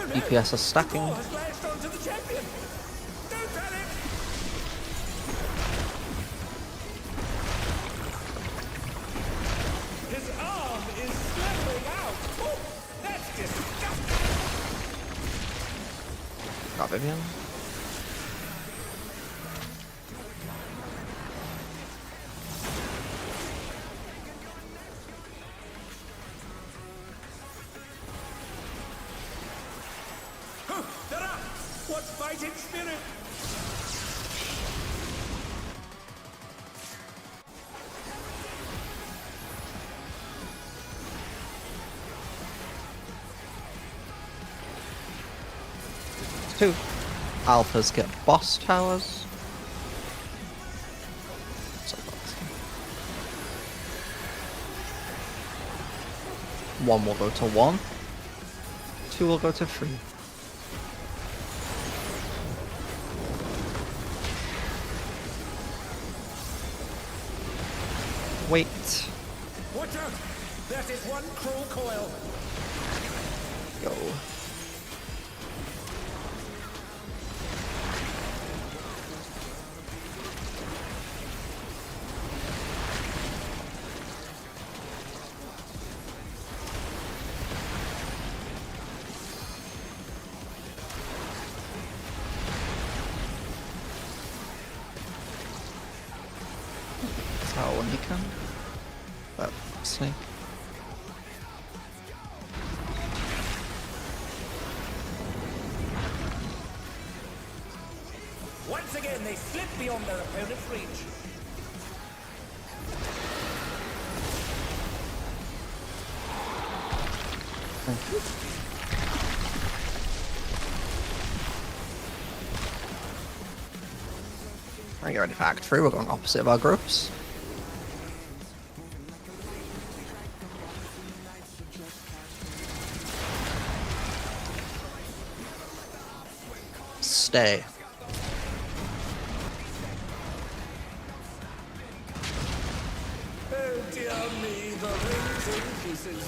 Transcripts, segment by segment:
DPS are stacking. His arm is slithering out. Oh, that's disgusting. Got Vivian. What fighting spirit? Two alphas get boss towers. One will go to 1. 2 will go to 3. Wait. Watch out! That is one cruel coil. Go. Tower when you can. That snake. Once again, they slip beyond their opponent's reach. Thank you. I get ready for Act 3, we're going opposite of our groups. Stay. Oh dear me, the ring's in pieces.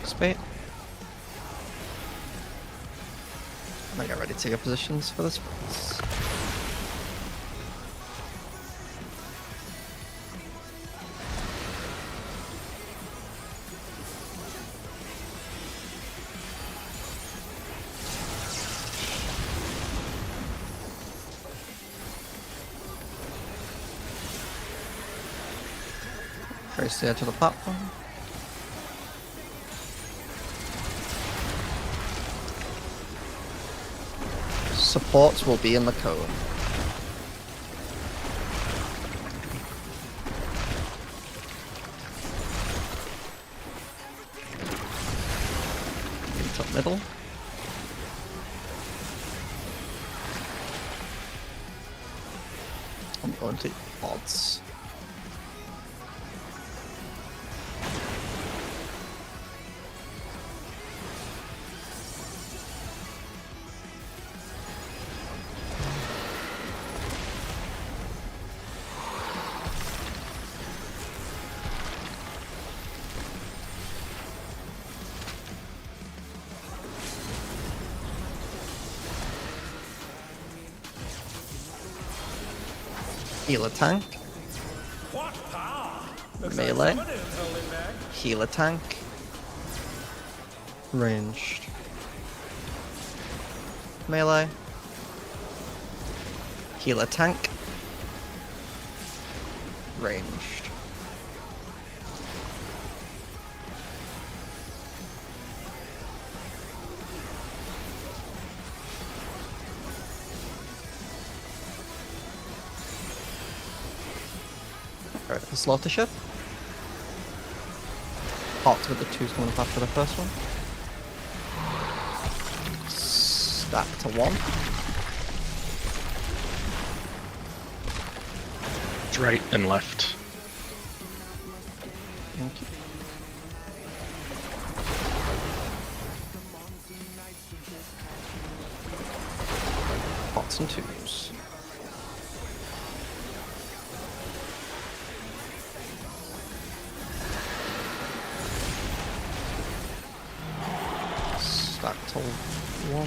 Spate. I get ready to get positions for this. Trace the edge of the platform. Supports will be in the cone. Top middle. I'm going to odds. Healer tank. What power? Looks Melee. like someone is holding back. Healer tank. Ranged. Melee. Healer tank. Ranged. Alright, the slaughter ship. Hot with the 2's coming up after the first one. Stack to 1. Right and left. Thank you. Hots and 2's. to 1.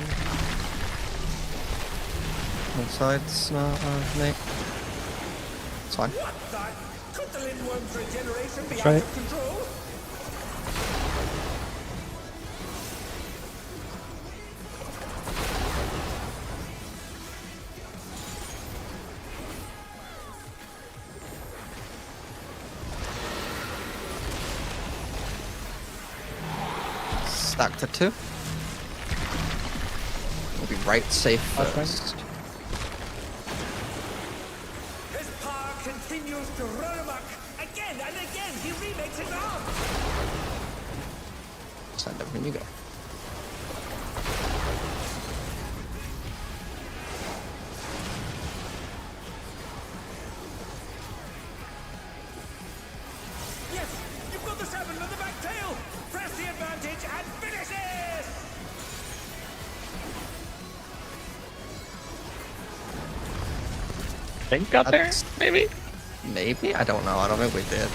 One side's Nate. It's fine. What the? Could the Lindworm's regeneration be Try out it. of control? Stack to 2. We'll be right safe Last first. His power continues to run amok. Again and again, he remakes his arm. Send everything you go. Yes, you've got the 7 with the back tail. Press the advantage and finish it. Think got there? That's- Maybe? Maybe? I don't know. I don't think we did.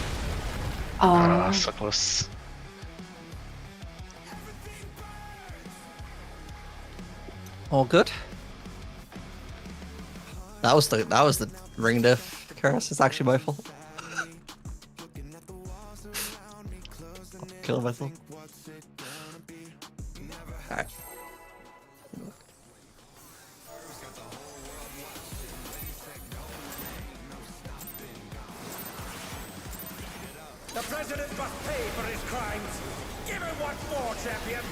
So close. All good. That was the ring diff curse. It's actually my fault. Kill myself. Alright. The president must pay for his crimes. Give him what for, champion.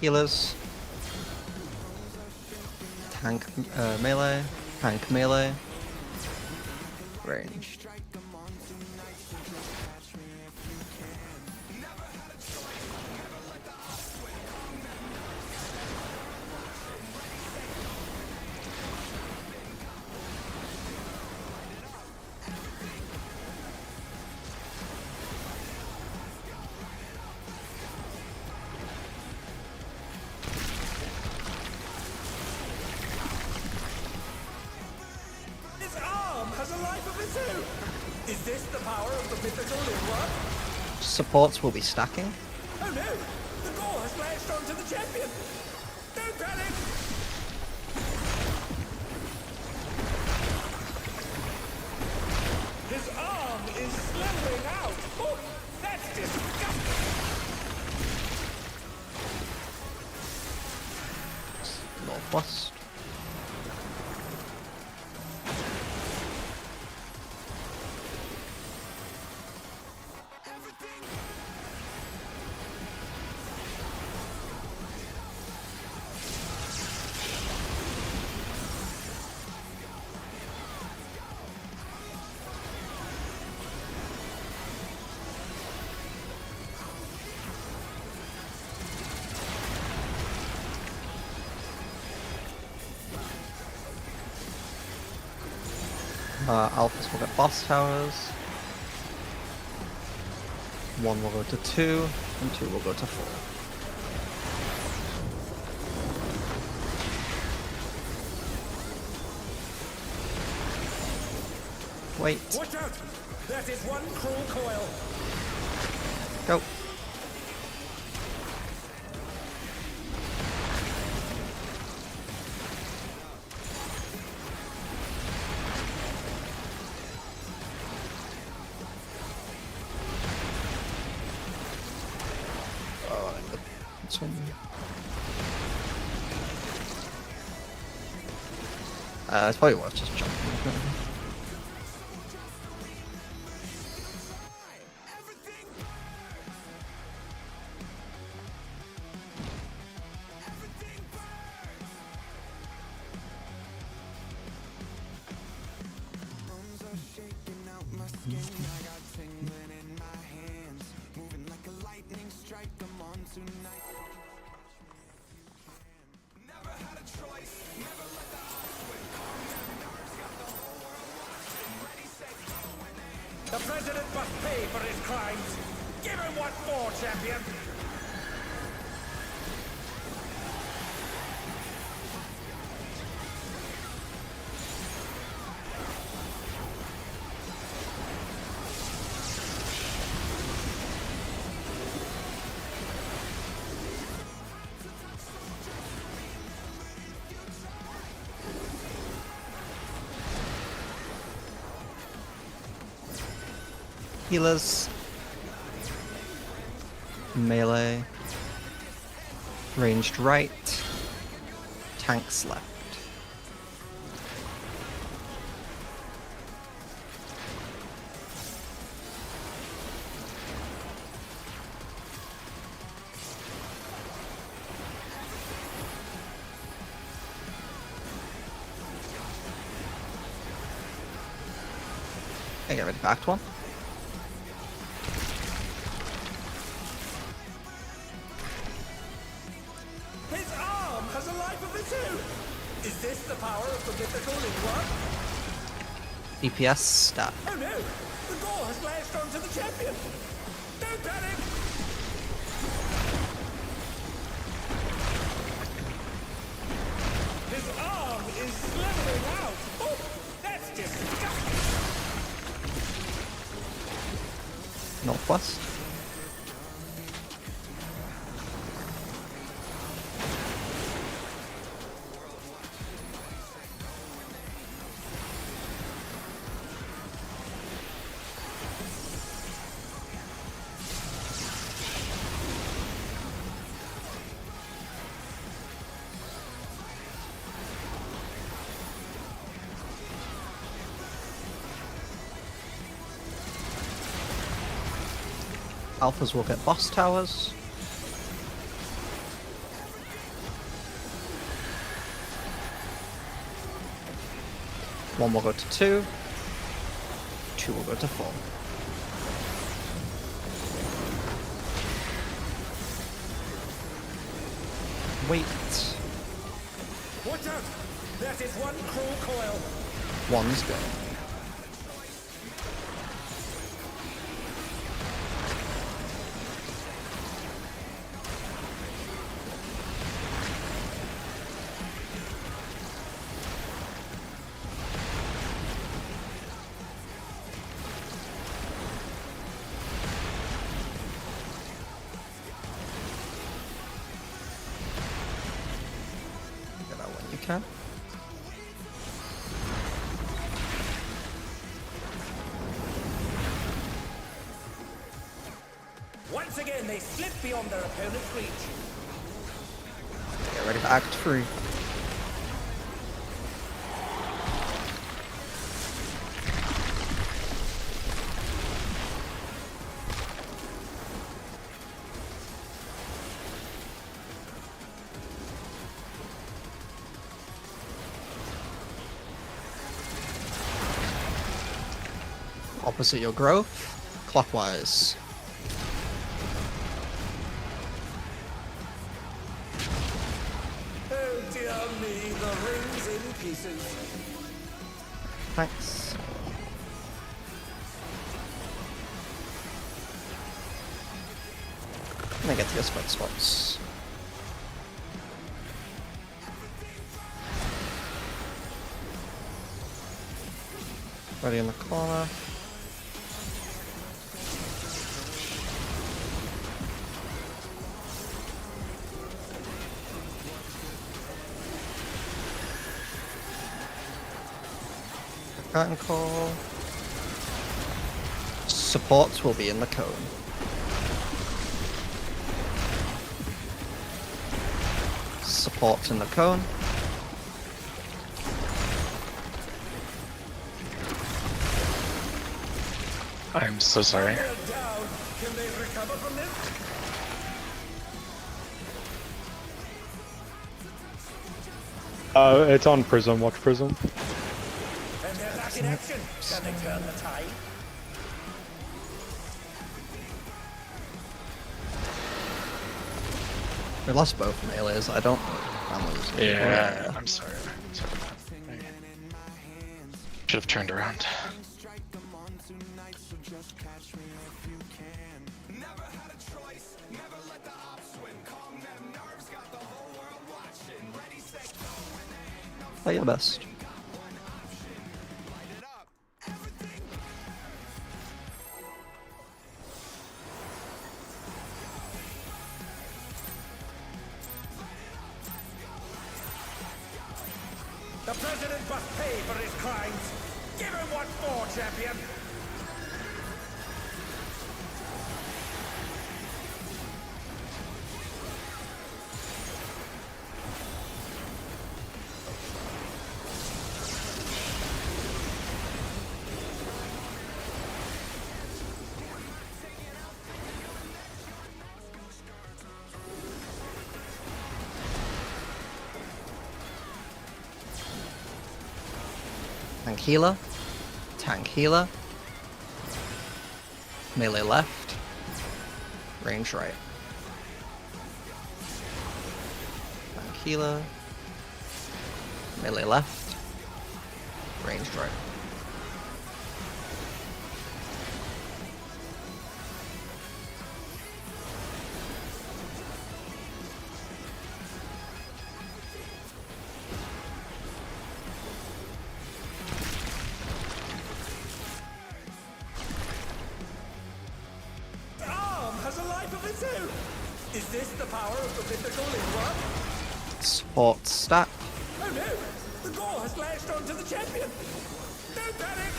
Healers. Tank melee. Tank melee. Range. His arm has a life of its own. Is this the power of the mythical Lindworm? Supports will be stacking. Oh no! The ball has latched onto the champion! Don't panic! His arm is slithering out! Oh, that's disgusting! Northwest. Alphas will get boss towers. 1 will go to 2, and 2 will go to 4. Wait. Watch out! That is one cruel coil! Go. This one. It's probably worth just jumping. champion. Healers. Melee. Ranged right. Tanks left. Okay, get ready for Act 1. His arm has a life of its own. Is this the power of the mythical in one? DPS stat. Oh no! The gore has lashed onto the champion! Don't panic! His arm is slithering out! Oh, that's disgusting! Northwest. Alphas will get boss towers. One will go to 2. 2 will go to 4. Wait. Watch out! That is one cruel coil! 1's going. Get that when you can. Once again, they slip beyond their opponent's reach. Get ready for Act 3. Opposite your growth, clockwise. Oh dear me, the ring's in pieces. Thanks. Let me get to your spread spots. Ready in the corner. Curtain call. Supports will be in the cone. Supports in the cone. I'm so sorry. They're down. Can they recover from this? It's on Prism. Watch Prism. And they're back in action. Can they turn the tide? We lost both melees. I don't know if I'm losing. Yeah, I'm sorry. Sorry about that. Should have turned around. Never had a choice. Play your best. The president must pay for his crimes. Give him what for, champion. Tank healer. Tank healer. Melee left. Range right. Tank healer. Melee left. Range right. Has a life of its own. Is this the power of the mythical Lingua? Support stat. Oh no! The gore has lashed onto the champion! Don't panic!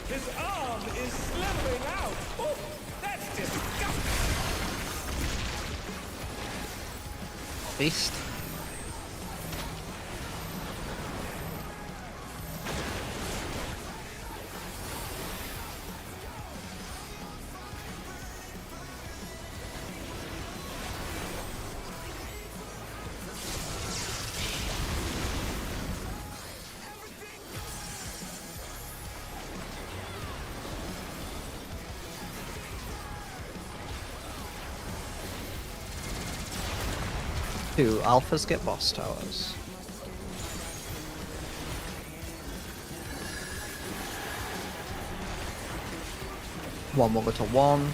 His arm is slithering out! Oh, that's disgusting! Beast. Two alphas get boss towers. One will go to 1,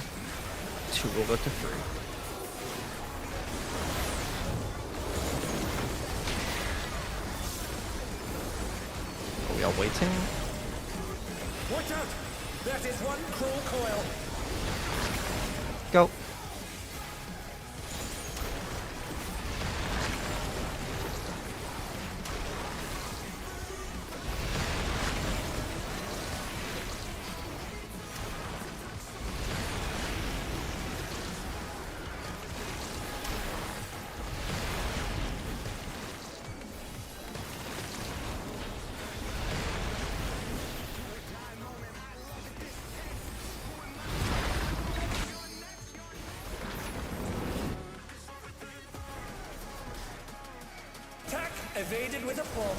2 will go to 3. We are waiting. Watch out! That is one cruel coil! Go. Tack evaded with a bomb.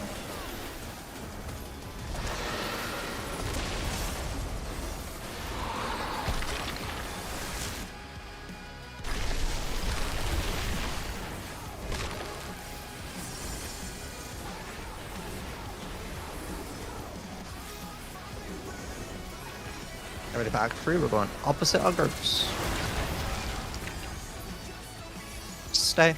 Already back 3, we're going opposite our groups. Stay.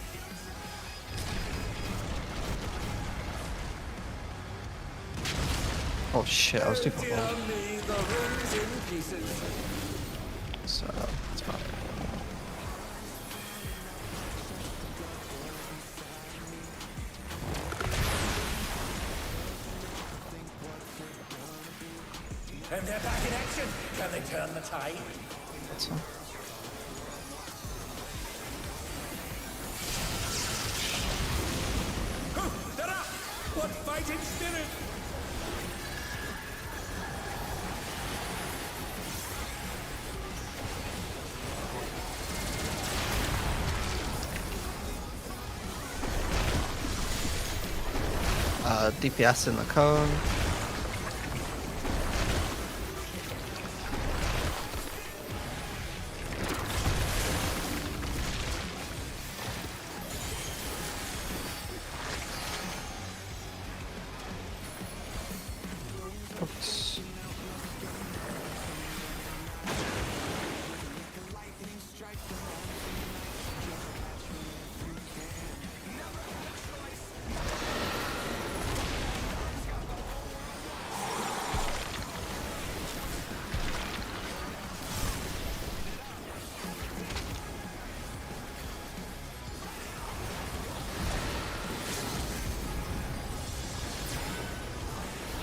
Oh shit, I was too far forward. Dear me, the room's in pieces. So, that's fine. And they're back in action. Can they turn the tide? That's fine. Oh, they're up! What fighting spirit! DPS in the cone. Oops.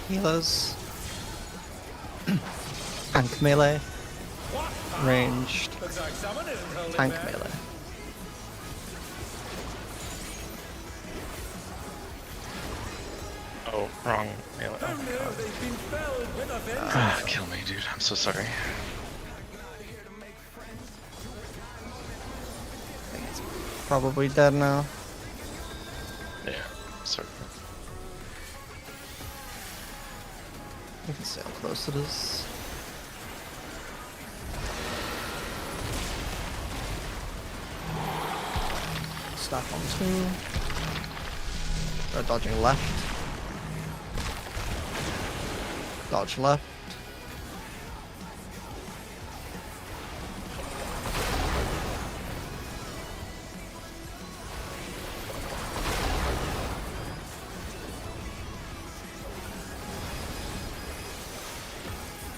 Healers. Tank melee. What? Ranged. Looks like someone isn't holding Tank back. melee. Oh, wrong melee. Who knew they've been felled with a vengeance? Ah, kill me, dude. I'm so sorry. I think it's probably dead now. Yeah, sorry. You can see how close it is. Stack on 2. They're dodging left. Dodge left.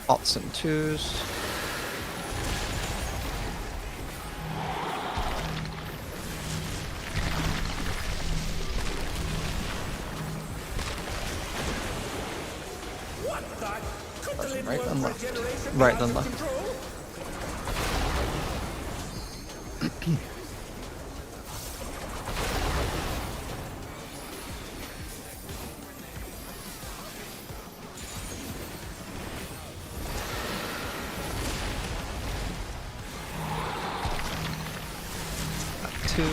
Bots and 2s. What the? Could the Right Linworth and left. regeneration Right be and out of left. control? Back 2.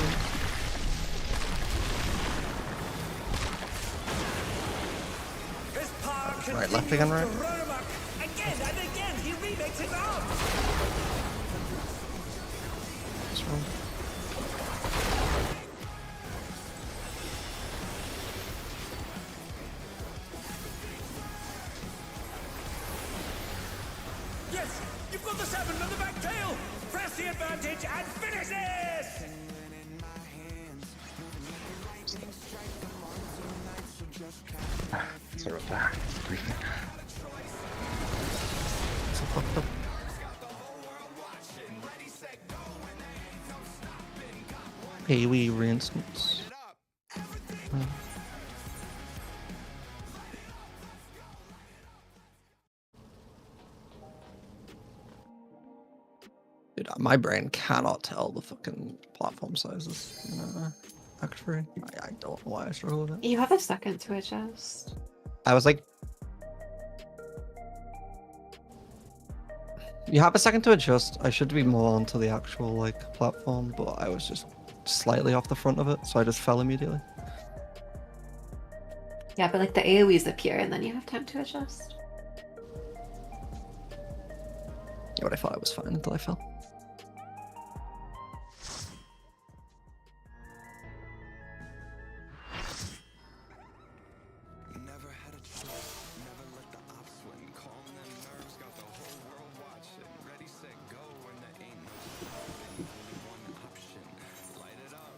His power Right, left continues again, to right? run amok. Again and again, he remakes his arms. This one. Yes, you've got the 7 on the back tail. Press the advantage and finish this. Sorry about that. Briefing. So fucked up. AoE reinstance. Dude, my brain cannot tell the fucking platform sizes in Act 3. I don't know why I struggle with it. You have a second to adjust. I was like... You have a second to adjust. I should be more onto the actual, like, platform, but I was just slightly off the front of it, so I just fell immediately. Yeah, but like the AoEs appear and then you have time to adjust. Yeah, but I thought I was fine until I fell. Never had a choice, never let the ops win. Calm them nerves, got the whole world watching. Ready, set, go, and there ain't no stopping. Only one option, light it up.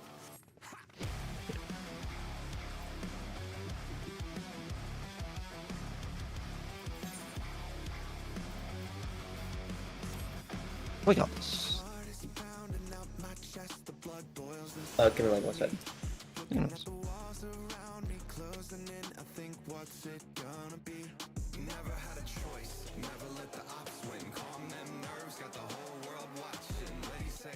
We got this. Give me like 1 second. You know.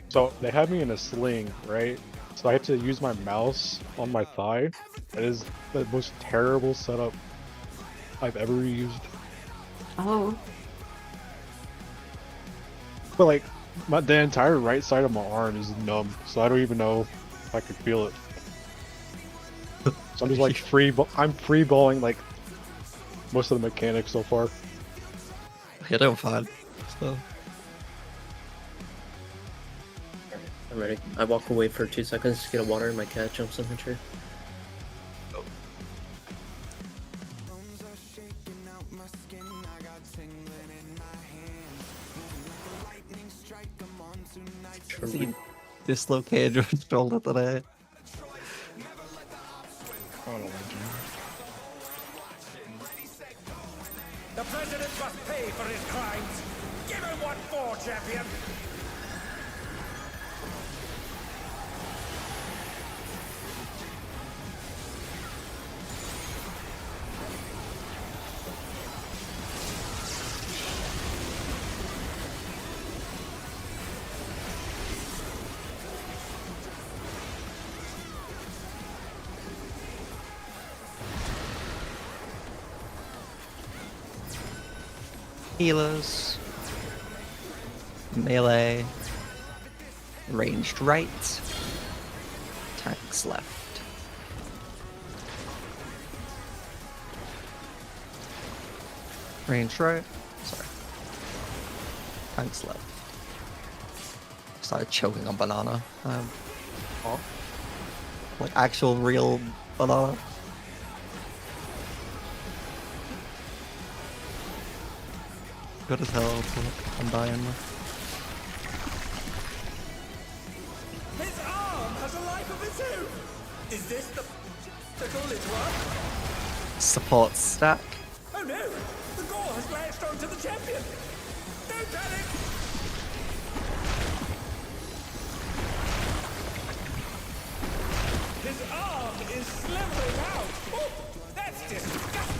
So they have me in a sling, right? So I have to use my mouse on my thigh. That is the most terrible setup I've ever used. Oh. But like, the entire right side of my arm is numb, so I don't even know if I could feel it. So I'm just like I'm free balling like most of the mechanics so far. You're doing fine. So. I'm ready. I walk away for 2 seconds to get a water and my cat jumps in the tree. He dislocated your shoulder today. The president must pay for his crimes. Give him what for, champion. Healers. Melee. Ranged right. Tanks left. Ranged right. Sorry. Tanks left. Started choking on banana. Oh. Like actual real banana. Good as hell, but I'm dying. His arm has a life of its own! Is this the goal it work? Support stack. Oh no! The gore has latched onto the champion! Don't panic! His arm is slithering out! Oh, that's disgusting!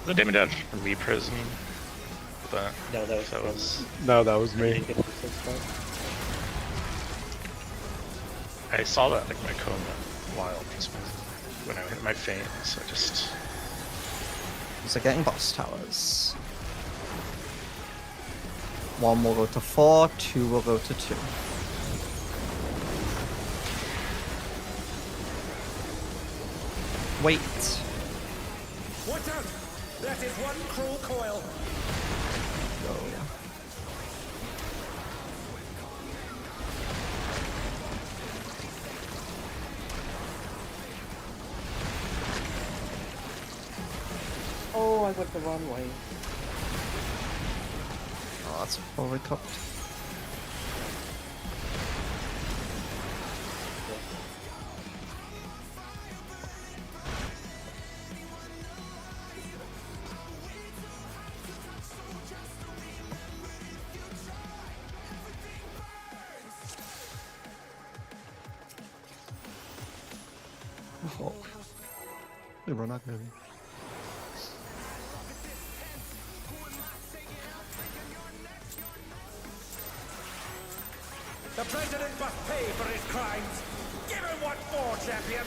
The damage out from me prison. But No, that was that was. No, that was I me. didn't get the six spot. I saw that like my cone went wild when I hit my feint, so I just. So getting boss towers. 1 will go to 4, 2 will go to 2. Wait. Watch out! That is one cruel coil! Go. Oh, I went the wrong way. Oh, that's probably cooked. Oh. We run out, maybe. The president must pay for his crimes! Give him what for, champion!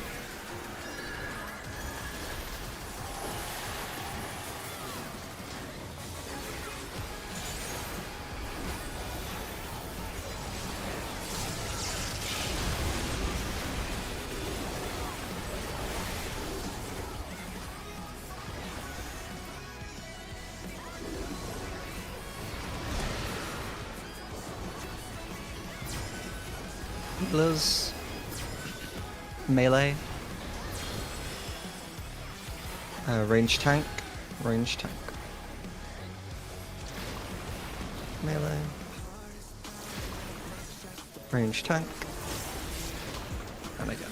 Healers. Melee. Range tank. Range tank. Melee. Range tank. And again.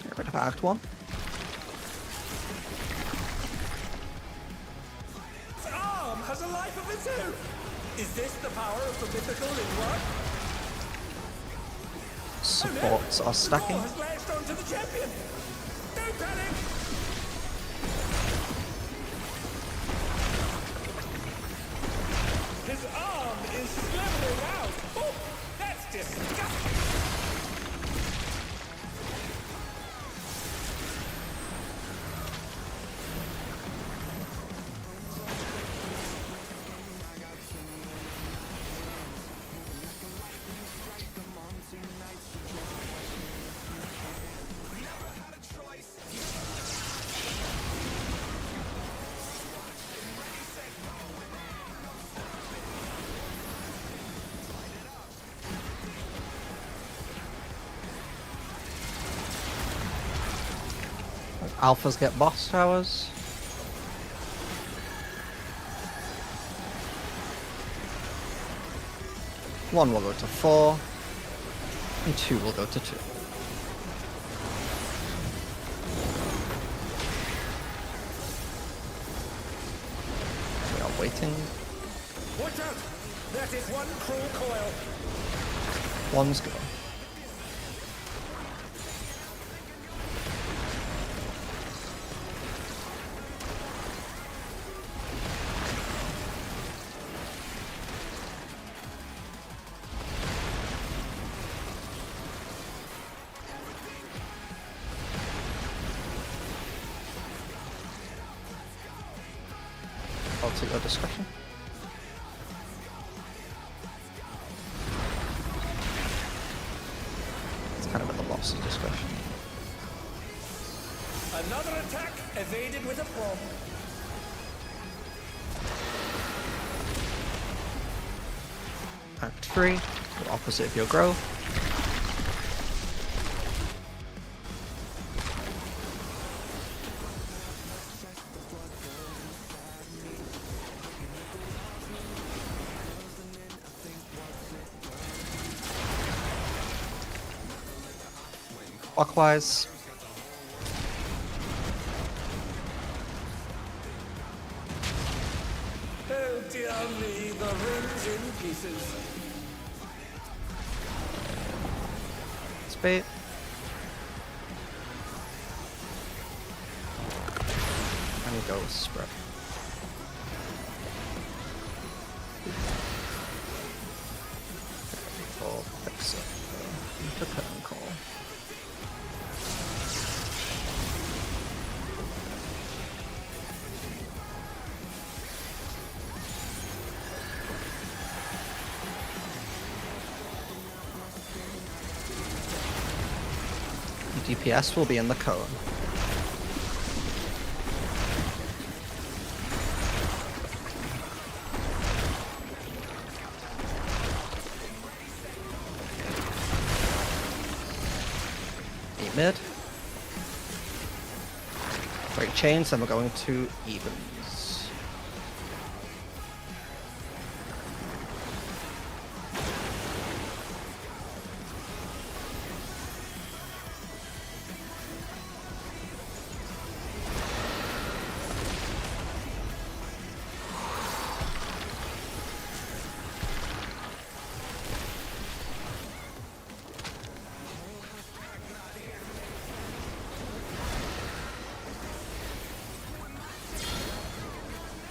Get rid of Act 1. His arm has a life of its own! Is this the power of the mythical in work? Supports are stacking. The gore has latched onto the champion! Don't panic! His arm is slithering out! Oh, that's disgusting! Alphas get boss towers. One will go to 4, and 2 will go to 2. waiting. Watch out! That is one cruel coil. One's go. I'll take your discretion. It's kind of at the boss's discretion. Another attack evaded with a bomb. Act 3, the opposite of your growth. Clockwise. Oh dear me, the ring's in pieces. Spade. And we go with spread. Call picks up the curtain call. DPS will be in the cone. Eight mid. Break chains, and we're going to evens.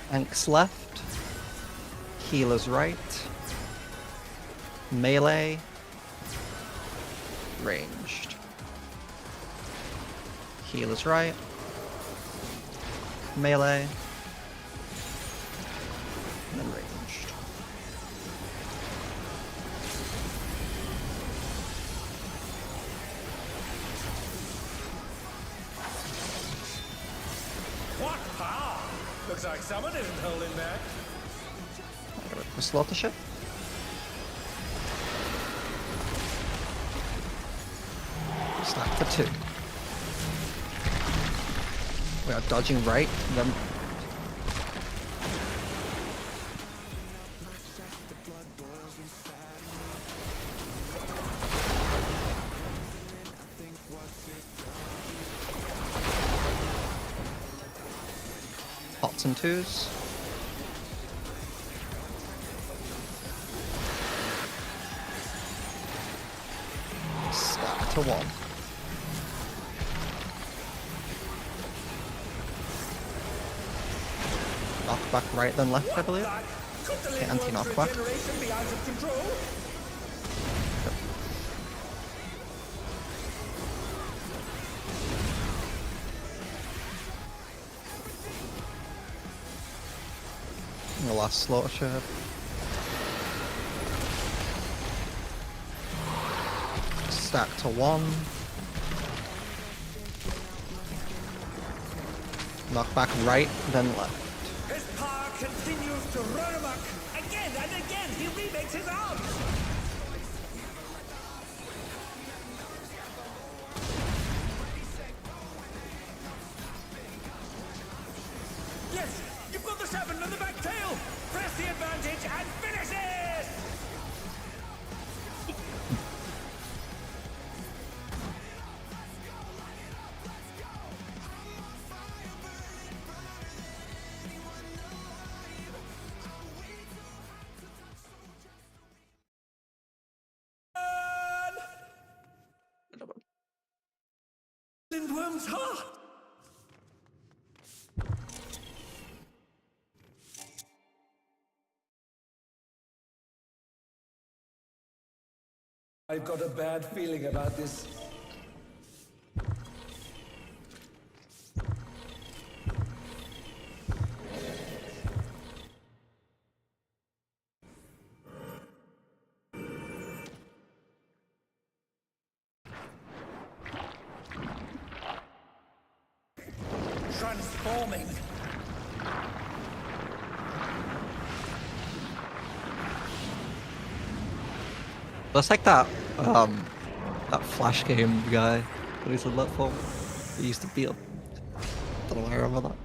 Tanks left, healers right, melee, ranged. Healers right, melee, and then ranged. What power! Looks like someone isn't holding back. The slaughter ship. Stack for 2. We are dodging right, then pots and twos. Stack to 1. Knockback right then left, I believe. Could the Okay, Link anti-knockback. World's regeneration be out of control? The last slaughter ship. Stack to 1. Knockback right, then left. His power continues to run amok. Again and again, he remakes his arms. Yes, you've got the 7 and the back tail. Press the advantage and finish it. Lindworm's heart! I've got a bad feeling about this. Transforming. That's like that Flash game guy when he's in that form. He used to beat up. Don't know why I remember that.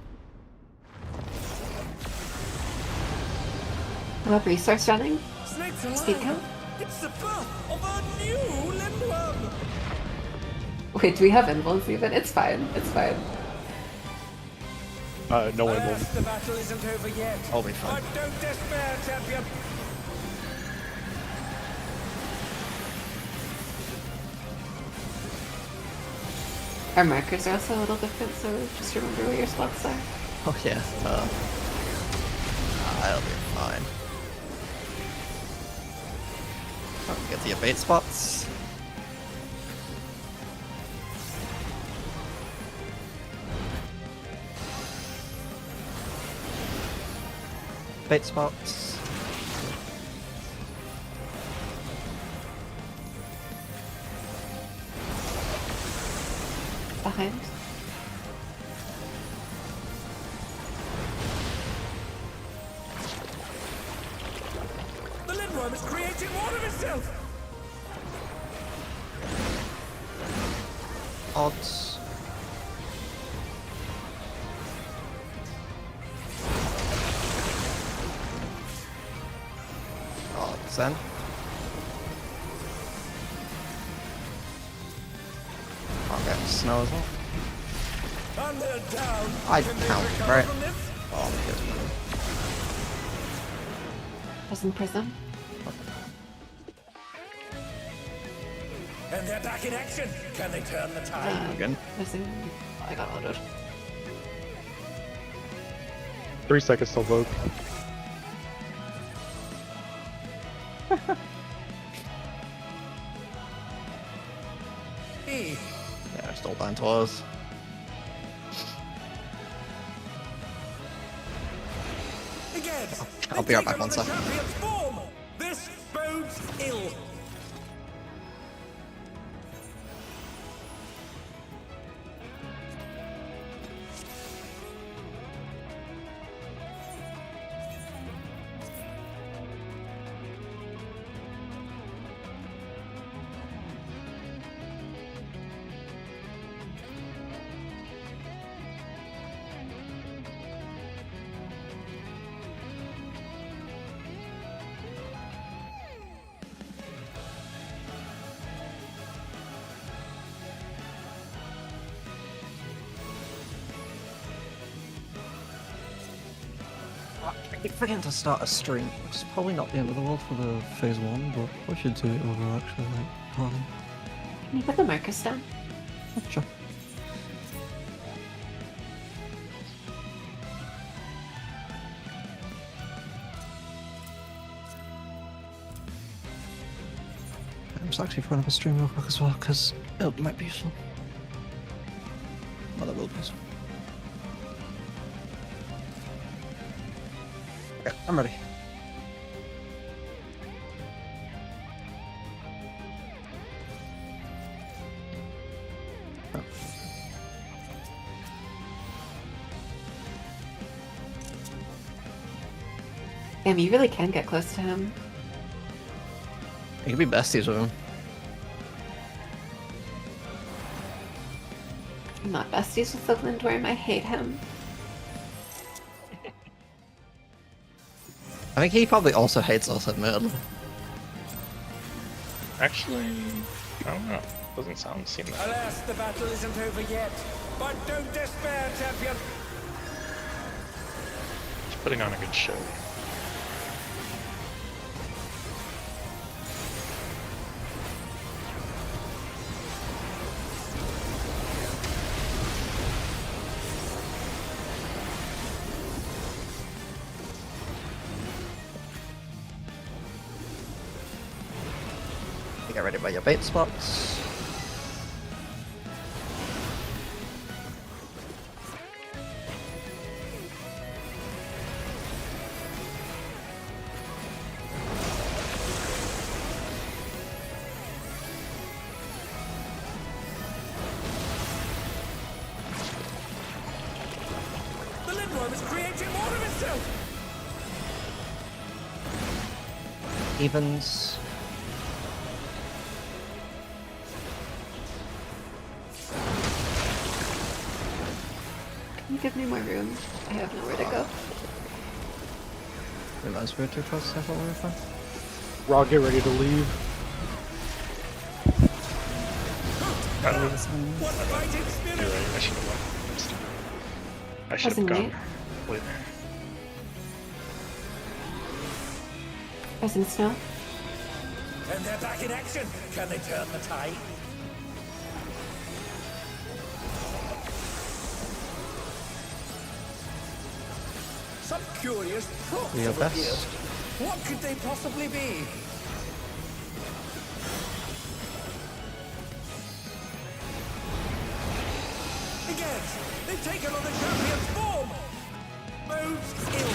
What resource running? Snake's alive. Speed count? It's the birth of a new Lindworm. Wait, do we have involves even? It's fine. It's fine. No one will. Alas, the battle isn't over yet. I'll be fine. But don't despair, champion. Our markers are also a little different, so just remember where your spots are. Oh yeah. I'll be fine. Oh, get to your bait spots. Bait spots. Behind. The Lindworm is creating more of itself. Odds. Odds then. I'll get snow as well. And they're down. I Can they count, recover right? from this? Oh, good. Prison prism. And they're back in action. Can they turn the tide? Again. Prison. I got loaded. 3 seconds till vote. Hey, Yeah, I stole down to us. again. I'll be right back, one sec. Champion's form. This bodes ill. I keep forgetting to start a stream. It's probably not the end of the world for the phase 1, but I should do it over actually, like, Harlem. Can you put the markers down? Sure. I'm just actually throwing up a stream real quick as well, because it might be useful. Well, it will be useful. Okay, I'm ready. Oh. Damn, you really can get close to him. You could be besties with him. I'm not besties with the Lindworm. I hate him. I think he probably also hates us, admittedly. Actually, I don't know. Doesn't seem that. Alas, the battle isn't over yet. But don't despair, champion. He's putting on a good show. You get ready by your bait spots. The Lindworm is creating more of itself! Evens. Can you give me more room? I have nowhere to go. Realize we're too close to what we're fine. Rock, get ready to leave. What a fighting You're spirit! right, I should have won. I should have Wasn't gone late. later. As in snow? And they're back in action! Can they turn the tide? Some curious thoughts Do your have best. appeared. What could they possibly be? Again, they've taken on the champion's form! Most ill.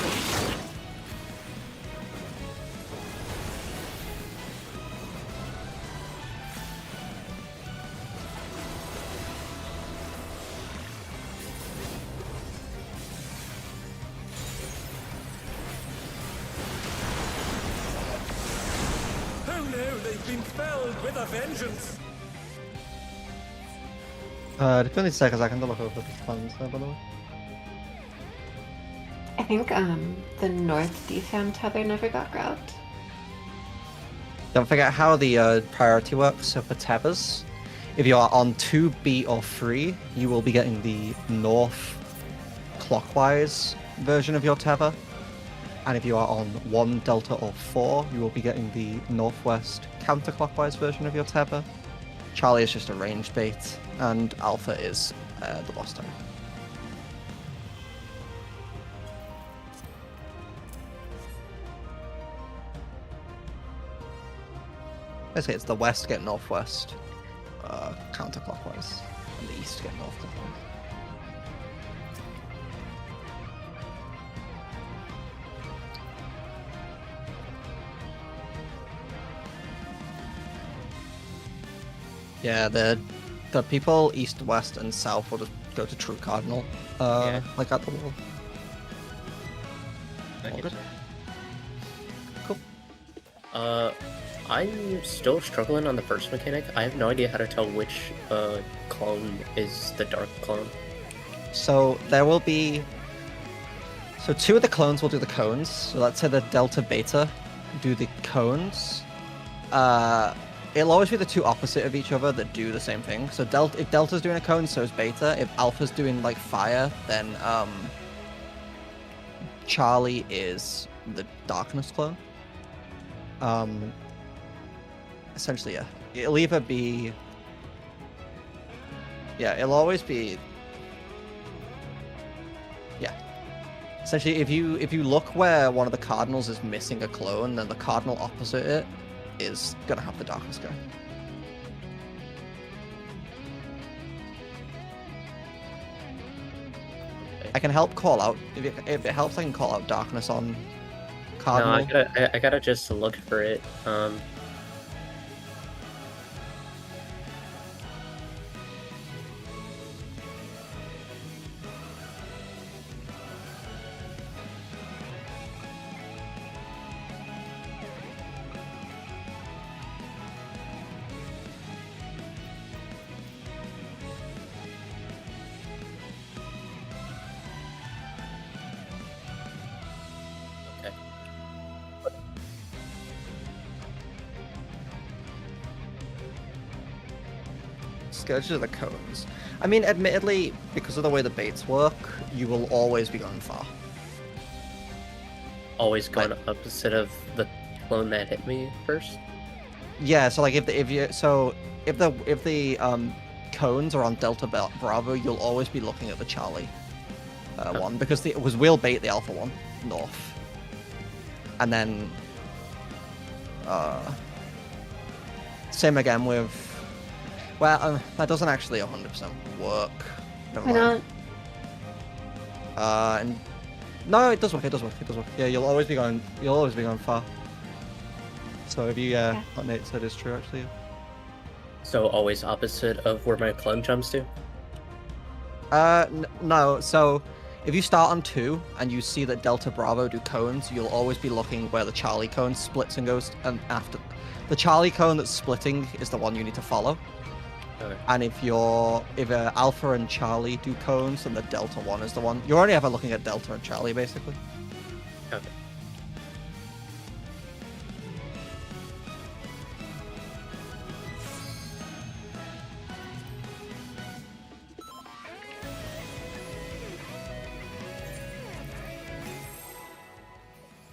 Who knew they've been felled with a vengeance? If you need seconds, I can look over the plans there, by the way. I think the North Defam tether never got grabbed. Don't forget how the priority works. So for tethers, if you are on 2B or 3, you will be getting the north clockwise version of your tether. And if you are on 1 delta or 4, you will be getting the northwest counterclockwise version of your tether. Charlie is just a ranged bait, and Alpha is the boss time. Basically, it's the west get northwest counterclockwise, and the east get north clockwise. Yeah, the people east, west, and south will just go to True Cardinal, like at the wall. Thank you, good. sir. Cool. I'm still struggling on the first mechanic. I have no idea how to tell which clone is the dark clone. So there will be. So 2 of the clones will do the cones. So let's say the Delta Beta do the cones. It'll always be the 2 opposite of each other that do the same thing. So if Delta's doing a cone, so is Beta. If Alpha's doing like fire, then Charlie is the Darkness clone. Essentially, yeah. It'll either be. Yeah, it'll always be. Yeah. Essentially, if you look where one of the cardinals is missing a clone, then the cardinal opposite it is gonna have the Darkness guy. I can help call out if it helps. I can call out Darkness on cardinal. No, I gotta just look for it. Okay. Scourges are the cones. I mean, admittedly, because of the way the baits work, you will always be going far. Always going opposite of the clone that hit me first. Yeah, so like if the cones are on Delta Bravo, you'll always be looking at the Charlie one because it was will bait the Alpha one north, and then same again with. Well, that doesn't actually 100% work. Never Why mind. not? And no, it does work. It does work. It does work. Yeah, you'll always be going. You'll always be going far. So if you, what Nate said is true actually. So always opposite of where my clone jumps to. No. So if you start on 2 and you see that Delta Bravo do cones, you'll always be looking where the Charlie cone splits and goes. And after the Charlie cone that's splitting is the one you need to follow. Okay. And if Alpha and Charlie do cones, then the Delta one is the one. You're only ever looking at Delta and Charlie, basically. Okay.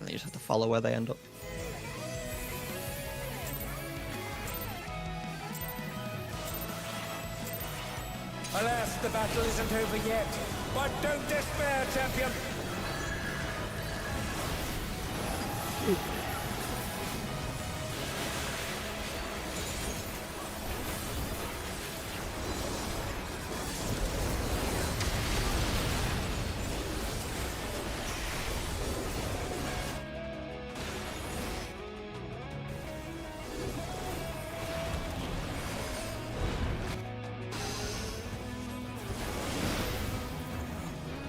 And you just have to follow where they end up. Alas, the battle isn't over yet. But don't despair, champion.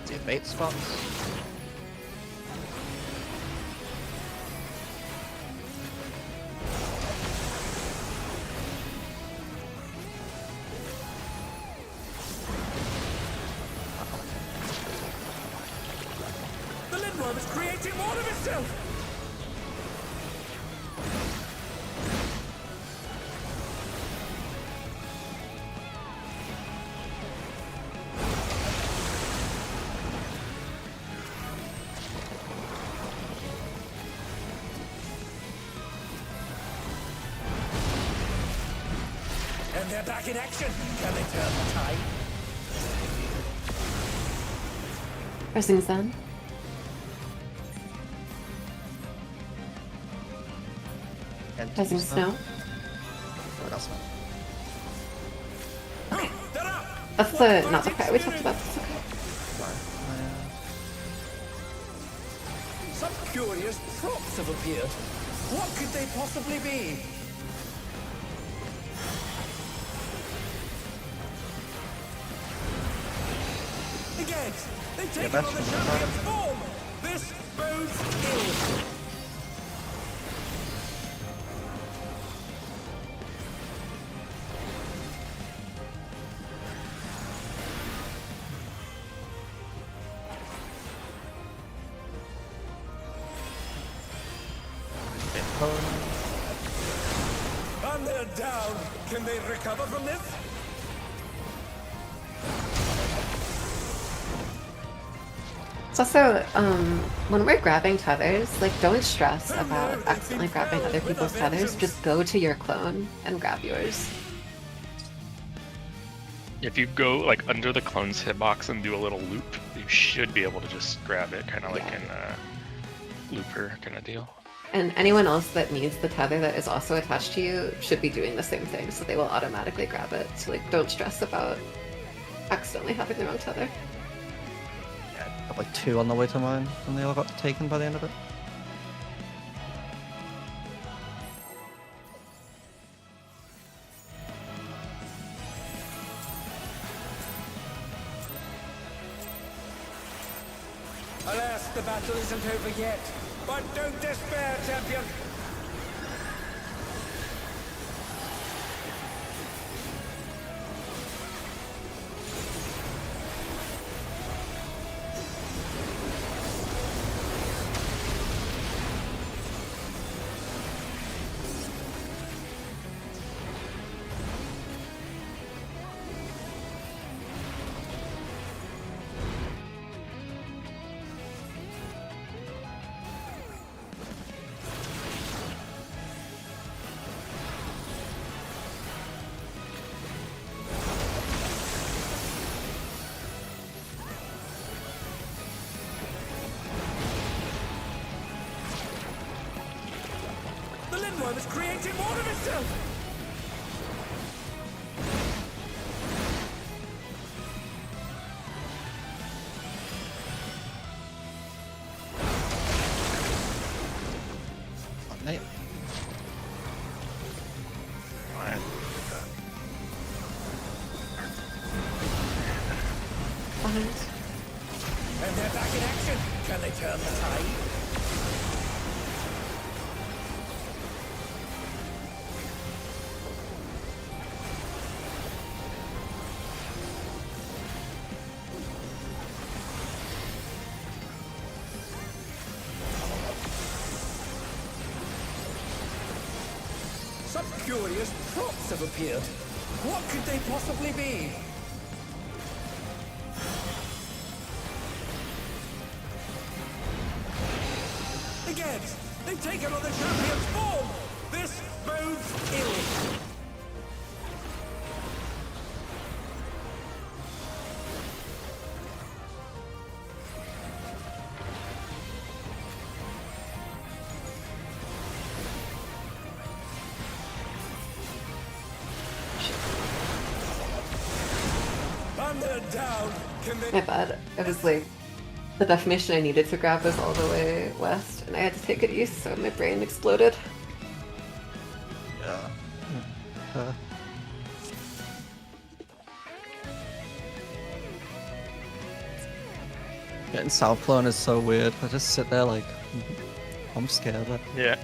See your bait spots. The Lindworm is creating more of itself. And they're back in action. Can they turn the tide? Pressing Sun. And Pressing Snow. Oh, that's not. They're up. That's the not the part we talked about. That's okay. Some curious props have appeared. What could they possibly be? Again, they've taken that's on the from the champion's form. This bodes ill. And they're down. Can they recover from this? It's also, when we're grabbing tethers, like, don't stress about accidentally grabbing other people's tethers. Just go to your clone and grab yours. If you go like under the clone's hitbox and do a little loop, you should be able to just grab it, kind of like in looper kind of deal. And anyone else that needs the tether that is also attached to you should be doing the same thing, so they will automatically grab it. So, like, don't stress about accidentally having the wrong tether. Yeah, got like 2 on the way to mine, and they all got taken by the end of it. Alas, the battle isn't over yet. But don't despair, champion. The Lindworm is creating more of itself. And they're back in action. Can they turn the tide? Some curious props have appeared. What could they possibly be? Again, they've taken on the champion's form! This bodes ill! And they're down! Can they... My bad. It was like the definition I needed to grab was all the way west, and I had to take it east, so my brain exploded. Yeah. Getting South Clone is so weird. I just sit there like, I'm scared. Yeah.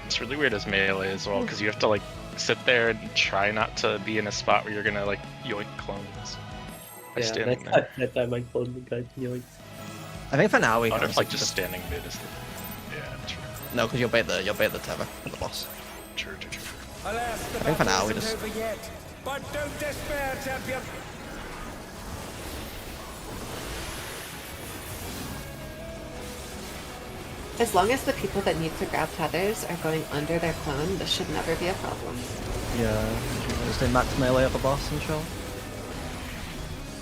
It's really weird as melee as well, because you have to like sit there and try not to be in a spot where you're gonna like yoink clones by Yeah, standing that there. that time I cloned the guy. Yoink. I think for now we Oh, can if like just standing mid is the... Yeah, true. no, because you'll bait the tether for the boss. True, true, true. Alas, the I think for now battle we isn't just- over yet. But don't despair, champion! As long as the people that need to grab tethers are going under their clone, this should never be a problem. Yeah, just do max melee at the boss and chill.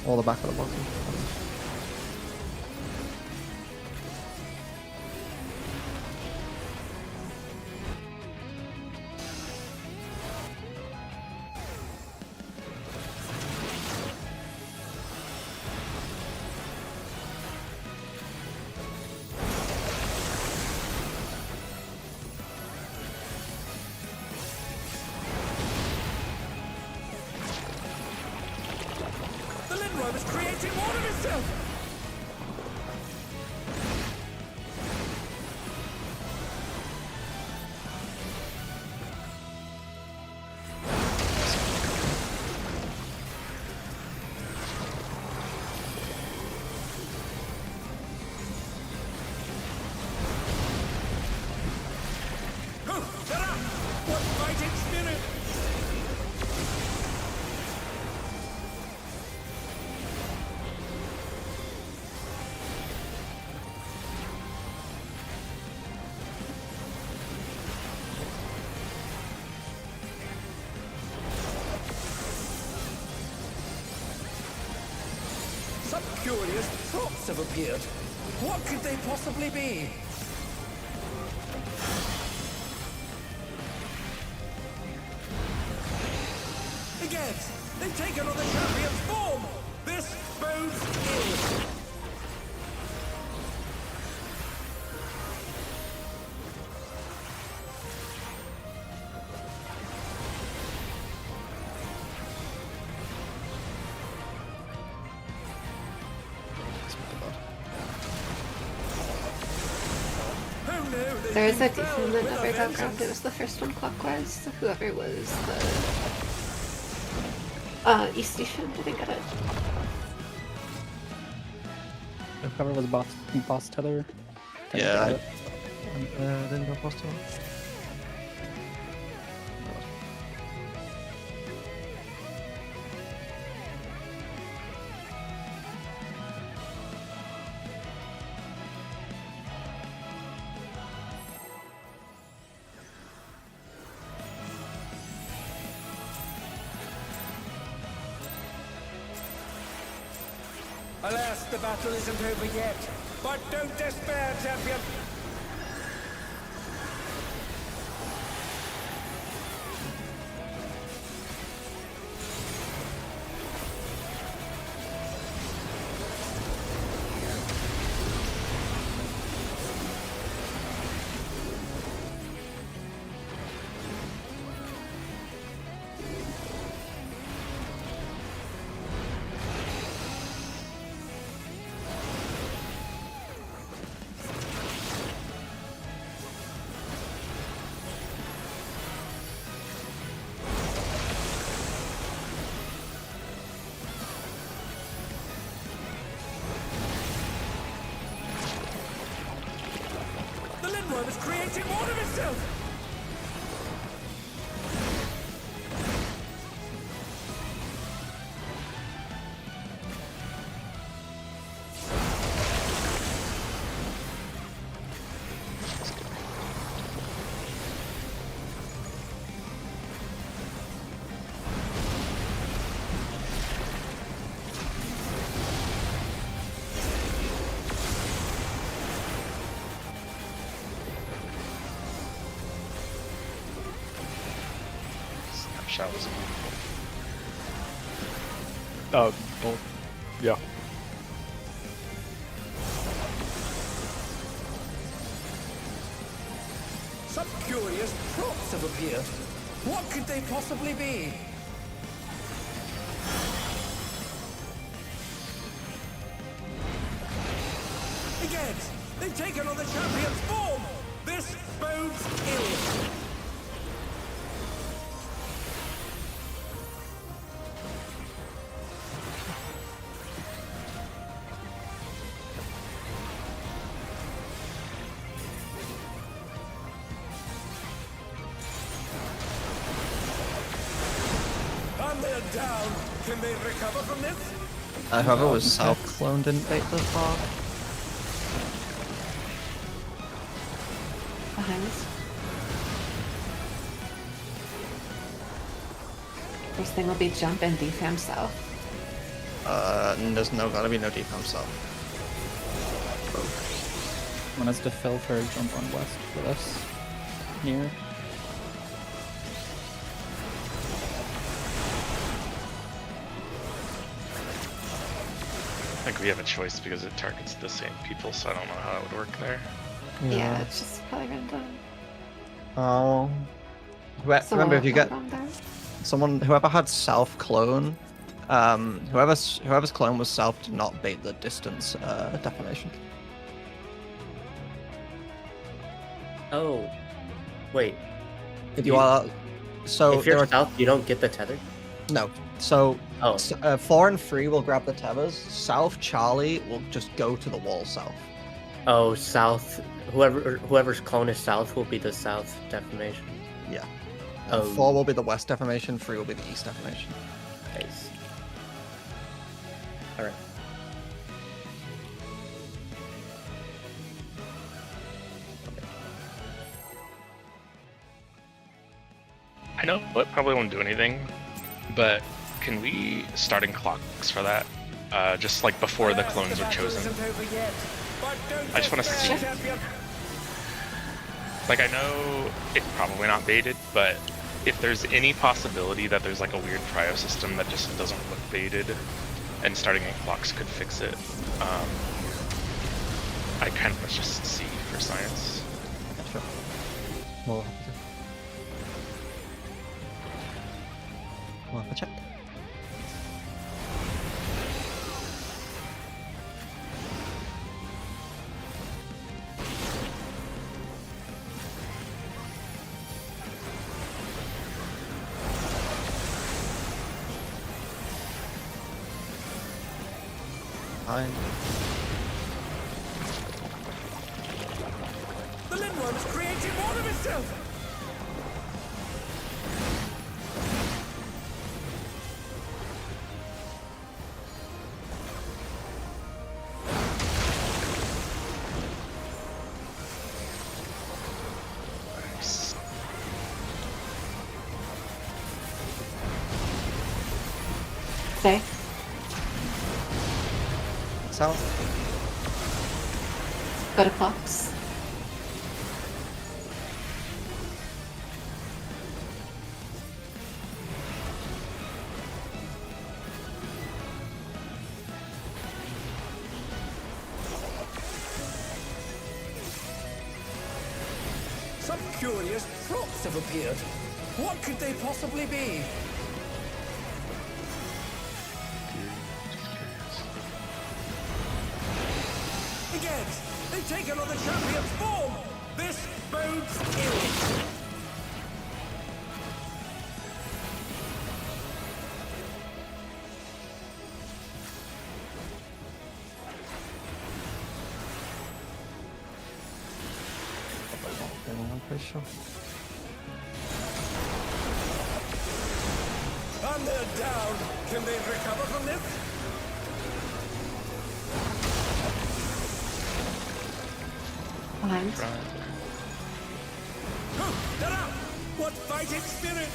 Or the back of the boss. The Lindworm is creating more of itself! Oh, shut up! What fighting spirit! Some curious props have appeared. What could they possibly be? Again, they've taken on the champion's form! This bodes ill! Oh no, they've There is a been defense fouled that with never a got vengeance. grabbed. It was the first one clockwise, so whoever was the east defense didn't get it. Whoever was boss tether. Yeah, Didn't I get it. didn't go past it. Alas, the battle isn't over yet. But don't despair, champion! Lindworm is creating more of itself! Snapshot was beautiful. Well, yeah. Some curious props have appeared. What could they possibly be? Again, they've taken on the champion's form! This bodes ill! And they're down! Can they recover from this? Whoever was South clone didn't bait the bar. Behind us. First thing will be jump and defam south. There's gonna be no defense South. One has to fill for a jump on west with us. Near. I think we have a choice because it targets the same people, so I don't know how it would work there. Yeah, it's just probably random. Oh. So Remember, if you get wrong there. whoever had South clone, whoever's clone was South did not bait the distance defamation. Oh, wait. If you are, so If there you're are south, you don't get the tether. no. So Oh, 4 and 3 will grab the tethers. South Charlie will just go to the wall south. oh, south. Whoever's clone is south will be the south defamation. Yeah. Oh. 4 will be the west defamation. 3 will be the east defamation. Nice. All right. I know it probably won't do anything, but can we starting clocks for that? Just like before the clones are chosen. I just want to see. Like, I know it's probably not baited, but if there's any possibility that there's like a weird prio system that just doesn't look baited, and starting in clocks could fix it, I kind of want to just see for science. Sure. We'll have to check. Fine. The Lindworm is creating more of itself! Nice. Say. South. Go to clocks. Some curious props have appeared. What could they possibly be? Again, they've taken on the champion's form! This bodes ill! spinning, I'm pretty sure. And they're down. Can they recover from this? Behind. They're up! What fighting spirit!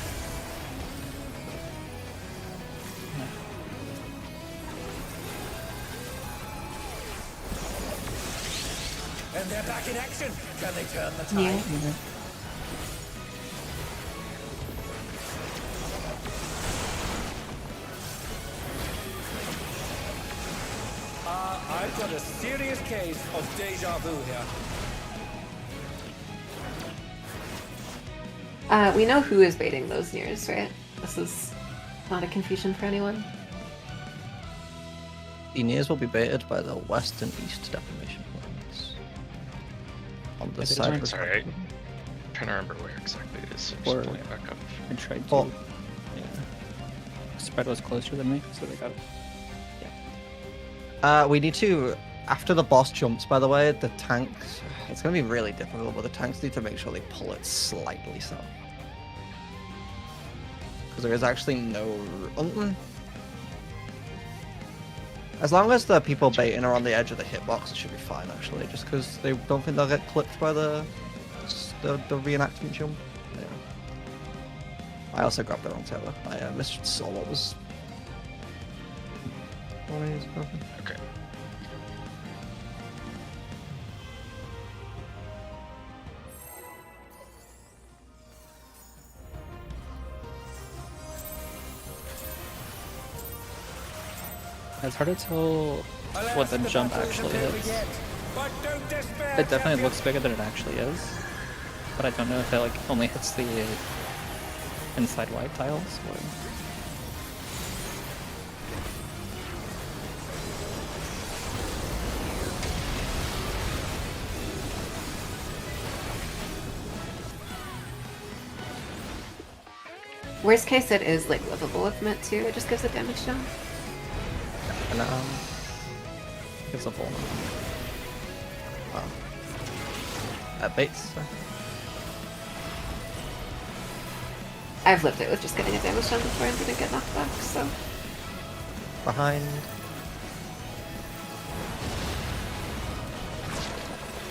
And they're back in action. Can they turn the tide? Yeah. I've got a serious case of deja vu here. We know who is baiting those nears, right? This is not a confusion for anyone. The nears will be baited by the west and east deformation points. On the Maybe side of the Sorry, I'm trying to remember where exactly it is. So Or- just pulling it back up. I tried to. Oh. Spread was closer than me, so they got it. We need to, after the boss jumps, by the way, the tanks, it's going to be really difficult, but the tanks need to make sure they pull it slightly south. Because there is actually no... As long as the people baiting are on the edge of the hitbox, it should be fine, actually, just because they don't think they'll get clipped by the reenactment jump. Yeah. I also grabbed the wrong tether. I missed saw what was... Okay. It's hard to tell what the jump actually is. But don't despair, It definitely champion. looks bigger than it actually is, but I don't know if it like only hits the inside wide tiles or. Worst case, it is like livable with Mint too. It just gives it damage down. And gives a full. Baits. I've lived it with just getting a damage down before and didn't get knocked back, so. Behind.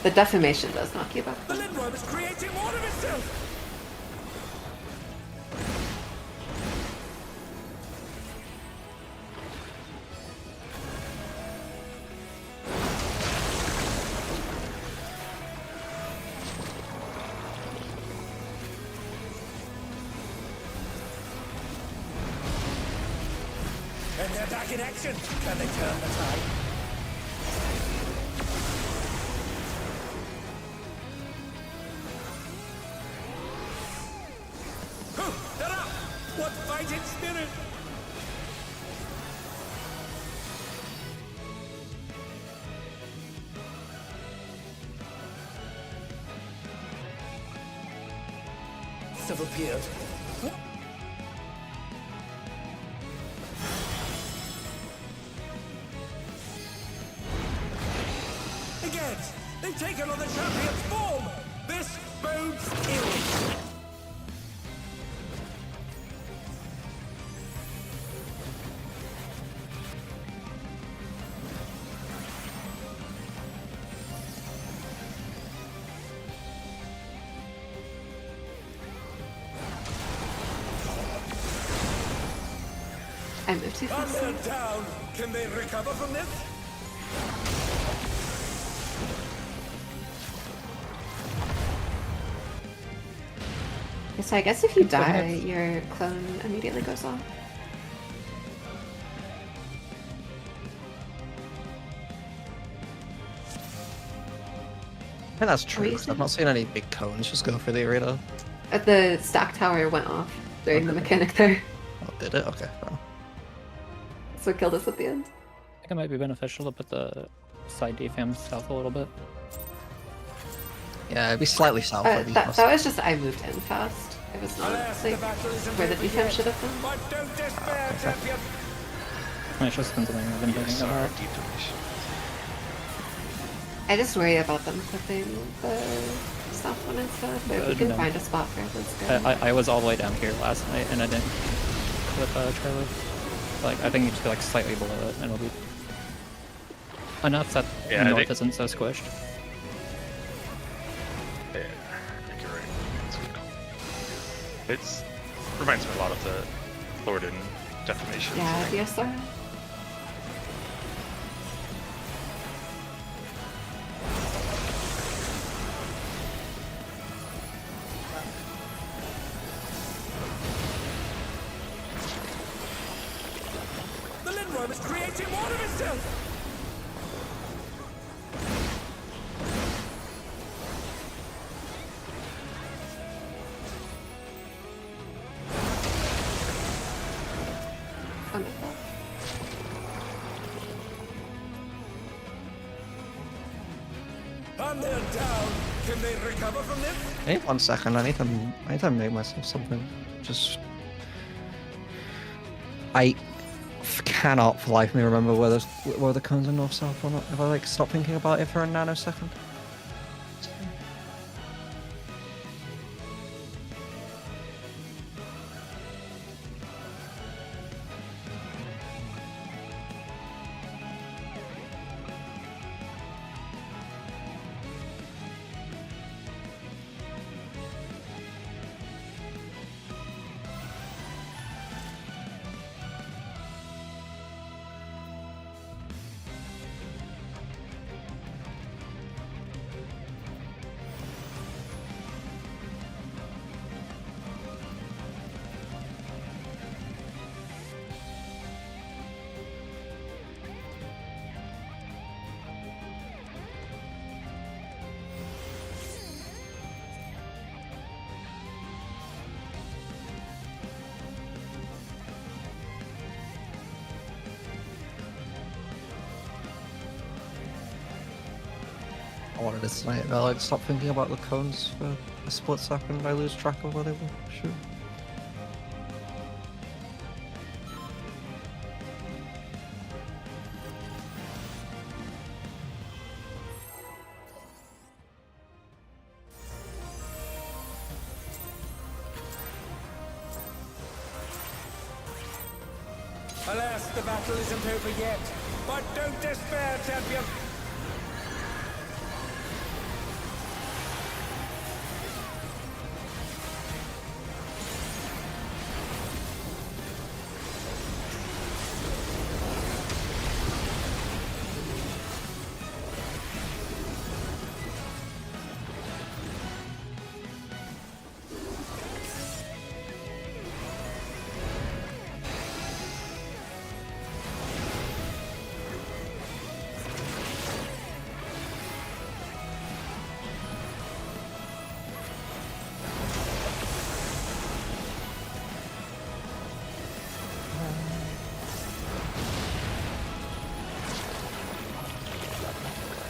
The defamation does knock you back. The Lindworm is creating more of itself! And they're back in action. Can they turn the tide? They're up! What fighting spirit! Have appeared. Again, they've taken on the champion's form! This bodes ill! I moved too And fast. they're down! Can they recover from this? So I guess if you Go die, ahead. your clone immediately goes off. I think that's true. you 'Cause I've saying? not seen any big cones just go for the arena. The stack tower went off during the mechanic there. Oh, did it? Okay. Well. That's what killed us at the end. I think it might be beneficial to put the side defam south a little bit. Yeah, it'd be slightly south. I'd be That fast. was just I moved in fast. It was not Alas, like the battle isn't where the over defense yet. should have been. But don't despair, champion! I mean, it's just been something I've been thinking Sorry, about. detonation. I just worry about them clipping the soft one instead, but if we can no. find a spot for it, that's good. I was all the way down here last night and I didn't clip Charlie. Like, I think you just go like slightly below it and it'll be enough that Yeah, the I north think- isn't so squished. Yeah, I think you're right. It's a good call. It's reminds me a lot of the Lorden Defamation. Yeah, thing. DSR. The Lindworm is creating more of itself! Wonderful. And they're down! Can they recover from this? Hey, 1 second. I need to make myself something. Just. I cannot for the life of me remember where the cones are north south or not. If I like stop thinking about it for a nanosecond. I wanted to tonight, but I like stop thinking about the cones for a split second. I lose track of where they will shoot. Alas, the battle isn't over yet. But don't despair, champion!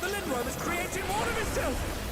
The Lindworm is creating more of itself!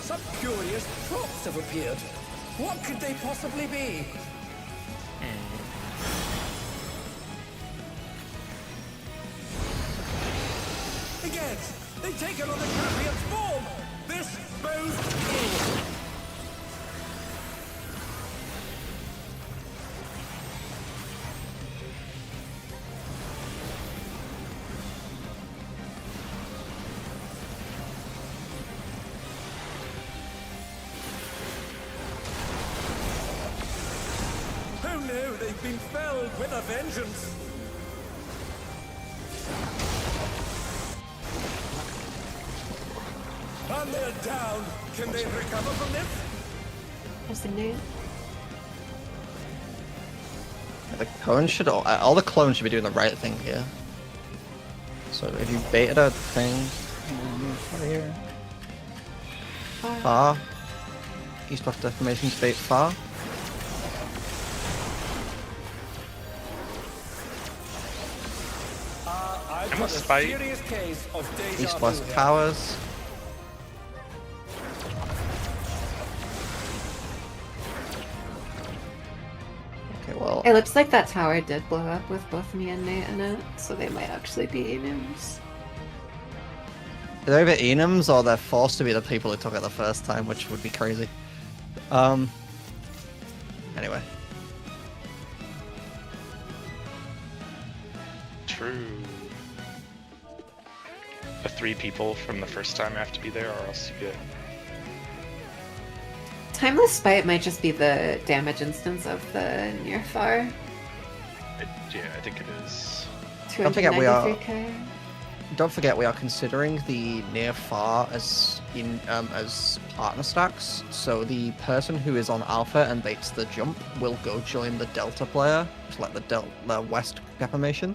Some curious props have appeared. What could they possibly be? Again, they've taken on the champion's form! This bodes ill! Oh no, they've been felled with a vengeance! And they're down! Can they recover from this? Designate. The clones should all the clones should be doing the right thing here. So if you baited a thing Over here. far, East-West deformations bait far. I've I'm got a a spite. serious case of deja East-West vu here. towers. Okay, well, It looks like that tower did blow up with both me and Nate in it, so they might actually be Enums. they're either Enums or they're forced to be the people who took it the first time, which would be crazy. Anyway. True. The 3 people from the first time have to be there, or else you get. Timeless Spite might just be the damage instance of the near far. Yeah, I think it is. Don't forget we are- 293k. Don't forget we are considering the near far as partner stacks. So the person who is on alpha and baits the jump will go join the delta player, just like the west deformation.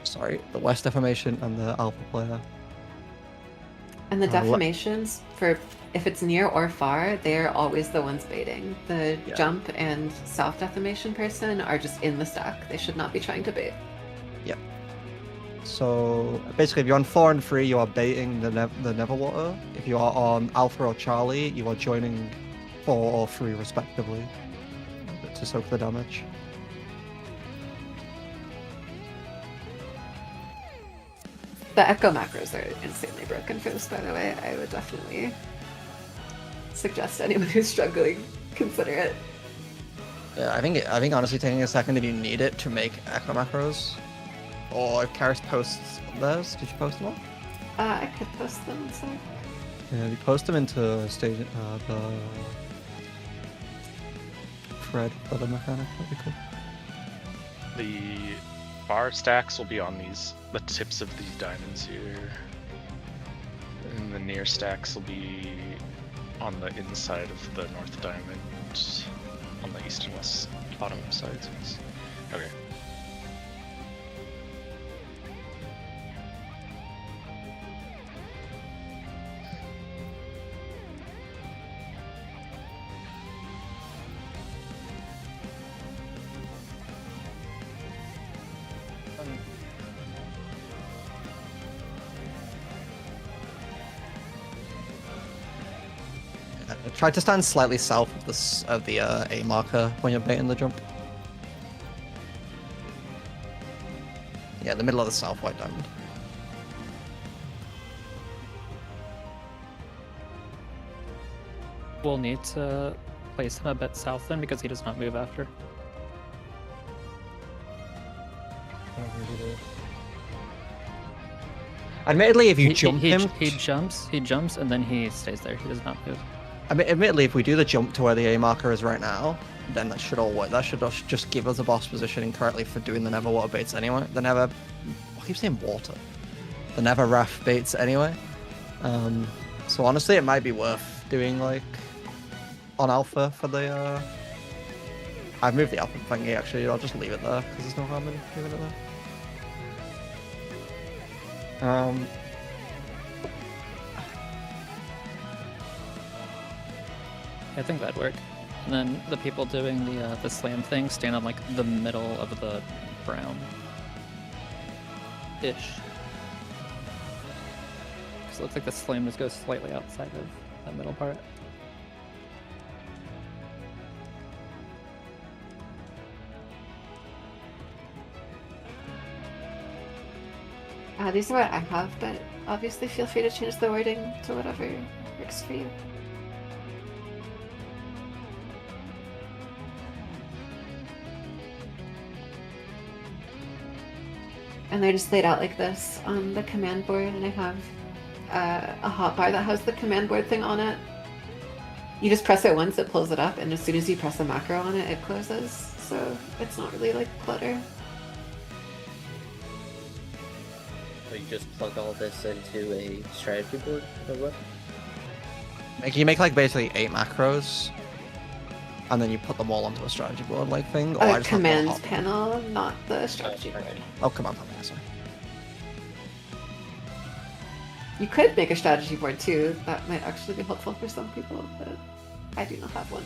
Sorry, the west deformation and the alpha player. And the Uh, le- deformations, for if it's near or far, they are always the ones baiting. The Yeah. jump and south deformation person are just in the stack. They should not be trying to bait. So basically, if you're on 4 and 3, you are baiting the Neverwater. If you are on Alpha or Charlie, you are joining 4 or 3 respectively to soak the damage. The echo macros are insanely broken for this, by the way. I would definitely suggest anyone who's struggling consider it. Yeah, I think honestly taking a second if you need it to make echo macros, or if Karis posts theirs. Did you post them all? I could post them, so. Yeah, if you post them into stage the thread for the mechanic, that'd be cool. The bar stacks will be on the tips of these diamonds here. And the near stacks will be on the inside of the north diamond, on the east and west bottom sides. Okay. Try to stand slightly south of the A marker when you're baiting the jump. Yeah, the middle of the south white diamond. We'll need to place him a bit south then because he does not move after. Admittedly, if you He- jump he, him, he jumps, and then he stays there. He does not move. I mean, admittedly, if we do the jump to where the A marker is right now, then that should all work. That should just give us a boss positioning correctly for doing the Never Water baits anyway. The Never... I keep saying water. The Never Wrath baits anyway. So honestly, it might be worth doing, like, on Alpha for the... I've moved the Alpha thingy, actually. I'll just leave it there, because there's no harm in leaving it there. I think that'd work. And then the people doing the slam thing stand on like the middle of the brown. Ish. Because it looks like the slam just goes slightly outside of that middle part. These are what I have, but obviously feel free to change the wording to whatever works for you. And they're just laid out like this on the command board, and I have a hotbar that has the command board thing on it. You just press it once, it pulls it up, and as soon as you press a macro on it, it closes. So it's not really like clutter. So you just plug all this into a strategy board or what? You make, like, basically 8 macros, and then you put them all onto a strategy board like thing, or I just have one Commands hot- panel, not the strategy board. Oh, come on, sorry. You could make a strategy board too. That might actually be helpful for some people, but I do not have one.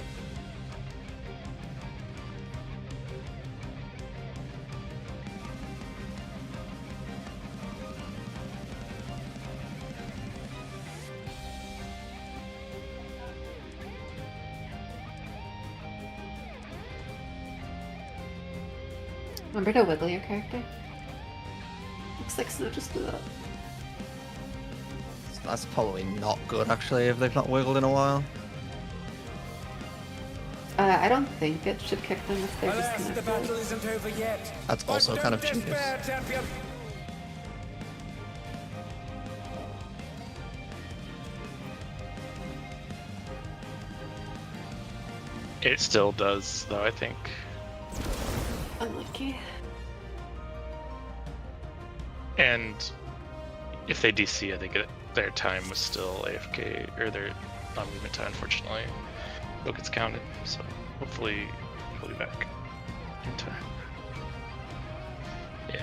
Remember to wiggle your character? Looks like Snow just blew up. That's probably not good, actually, if they've not wiggled in a while. I don't think it should kick them if they're Alas, the disconnected. battle isn't over yet. That's But also don't kind of genius. despair, champion. It still does, though, I think. Unlucky. And if they DC, I think their time was still AFK, or their non-movement time, unfortunately. Still gets counted, so hopefully he'll be back in time. Yeah.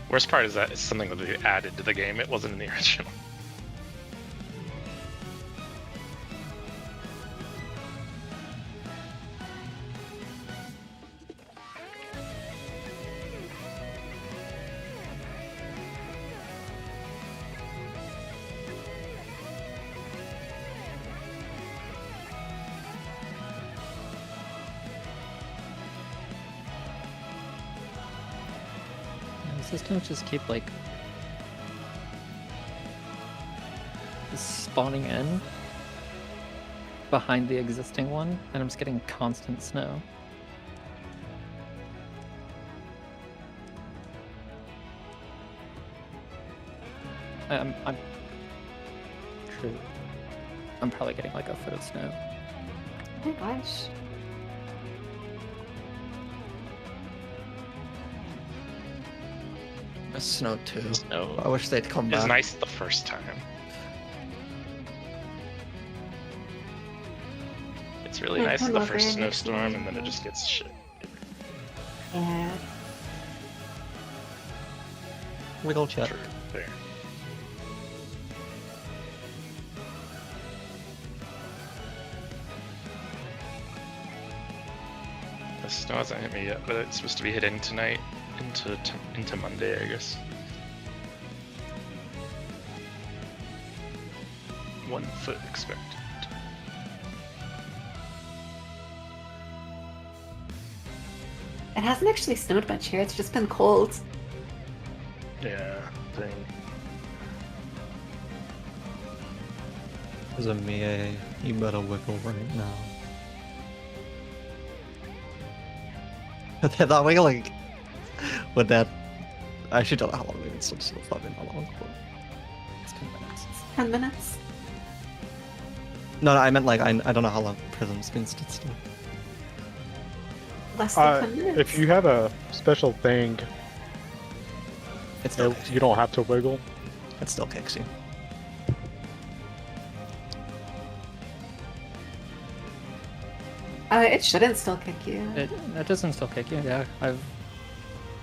Worst part is that it's something that they added to the game. It wasn't in the original. Systems just keep like spawning in behind the existing one, and I'm just getting constant snow. I'm true. I'm probably getting like a foot of snow. Oh my gosh. Snow too. Snow I wish they'd come is back. nice the first time. It's really Yeah, nice come the over first and snowstorm, make and then it me- just gets shit. Yeah. Wiggle check. True. There. The snow hasn't hit me yet, but it's supposed to be hitting tonight into Monday, I guess. 1 foot expected. It hasn't actually snowed much here, it's just been cold. Yeah, thing. There's a Mie. You better wiggle right now. They're not wiggling. But that. I actually don't know how long they've been still not been that long. But it's 10 minutes. 10 minutes. No, I meant like I don't know how long Prism's been stood still. Less than 10 minutes. If you have a special thing, It still kicks you. you don't have to wiggle. It still kicks you. It shouldn't still kick you. It doesn't still kick you. Yeah, I've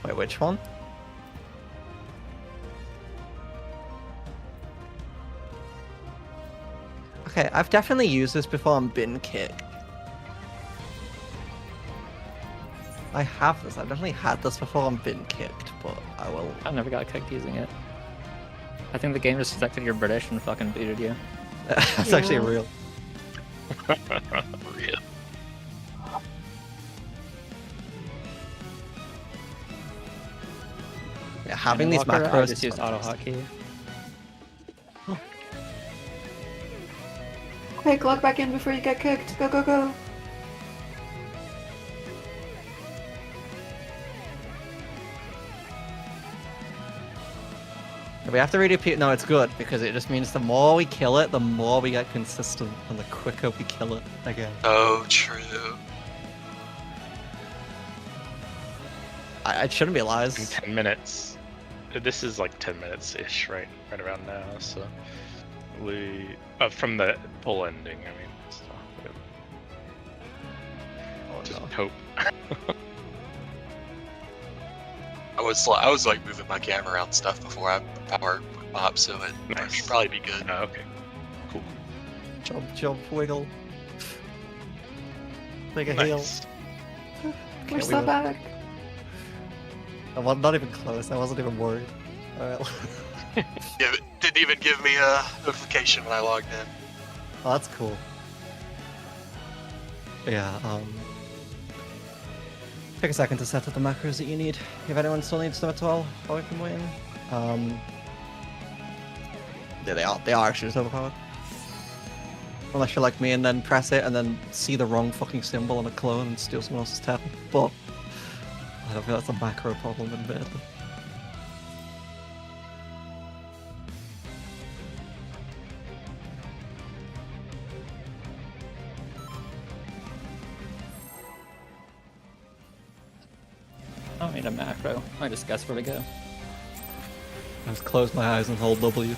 Wait, which one? Okay, I've definitely used this before and been kicked. I have this. I've definitely had this before and been kicked, but I will. I never got kicked using it. I think the game just detected you're British and fucking booted you. That's actually Yeah. real. Real. Yeah, having And these Walker, macros. I just used auto hotkey. Quick, log back in before you get kicked. Go, go, go. We have to read it. No, it's good because it just means the more we kill it, the more we get consistent, and the quicker we kill it again. Oh, true. It shouldn't be In lies. 10 minutes. This is like 10 minutes ish, right around now. So from the pull ending. I mean, so, just hope. I was like moving my camera around stuff before I power pop, so it Nice. should probably be good. Okay, cool. Jump, wiggle. Take a heal. Nice. We're Okay, so we back. I'm not even close. I wasn't even worried. Alright. It didn't even give me a notification when I logged in. Oh, that's cool. Yeah, take a second to set up the macros that you need. If anyone still needs them at all, while we can wait in. Yeah, they are actually just overpowered. Unless you're like me and then press it and then see the wrong fucking symbol on a clone and steal someone else's tab. But I don't feel that's a macro problem, admittedly. I don't need a macro. I just guess where to go. I just close my eyes and hold W.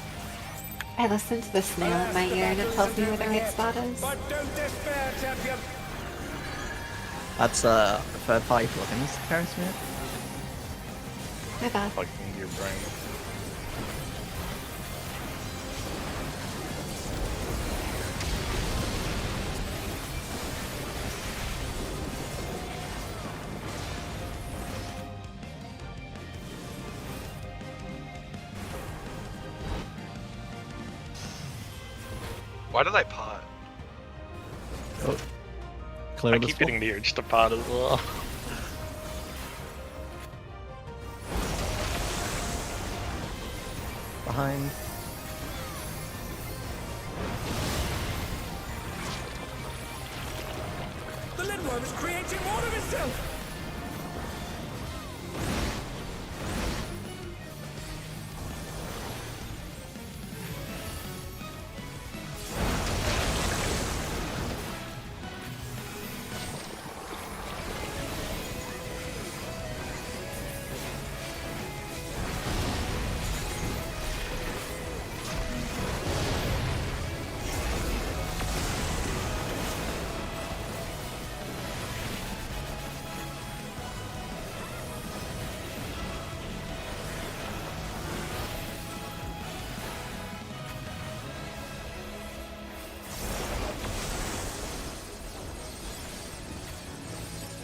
I listen to the snail in my ear and it tells me where the right spot is. But don't despair, champion. That's third party plugins that carries me. My bad. Plugged into your brain. Why did I pot? Clear I this keep getting the urge to pot as well. behind. The Lindworm is creating more of itself.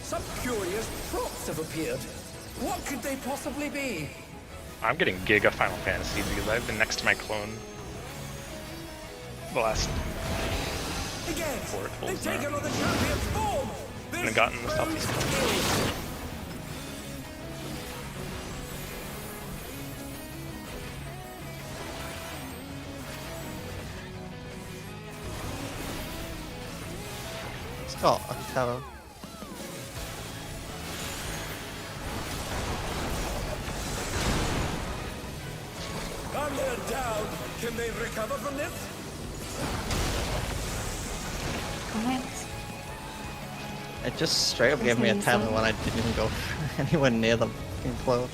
Some curious props have appeared. What could they possibly be? I'm getting Giga Final Fantasy because I've been next to my clone the last Again, Four they've pulls now. taken on the champion's form. and gotten the Southeast. It's got a tether. And they're down. Can they recover from this? Comments? It just straight up gave me a That's tether amazing. when I didn't even go anywhere near the fucking clone.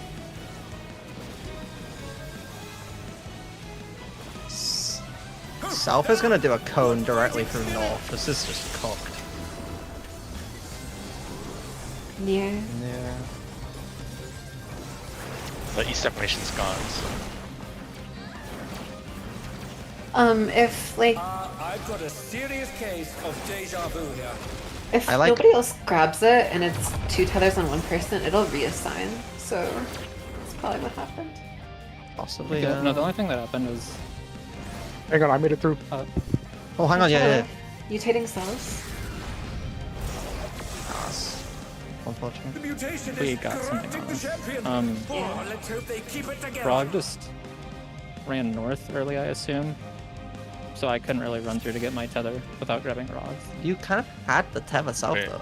South is gonna do a cone directly through north. This is just cocked. Near. Yeah. The East Separation's gone, so If like I've got a serious case of deja vu here. if I like- nobody else grabs it and it's two tethers on one person, it'll reassign. So that's probably what happened. Possibly. No, the only thing that happened was Hang on, I made it through. Oh, hang on, yeah. Mutating cells. That's unfortunate. The mutation We is got something corrupting on the us. champion. Oh, let's hope they keep it together. Frog just ran north early, I assume. So I couldn't really run through to get my tether without grabbing rocks. You kind of had the tether south Wait. though.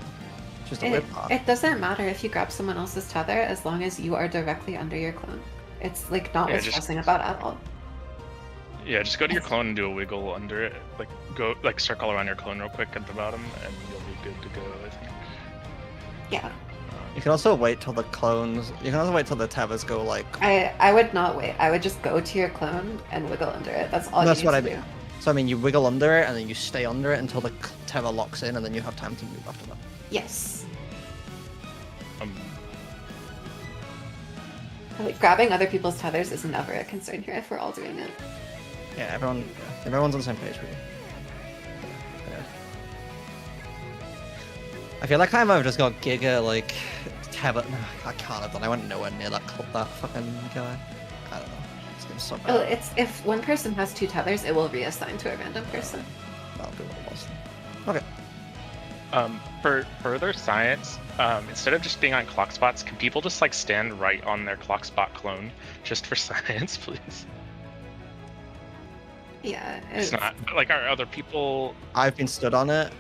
Just a It, weird part. it doesn't matter if you grab someone else's tether as long as you are directly under your clone. It's like not Yeah, worth just- stressing about at all. yeah, just go to your clone and do a wiggle under it. Like circle around your clone real quick at the bottom, and you'll be good to go. I think. Yeah. You can also wait till the clones. You can also wait till the tethers go like. I would not wait. I would just go to your clone and wiggle under it. That's all That's you what need I to mean. So I mean, you wiggle under it and then you stay under it until the tether locks in, and then you have time to move after that. Yes. Um, Like, grabbing other people's tethers is never a concern here if we're all doing it. Yeah, everyone's on the same page with you. Yeah. I feel like I might have just got Giga like tether. No, I can't have done. I went nowhere near that fucking guy. I don't know. This game's so Well, bad. it's if one person has 2 tethers, it will reassign to a random person. That'll be what it was. Okay. For further science, instead of just being on clock spots, can people just like stand right on their clock spot clone just for science, please? Yeah. It's not like are other people. I've been stood on it.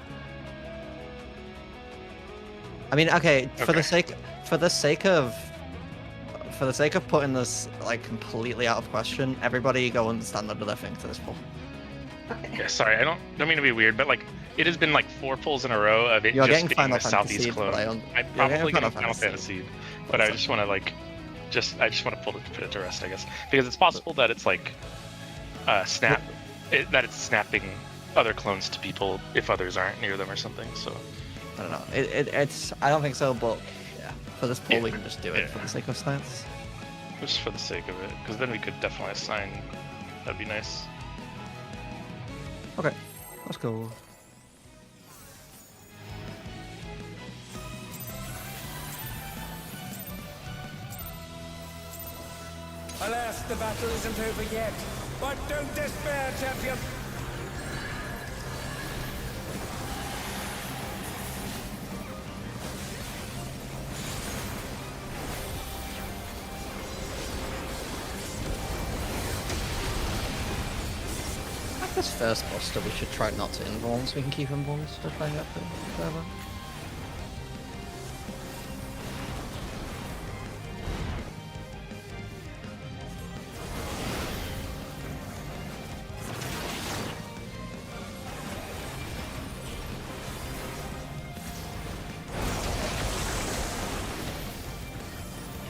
I mean, okay, for the sake of putting this like completely out of question, everybody go and stand under their thing to this pull. Okay. Yeah, sorry, I don't mean to be weird, but like it has been like 4 pulls in a row of it You're just getting being Final the Fantasy southeast seed, clone. but I'm you're probably getting getting Final Final Fantasy. Fantasy, but I just want to like, I just want to put it to rest, I guess, because it's possible that it's like, that it's snapping other clones to people if others aren't near them or something. So I don't know. It's I don't think so, but yeah, for this pull we Yeah, can just do it yeah. for the sake of science. just for the sake of it, because then we could definitely assign. That'd be nice. Okay, let's go. Alas, the battle isn't over yet. But don't despair, champion. At this first buster, we should try not to invuln so we can keep invulns to try and get further.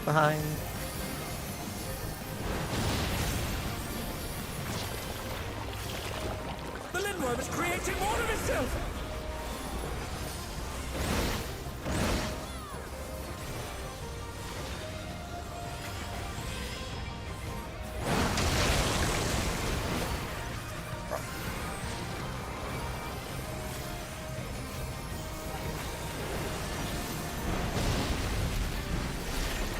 Behind. The Lindworm is creating more of itself.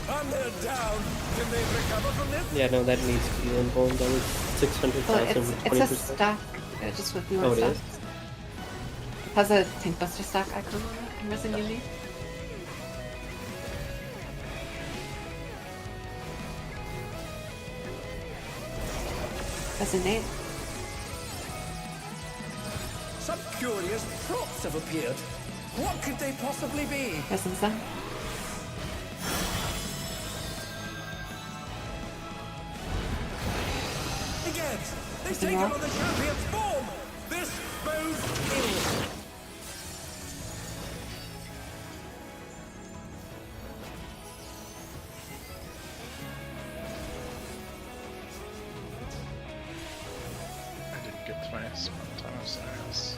And they're down. Can they recover from this? Yeah, no, that needs to be involved. That was 600,000 Well, with it's a 20%. stack, just with newer Oh, it stuff. is? It has a Tank Buster stack icon on it in Resin Uni. Resin 8. Some curious props have appeared. What could they possibly be? Resin 7. Again, they've Resin taken Rock. on the champion's form. This bodes ill. I didn't get to my spontaneous science.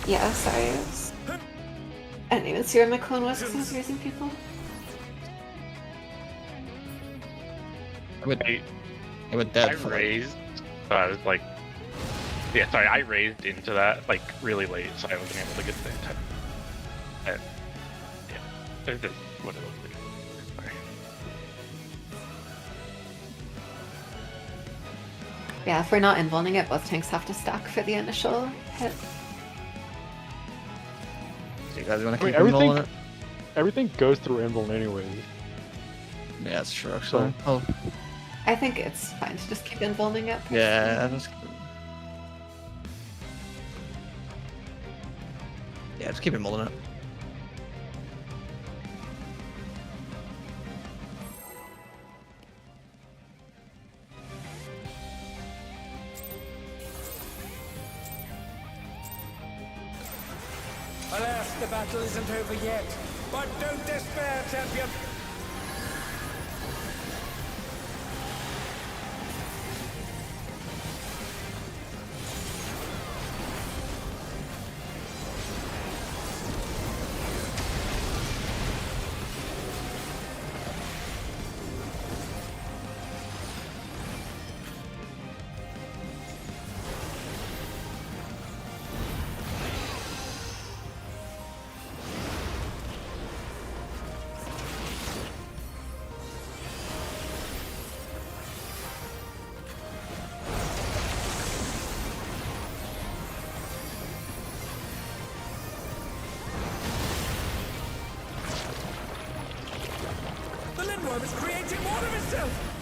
Yeah, sorry. I didn't even see where my clone was because I was raising people. It would I dead for like, raised, like, yeah, sorry, I raised into that like really late, so I wasn't able to get the time. Yeah, it what it looked like. Sorry. Yeah, if we're not invulning it, both tanks have to stack for the initial hit. do you guys want to I mean, keep invulning everything, it? everything goes through invuln anyways. Yeah, that's true actually. So- Oh, I think it's fine to just keep invulning it. yeah, just keep invulning it. Alas, the battle isn't over yet. But don't despair, champion. sandworm is creating more of itself!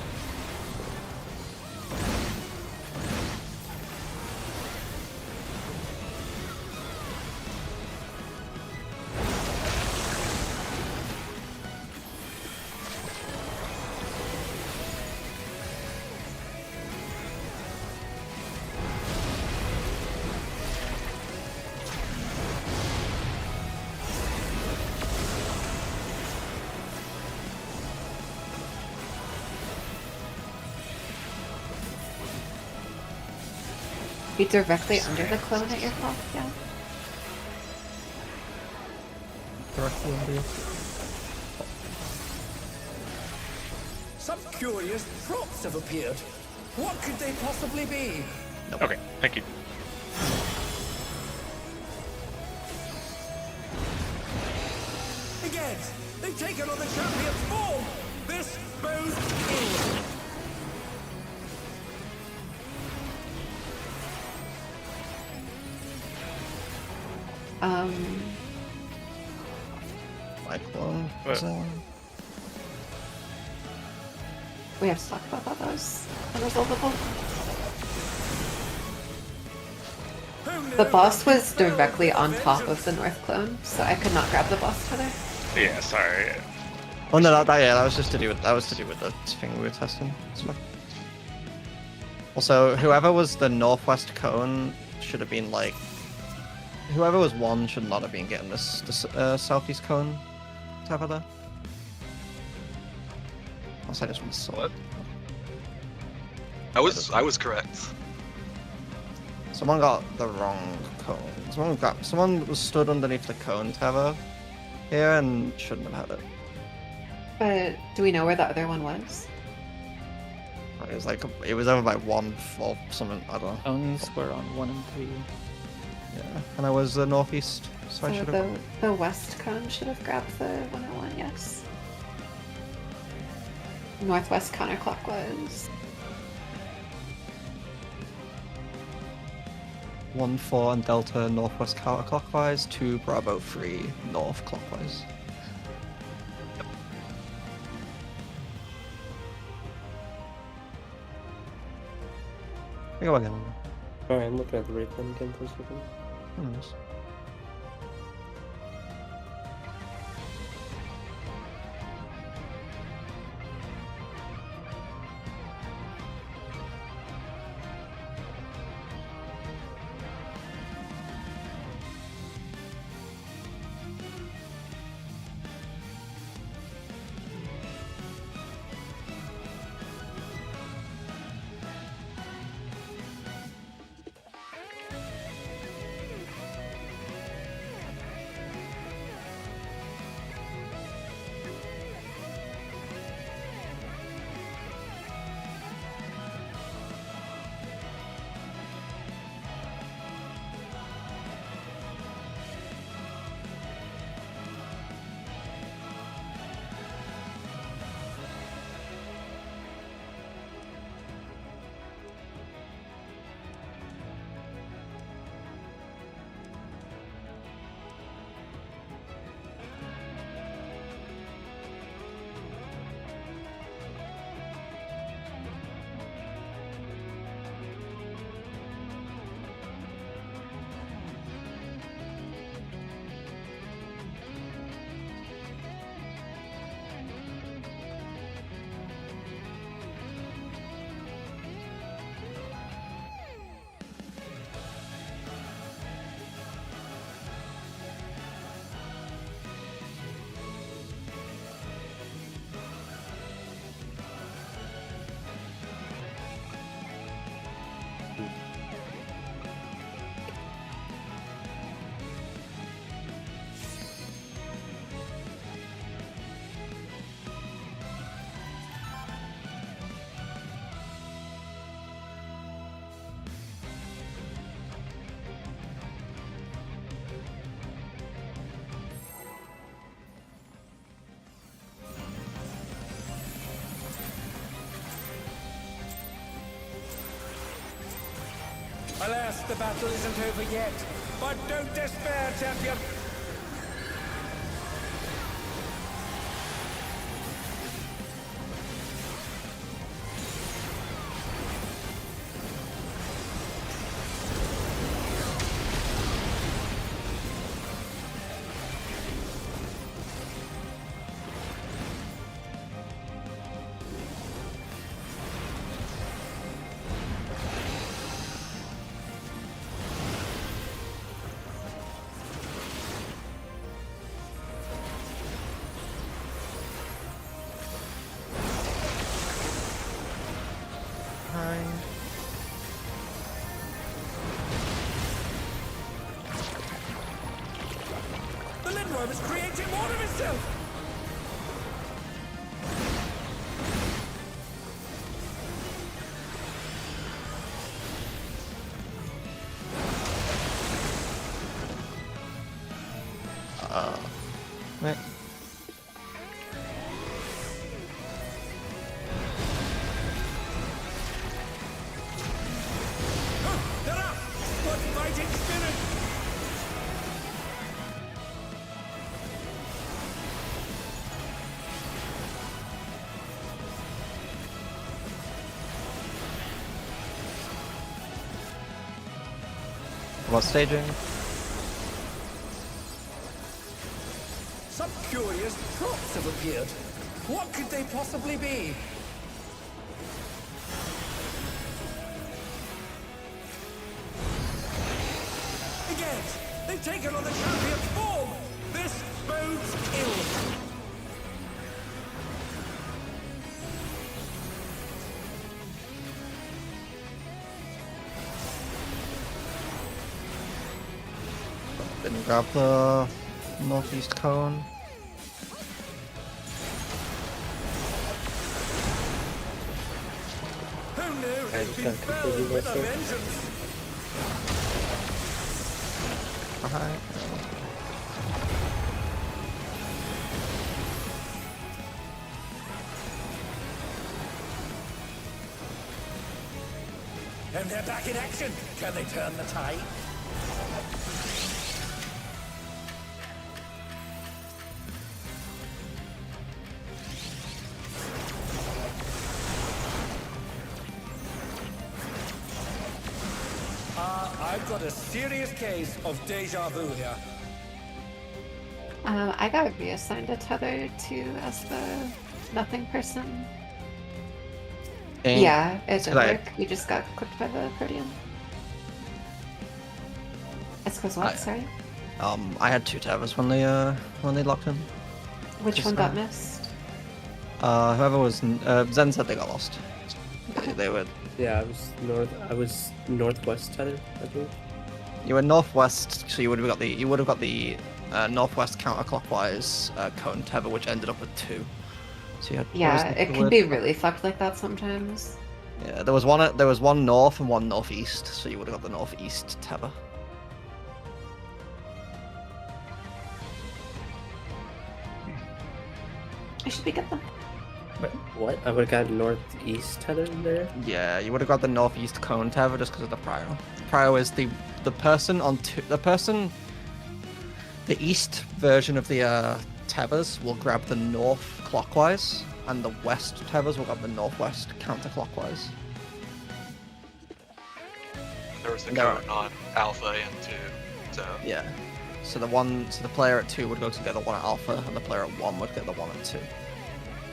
Be directly under the clone at your clock, yeah. Directly under you. Some curious props have appeared. What could they possibly be? Okay, thank you. Again, they've taken on the champion's form! This bodes ill! My clone. We have to talk about that. That was unresolvable. The boss was directly on top of the north clone, so I could not grab the boss tether. Yeah, sorry. Oh no, that was just to do with the thing we were testing. It's fine. Also, whoever was the northwest cone should have been like, whoever was one should not have been getting this southeast cone tether there. Unless I just missed it. What? I was correct. Someone got the wrong cone. Someone was stood underneath the cone tether here and shouldn't have had it. But do we know where the other one was? It was over by 1 or something. I don't know. Cones were on 1 and 3. Yeah, and I was the northeast, so I should have. The west cone should have grabbed the 101, yes. Northwest counterclockwise. 1-4 and Delta northwest counterclockwise, 2 Bravo 3 north clockwise. I think again. Alright, I'm looking at the replay again for a second. Nice. Alas, the battle isn't over yet. But don't despair, champion! worm is creating more of itself! Right. They're up! What fighting spirit! What staging? Some curious props have appeared. What could they possibly be? Again, they've taken on the champion's form! This bodes ill! Then grab the northeast cone. Who knew I they'd just be got felled completely with a messed up. vengeance? Alright. And they're back in action! Can they turn the tide? I've got a serious case of deja vu here. I got reassigned a tether to as the nothing person. And Yeah, it did could I- work. We just got clipped by the Protean. It's because what? I- Sorry. I had 2 towers when they locked in. Which just one got now. missed? Whoever was Zen said they got lost. They were. Yeah, I was northwest tether, I believe. You were northwest, so you would have got the northwest counterclockwise cone tether, which ended up with 2. So you had. Yeah, what was it the can word? be really fucked like that sometimes. Yeah, there was one north and one northeast, so you would have got the northeast tether. I should be good then. Wait, what? I would have got northeast tether there? Yeah, you would have got the northeast cone tether just because of the prio. Prio is the person on the east version of the tethers will grab the north clockwise, and the west tethers will grab the northwest counterclockwise. There was the No. cone on Alpha and 2, so Yeah. So the player at 2 would go to get the one at alpha, and the player at 1 would get the one at 2.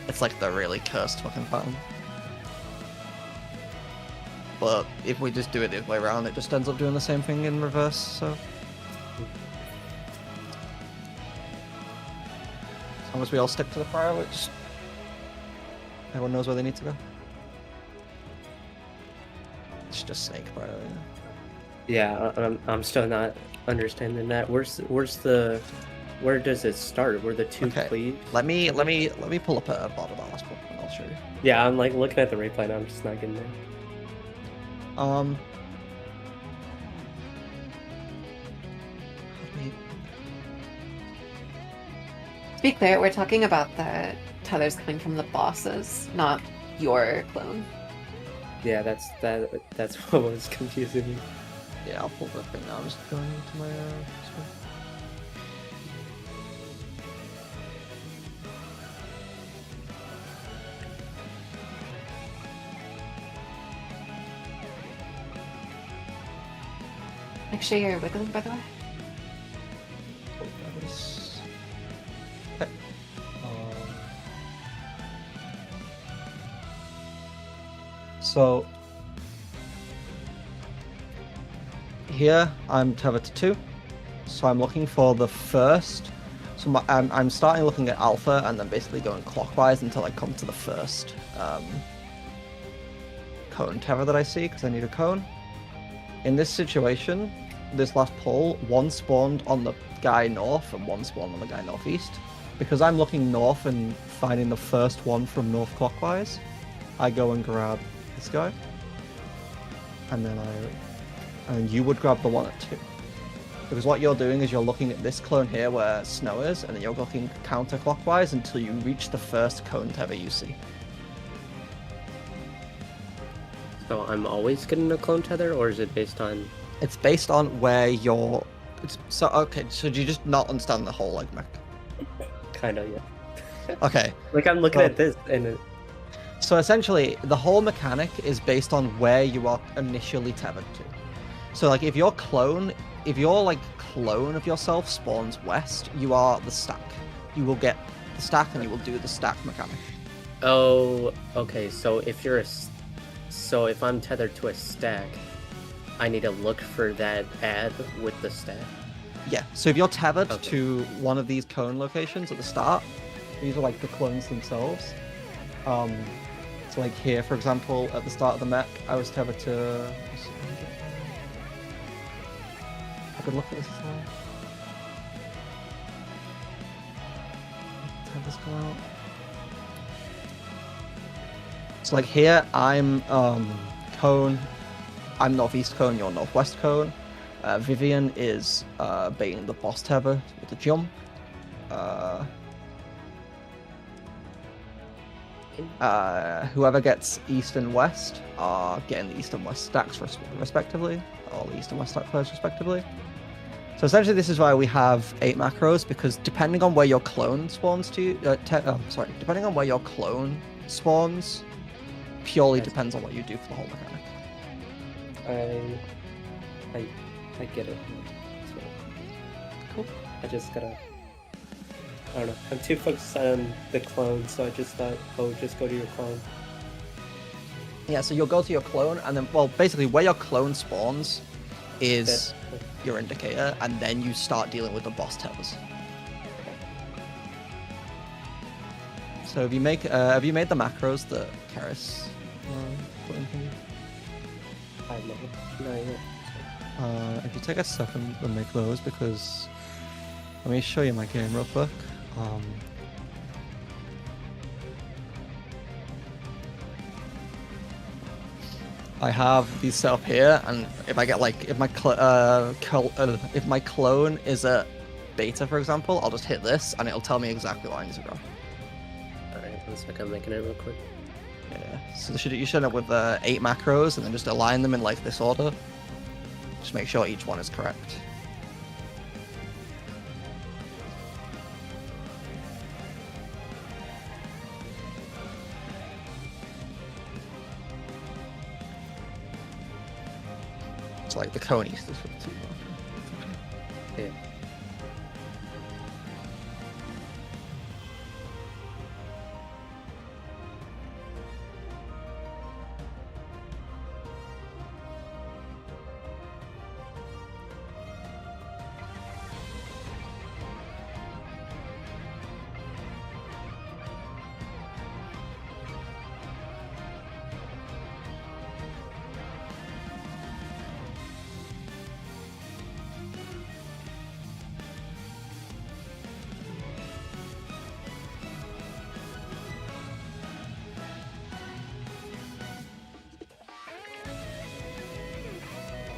It's like the really cursed fucking pattern. But if we just do it the other way around, it just ends up doing the same thing in reverse, so. As long as we all stick to the prior, which everyone knows where they need to go. It's just snake prior, yeah. Yeah, I'm still not understanding that. Where does it start? Where the 2 Okay. cleave? Let me pull up a bottom balance book and I'll show you. Yeah, I'm like looking at the replay now. I'm just not getting there. Let me- To be clear, we're talking about the tethers coming from the bosses, not your clone. Yeah, that's what was confusing me. Yeah, I'll pull that thing now. I'm just going into my screen. Make sure you're wiggling, by the way. That is- Okay. So here I'm tethered to 2, so I'm looking for the first. So I'm starting looking at alpha and then basically going clockwise until I come to the first cone tether that I see because I need a cone. In this situation, this last pull, one spawned on the guy north and one spawned on the guy northeast. Because I'm looking north and finding the first one from north clockwise, I go and grab this guy, and then you would grab the one at 2. Because what you're doing is you're looking at this clone here where snow is, and then you're looking counterclockwise until you reach the first cone tether you see. So I'm always getting a clone tether, or is it based on? It's based on where you're. So okay, so do you just not understand the whole like mech? Kinda, yeah. Okay. Like I'm looking at this and it... So essentially, the whole mechanic is based on where you are initially tethered to. So like if your clone of yourself spawns west, you are the stack. You will get the stack and you will do the stack mechanic. Oh, okay. So if if I'm tethered to a stack, I need to look for that ad with the stack. Yeah. So if you're tethered Okay. to one of these cone locations at the start, these are like the clones themselves. So like here, for example, at the start of the mech, I was tethered to. I could look at this as well. Let's have this go out. So like here, I'm cone. I'm northeast cone. You're northwest cone. Vivian is baiting the boss tether with the jump. Whoever gets east and west are getting the east and west stacks respectively, or the east and west stack players respectively. So essentially, this is why we have 8 macros, because depending on where your clone spawns depending on where your clone spawns, purely depends on what you do for the whole mechanic. I get it. So, Cool. I just gotta... I don't know. I'm too focused on the clone, so I just thought, oh, just go to your clone. Yeah, so you'll go to your clone, and then, well, basically where your clone spawns is your indicator, and then you start dealing with the boss tethers. So have you made the macros that Karis put in here? I love it. No, yeah. If you take a second to make those, because let me show you my game real quick. I have these set up here, and if I get like if my clone is a beta, for example, I'll just hit this, and it'll tell me exactly what I need to go. Alright, 1 second, I'm making it real quick. Yeah. So you should end up with 8 macros, and then just align them in like this order. Just make sure each one is correct. It's like the conies. Yeah.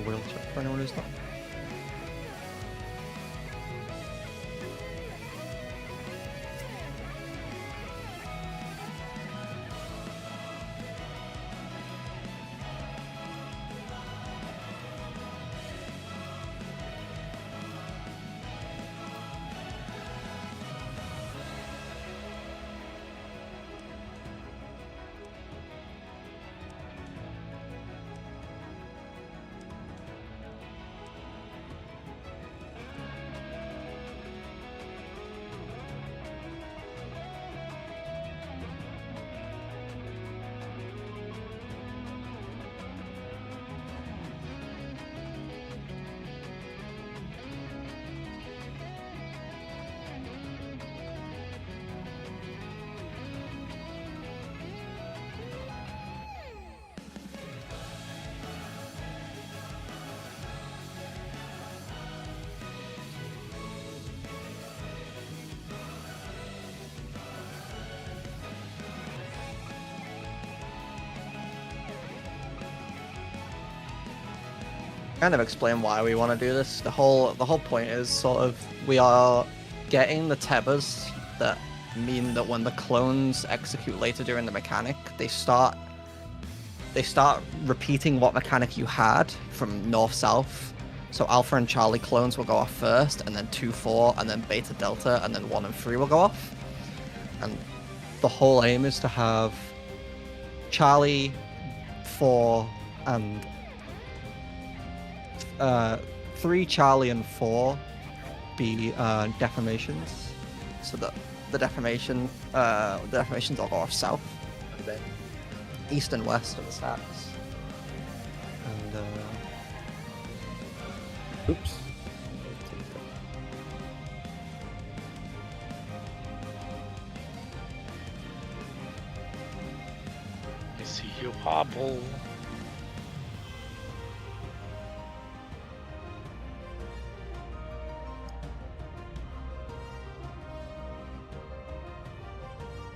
Wheel check for anyone who's not. kind of explain why we want to do this. The whole point is sort of we are getting the tethers that mean that when the clones execute later during the mechanic, they start repeating what mechanic you had from north-south. So Alpha and Charlie clones will go off first, and then 2, 4, and then Beta, Delta, and then 1 and 3 will go off. And the whole aim is to have Charlie, 4, and 3, Charlie, and 4 be deformations, so that the deformations all go off south. Okay. East and west of the stacks. And Oops. I see you hobble.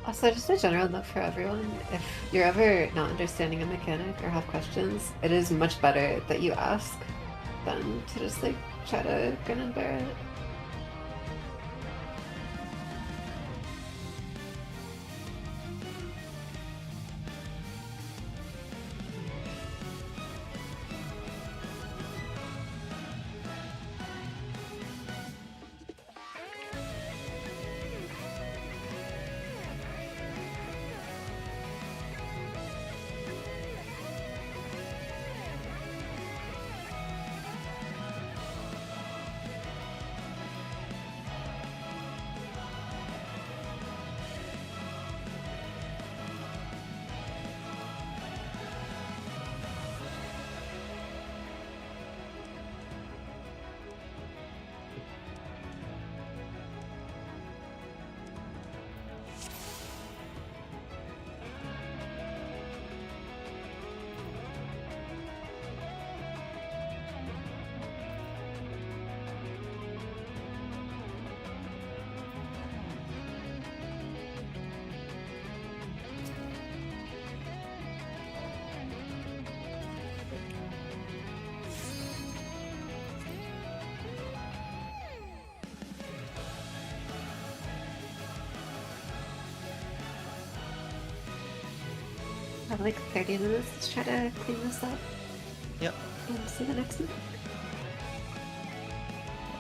Also, just a general note for everyone, if you're ever not understanding a mechanic or have questions, it is much better that you ask than to just like try to grin and bear it. I have like 30 minutes to try to clean this up. yep, And see the next one.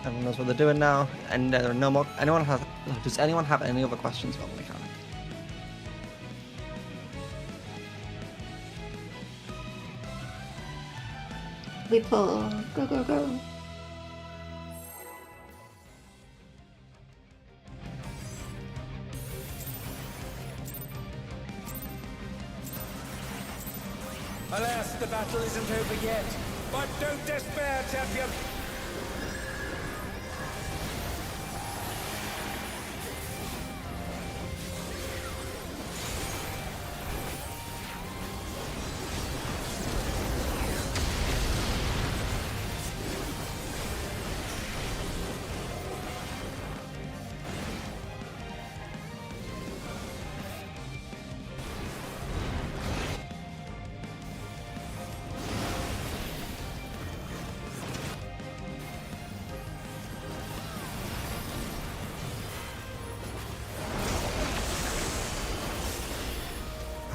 everyone knows what they're doing now, and there are no more. Does anyone have any other questions about the mechanic? We pull. Go, go, go. Alas, the battle isn't over yet. But don't despair, champion.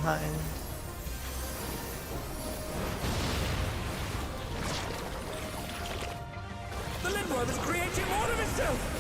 Behind. The Limworm is creating more of itself.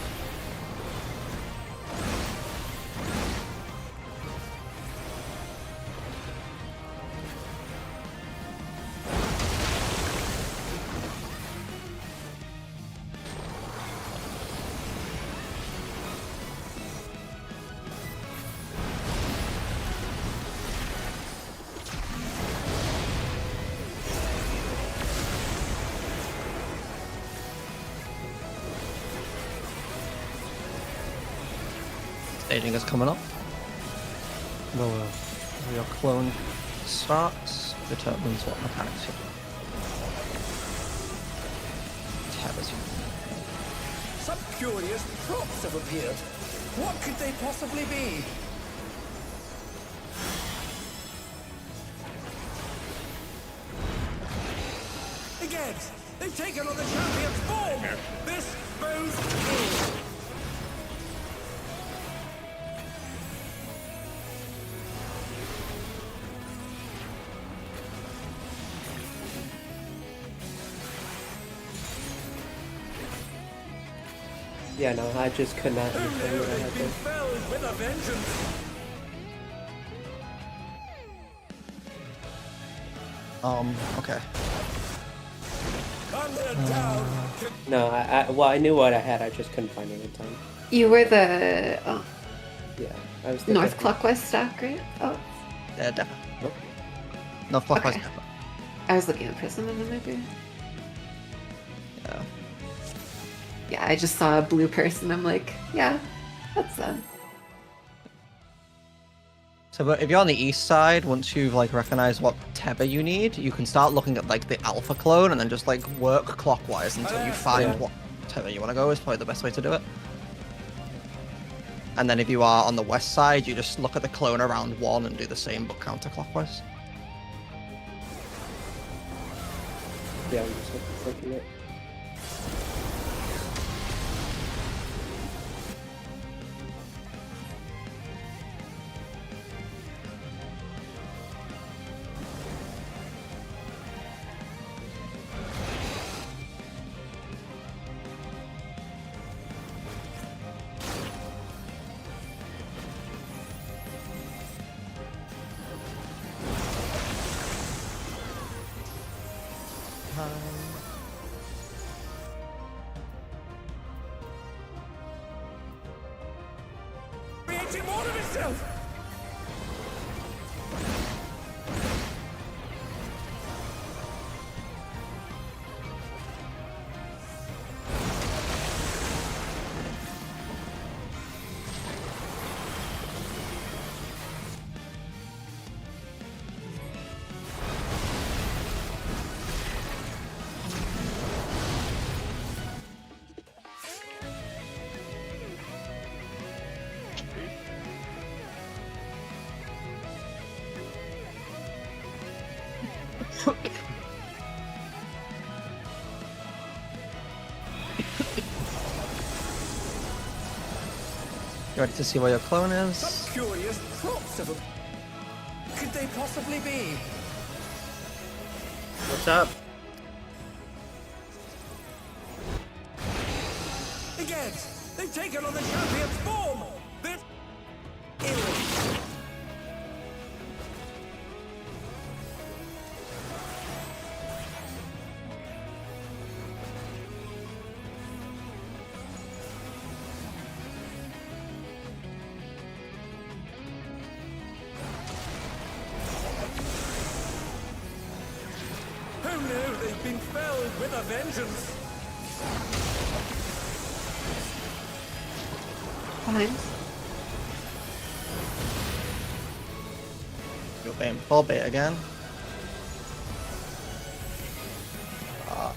Staging is coming up. Your clone starts, determines what mechanics you tethers you. Some curious props have appeared. What could they possibly be? Again, They've taken on the champion's form! This goes in! Yeah, no, I just could not Who understand knew what I they'd had been there. felled with a vengeance? Okay. And they're down! No, well, I knew what I had, I just couldn't find it in time. You were the Yeah, I was thinking. north clockwise stack, right? Oh, Yeah, definitely. Nope. No, clockwise. Okay. I was looking at Prism and then maybe. Yeah. Yeah, I just saw a blue person. I'm like, yeah, that's them. So, but if you're on the east side, once you've like recognized what tether you need, you can start looking at like the alpha clone and then just like work clockwise until you find Yeah. what tether you want to go. Is probably the best way to do it. And then if you are on the west side, you just look at the clone around 1 and do the same but counterclockwise. Yeah, I'm just thinking it. Creating more of itself! You ready to see where your clone is? Some curious props of them. Could they possibly be? What's up? Again, they've taken on the champion's form! This ill. Who knew they'd been felled with a vengeance? Behind. You're being full bait again. Oh,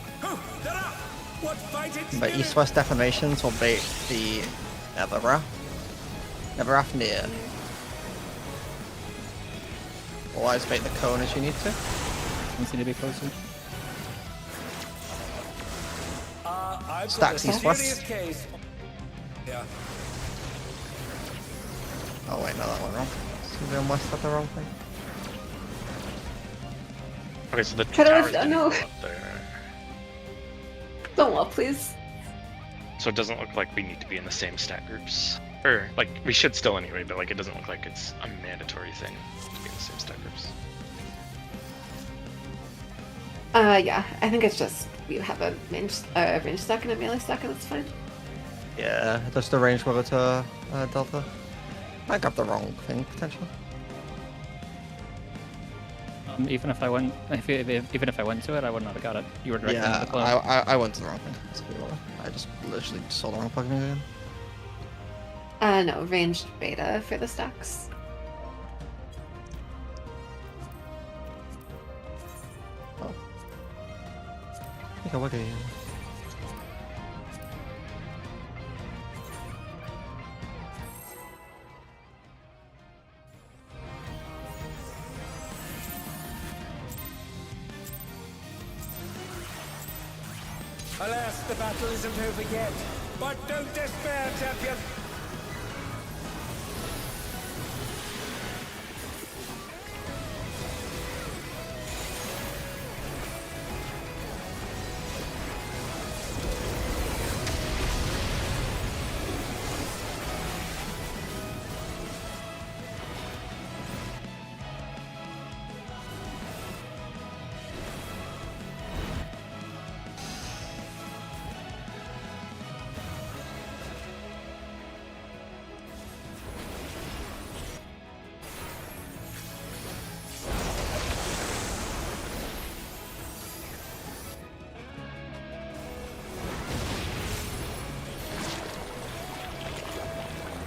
they're up! What fight it's But east-west deformations will bait the Netherrath near. Otherwise bait the cone as you need to. Needs to be closer. I've Stacks got a east-west. serious case. Yeah. Oh wait, no, that went wrong. So doing west at the wrong thing. Okay, so the Try to towers lift- didn't no. go up there. Don't wall, please. So it doesn't look like we need to be in the same stat groups. Or, like, we should still anyway, but, like, it doesn't look like it's a mandatory thing to be in the same stat groups. Yeah, I think it's just you have a range stack and a melee stack, and that's fine. Yeah, just the range whether to Delta. I grabbed the wrong thing, potentially. Even if I went, even if I went to it, I wouldn't have got it. You were directing Yeah, the clone. I went to the wrong thing. Let's be honest. I just literally saw the wrong fucking thing again. No, ranged beta for the stacks. Oh. I think I will get you. Alas, the battle isn't over yet. But don't despair, champion.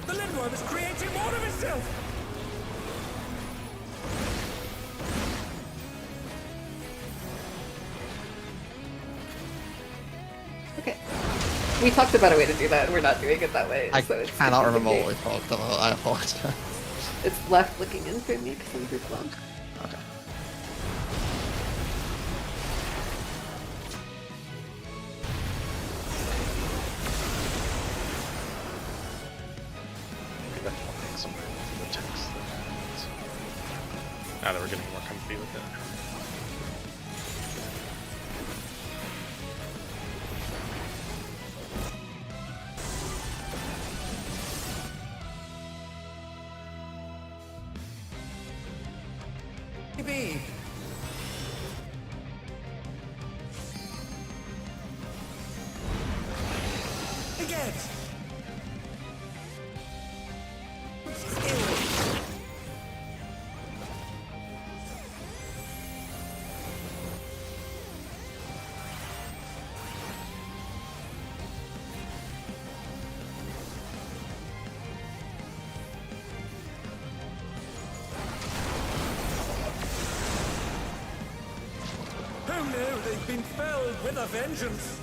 The Lindworm is creating more of itself! Okay. We talked about a way to do that, and we're not doing it that way. I so it's cannot remember what we confusing. talked about. I apologize. It's left looking in for me because I'm group long. Okay. Maybe that's one thing somewhere in the text. Now that we're getting more comfy with it. Maybe. Again. Who knew they've been felled with a vengeance?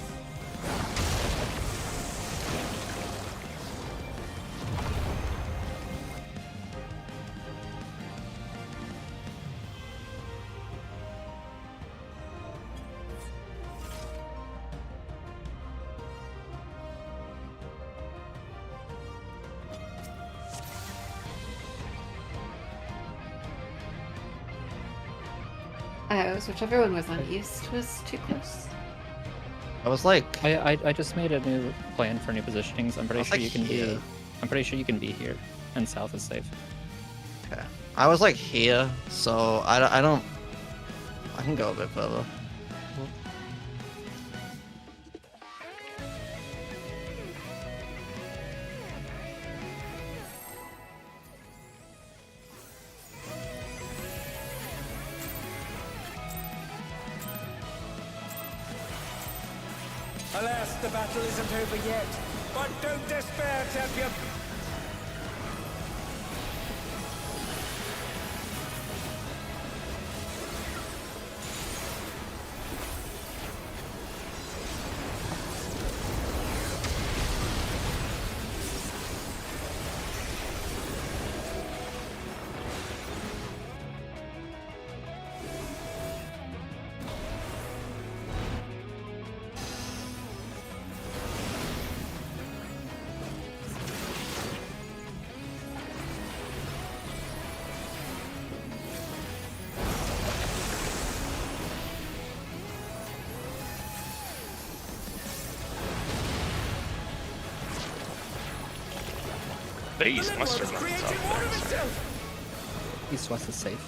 Whichever one was on east was too close. I was like, I just made a new plan for new positionings. I'm pretty was sure like you can here. be. I'm pretty sure you can be here, and south is safe. okay. I was like here, so I don't. I can go a bit further. Alas, the battle isn't over yet. But don't despair, champion. The east must have Lindworm is runs creating out more there. of So. itself! East west is safe.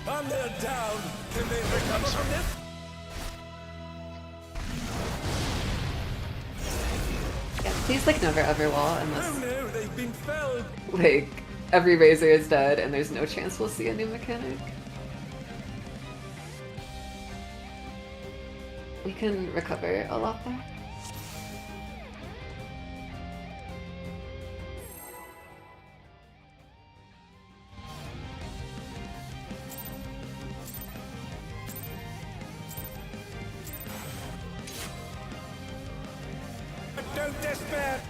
And they're down. Can they recover from this? Yeah, please like never ever wall unless Who knew they've been felled? like every razor is dead and there's no chance we'll see a new mechanic. We can recover a lot there. Don't despair.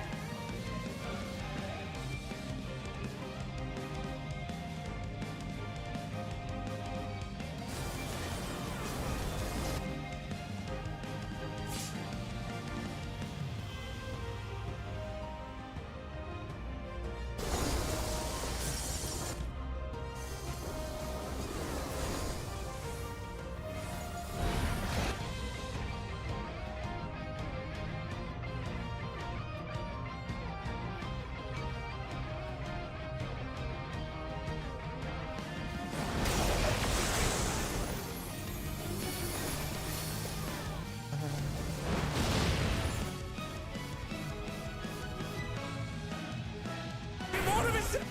More of it.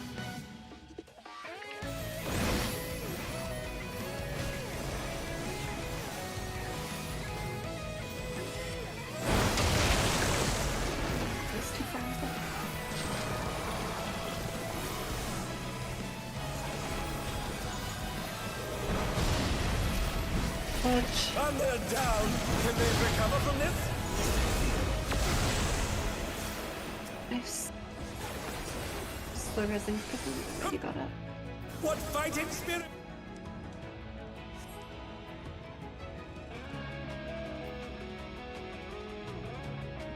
That's too far. Touch. And they're down. Can they recover from this? Nice. Slow resing prison. You got it. What fighting spirit?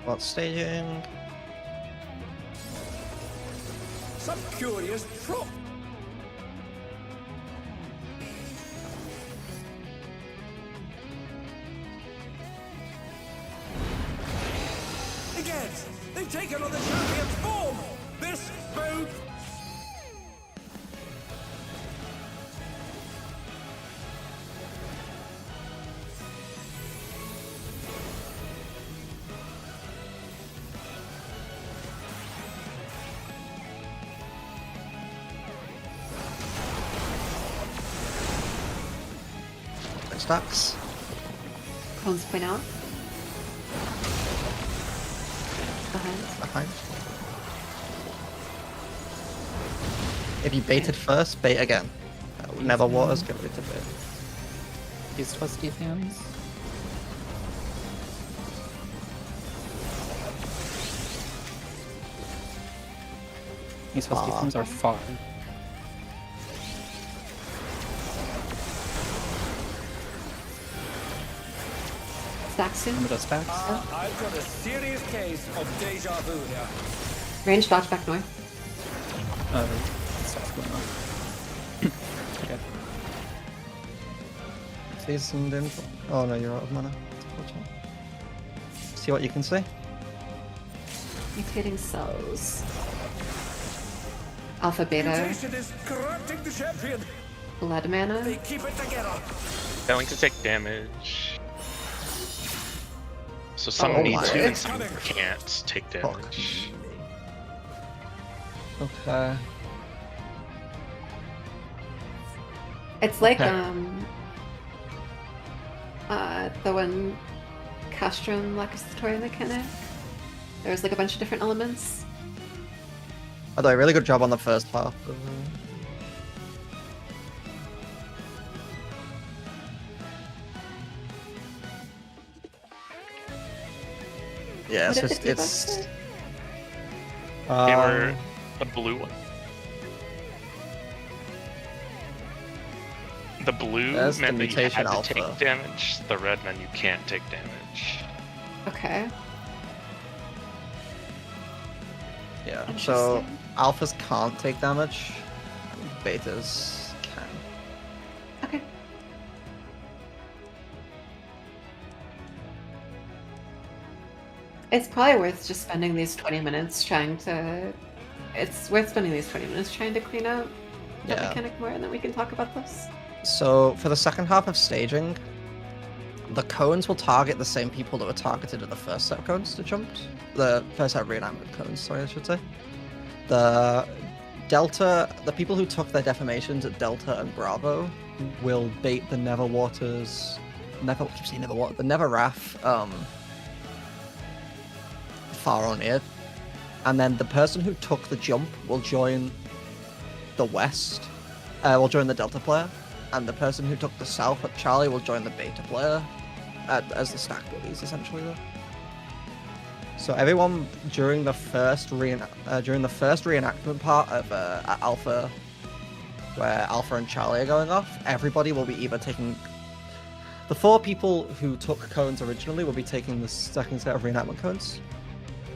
What staging? Some curious trope. Again, they've taken on the champion's form. This boat. Stacks. Cones point out. Behind. Behind. If you baited first, bait again. Never waters, get ready to bait. These twisty fans. These twisty fans are far. Stack soon. Remember those stacks? I've got a serious case of deja vu here. Range dodge back north. Stacks going on. Okay. Seasoned info. Oh no, you're out of mana. See what you can see. Mutating cells. Alpha beta. Mutation is corrupting the champion. Blood mana. They keep it together. Failing to take damage. So some Oh need my. to and some can't take damage. Okay. It's like Okay. the one Castrum Lacustratory mechanic. There's like a bunch of different elements. I did a really good job on the first half. Yeah, What so did the debuff it's say? They were the blue one. The blue That's the meant that you had mutation to alpha. take damage. The red meant you can't take damage. Okay. yeah. So Interesting. alphas can't take damage, betas can. Okay. It's probably worth just spending these 20 minutes trying to. It's worth spending these 20 minutes trying to clean out that Yeah. mechanic more, and then we can talk about this. So for the second half of staging, the cones will target the same people that were targeted in the first set of cones to jump. The first set of realignment cones, sorry, I should say. The Delta, the people who took their deformations at Delta and Bravo will bait the Neverwaters, the Neverwrath, far on it. And then the person who took the jump will join the West, will join the Delta player. And the person who took the South at Charlie will join the Beta player as the stack buddies, essentially, though. So everyone during the first reenactment part of Alpha, where Alpha and Charlie are going off, everybody will be either taking the 4 people who took cones originally will be taking the second set of reenactment cones,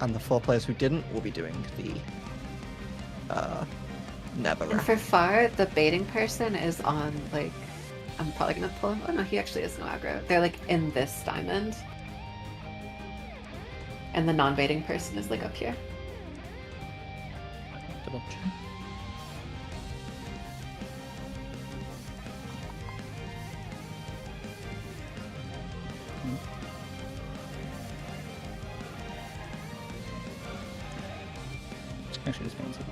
and the 4 players who didn't will be doing the never. And for Far, the baiting person is on, like, I'm probably gonna pull him. Oh no, he actually is no aggro. They're like in this diamond. And the non-baiting person is like up here. Double check. Actually, just means it.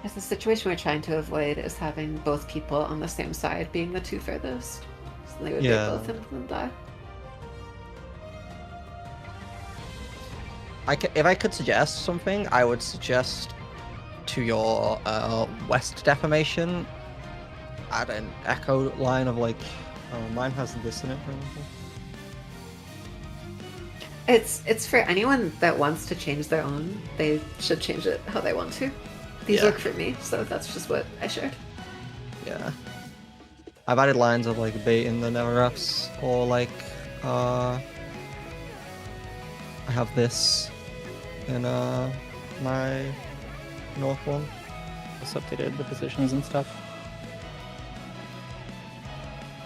As the situation we're trying to avoid is having both people on the same side being the 2 furthest. So they would Yeah. both him and die. If I could suggest something, I would suggest to your west deformation, add an echo line of like, oh, mine has this in it, for example. It's for anyone that wants to change their own. They should change it how they want to. These Yeah. work for me, so that's just what I shared. Yeah. I've added lines of like bait in the never ups, or like I have this in my north one. Just updated the positions and stuff.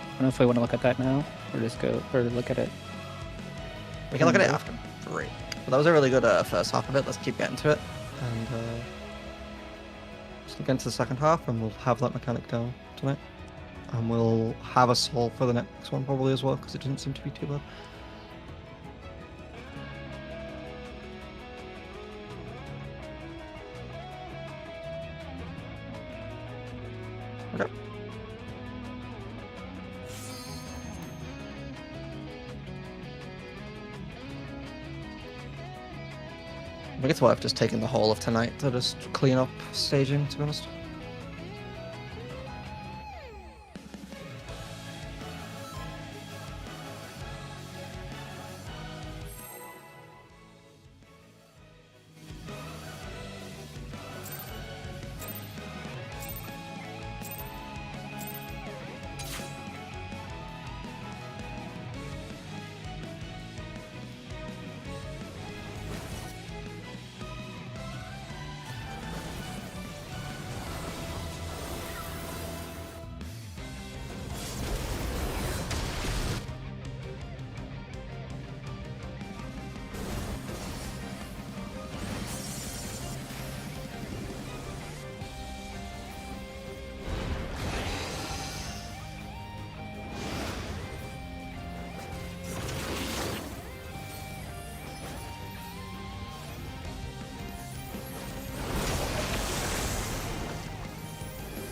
I don't know if we want to look at that now, or just go, or look at it. We can look at it after break. But that was a really good first half of it. Let's keep getting to it, and just get into the second half, and we'll have that mechanic down tonight. And we'll have a solve for the next one probably as well, because it didn't seem to be too bad. Okay. I think it's worth just taking the whole of tonight to just clean up staging, to be honest.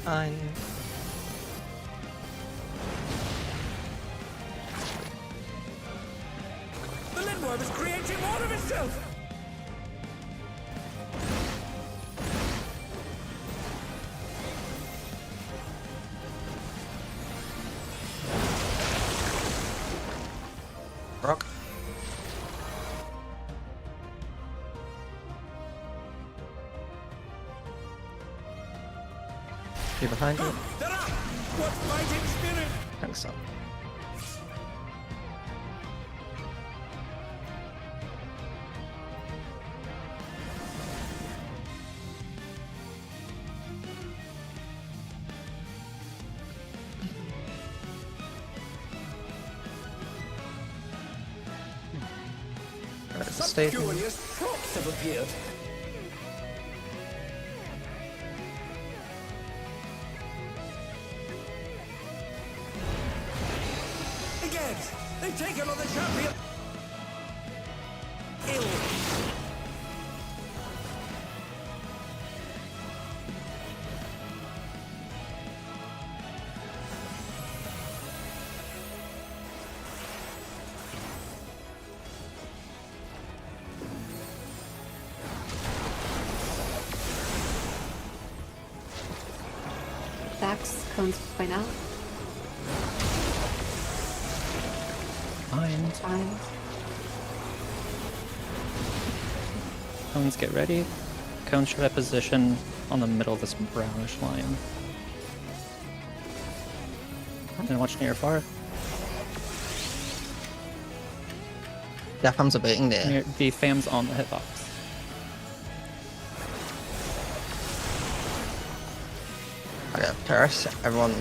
Fine. The Lindworm is creating more of itself! Rock. You behind you? They're up! What fighting spirit! Thanks, son. Alright, Some stay. curious props have appeared. Again! They've taken on the champion! Ill! Stacks, cones point out. Fine. Fine. Cones get ready. Cones should have position on the middle of this brownish line. And watch near far. Death Ham's abating there. Near, the fam's on the hitbox. Okay, Terrace, everyone.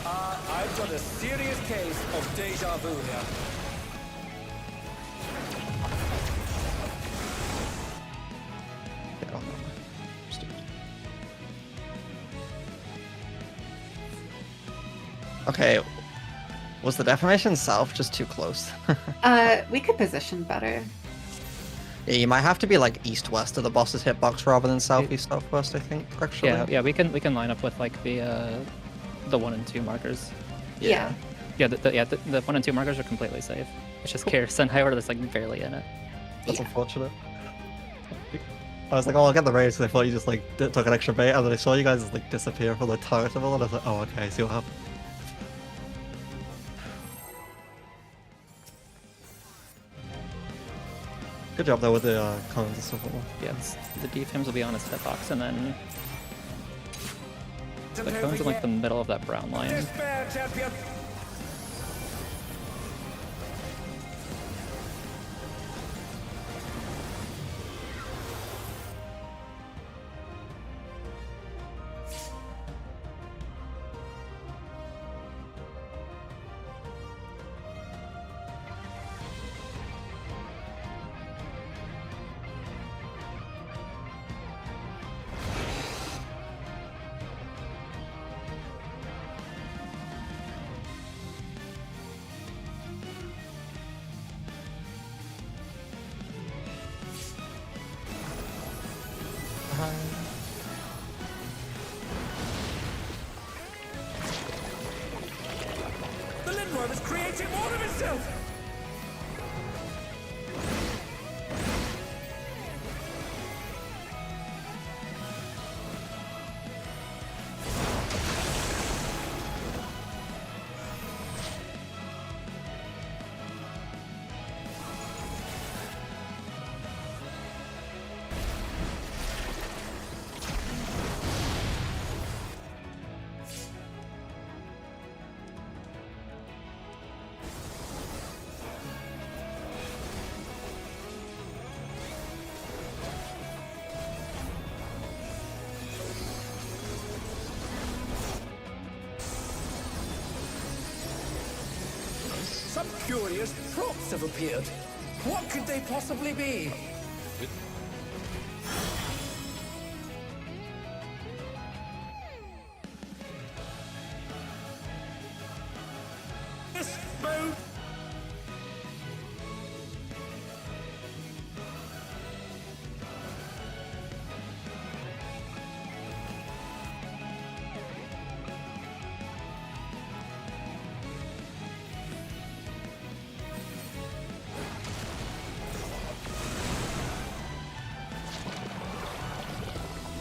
I've got a serious case of deja vu here. Get on that. Stupid. Okay, was the deformation south just too close? We could position better. Yeah, you might have to be like east-west of the boss's hitbox rather than southeast-southwest, I think, actually. Yeah, we can line up with like the 1 and 2 markers. Yeah. Yeah, the 1 and 2 markers are completely safe. It's just Karis and High Order that's like barely in it. That's Yeah. unfortunate. I was like, oh, I'll get the raise, because I thought you just like took an extra bait, and then I saw you guys like disappear from the turret and all, and I was like, oh, okay, I see what happened. Good job though with the cones and stuff like that. Yeah, the defams will be on his hitbox, and then the cones in like the middle of that brown line. Despair, champion! The Lindworm is creating more of itself! Some curious props have appeared. What could they possibly be? This boat.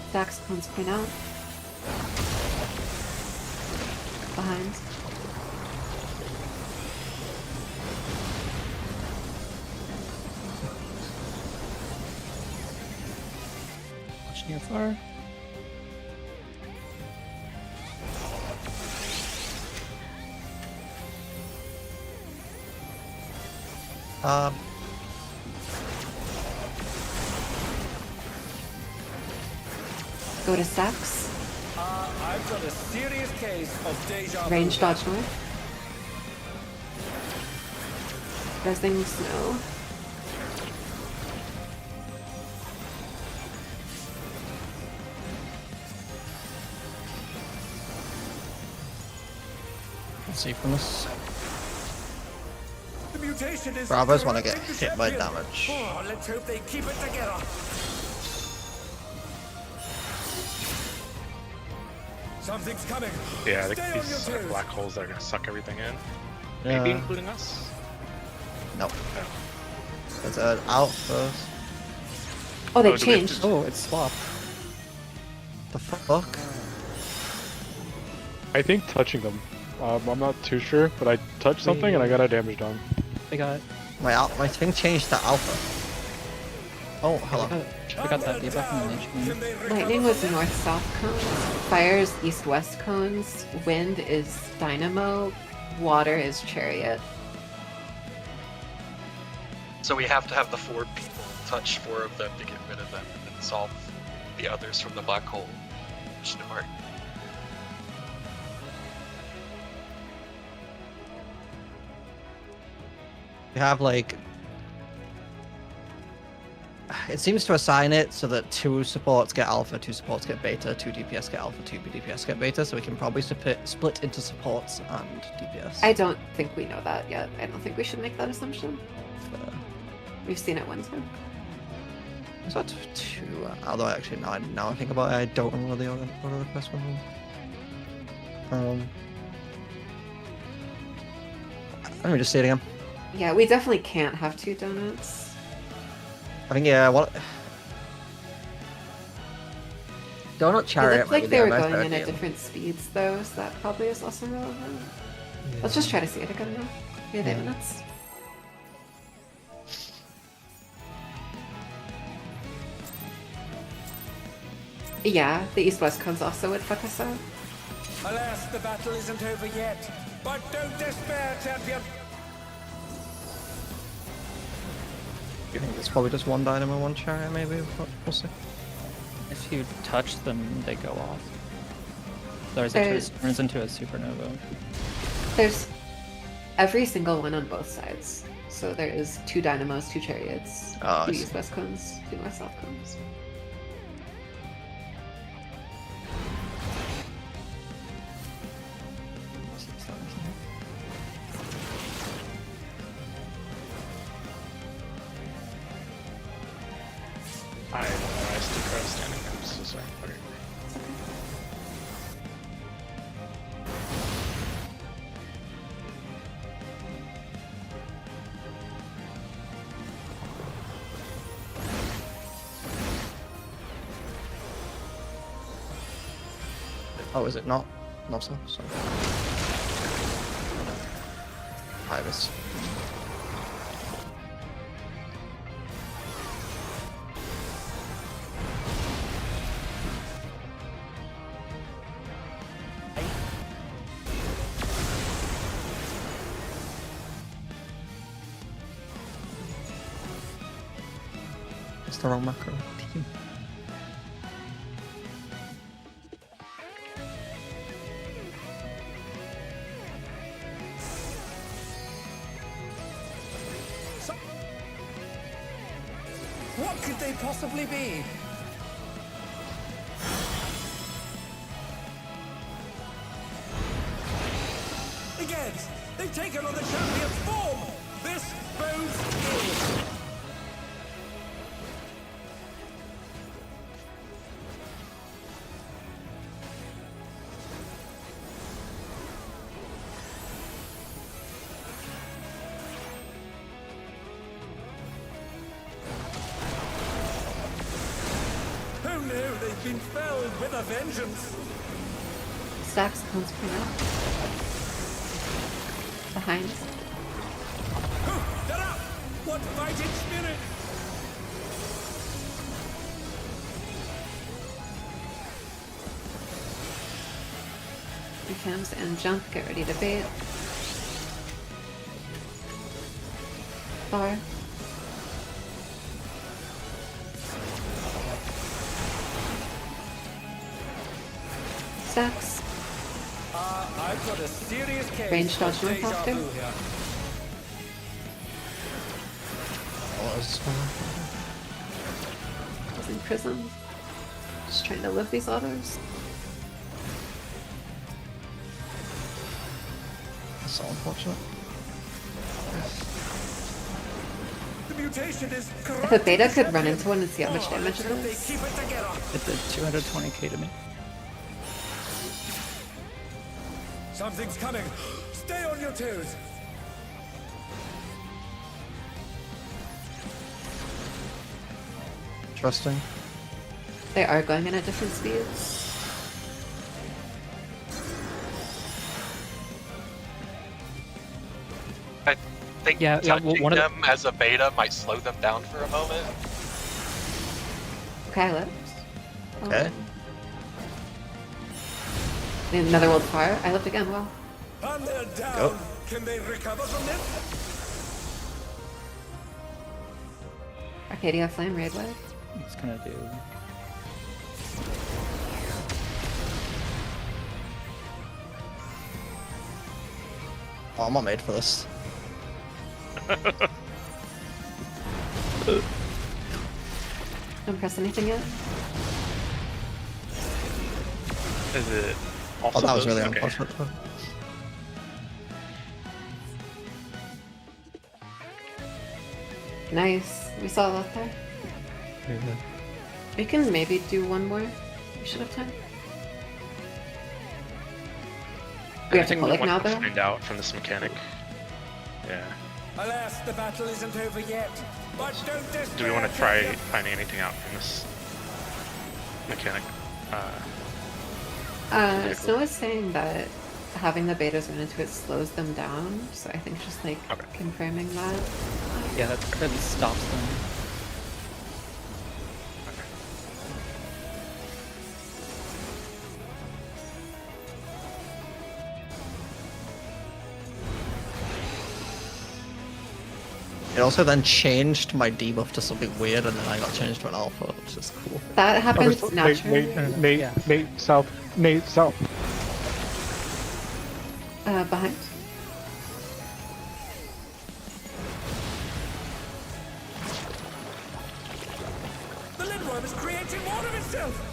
Stacks, cones point out. Behind. Watch near far. Go to Stacks. I've got a serious case of deja vu. Range dodge north. Resing snow. Let's see from this. The mutation is Bravos want to get corrupting the hit by champion. damage. Oh, let's hope they keep it together. Something's coming. Yeah, Stay on your these are toes. black holes that are gonna suck everything in. Yeah. Maybe including us. No. No. It's out first. Oh, they Oh, do we have changed. to- Oh, it's swapped. The fuck? I think touching them. I'm not too sure, but I touched something and I got a damage done. They got My thing changed to alpha. Oh, hello. we got that debuff from the nature moon. Lightning was north-south cones. Fire is east-west cones. Wind is dynamo. Water is chariot. So we have to have the 4 people touch 4 of them to get rid of them and then solve the others from the black hole. Question mark. You have like. It seems to assign it so that 2 supports get alpha, 2 supports get beta, 2 DPS get alpha, 2 DPS get beta, so we can probably split into supports and DPS. I don't think we know that yet. I don't think we should make that assumption. We've seen it one time. Is that 2? Although actually, now I think about it, I don't remember the order of the first one. Let me just say it again. Yeah, we definitely can't have 2 donuts. I think what. Donut It chariot. looked might like be they the were most going in ideal. at different speeds though, so that probably is also relevant. Let's just try to see it again now. Yeah, Yeah. donuts. Yeah, the east-west cones also would fuck us up. Alas, the battle isn't over yet. But don't despair, champion. I think it's probably just 1 dynamo, 1 chariot, maybe. We'll see. If you touch them, they go off. Otherwise, it turns into a supernova. There's every single one on both sides. So there is 2 dynamos, 2 chariots, Oh, I 2 see. east-west cones, 2 north-south cones. I don't know, I still try standing up, so sorry. Whatever. Oh, is it not? No, so. Sorry. Iris. It's the wrong macro. Team. What could they possibly be? Again, they've taken on the champion's form. This bodes ill. Who knew they've been felled with a vengeance? Stacks cones per now. Behind. They're up! What fighting spirit! Becomes and jump, get ready to bait. Bar. Stacks. I've got a serious case Range dodge for north deja after. vu here. What is this one? Was in prison. Just trying to live these autos. That's so unfortunate. The mutation is If a beta could run into one and see how much damage it They does. keep it together. It did 220k to me. Something's coming. Stay on your toes. Interesting. They are going in at different speeds. think Yeah, touching one of the- them as a beta might slow them down for a moment. Okay, I lived. Okay. Another world fire. I lived again. Well, And they're down. Go. Can they recover from this? Arcadia Flame Raid Wave. It's gonna do. Oh, I'm not made for this. Don't press anything yet. Is it? Oh, Also that was those? really Okay. unfortunate. Nice. We saw that there. We can maybe do one more. We should have time. We have to Anything pull we it want now, to though. find out from this mechanic. Yeah. Alas, the battle isn't over yet. But don't despair. Do we want to try finding anything out from this mechanic? Vehicle. Snow is saying that having the betas run into it slows them down, so I think just like Okay. confirming that. Yeah, that really stops them. It also then changed my debuff to something weird, and then I got changed to an alpha, which is cool. That happens Nate, naturally. Nate, Yeah. Nate, south. Nate, south. Behind. The Lindworm is creating more of itself.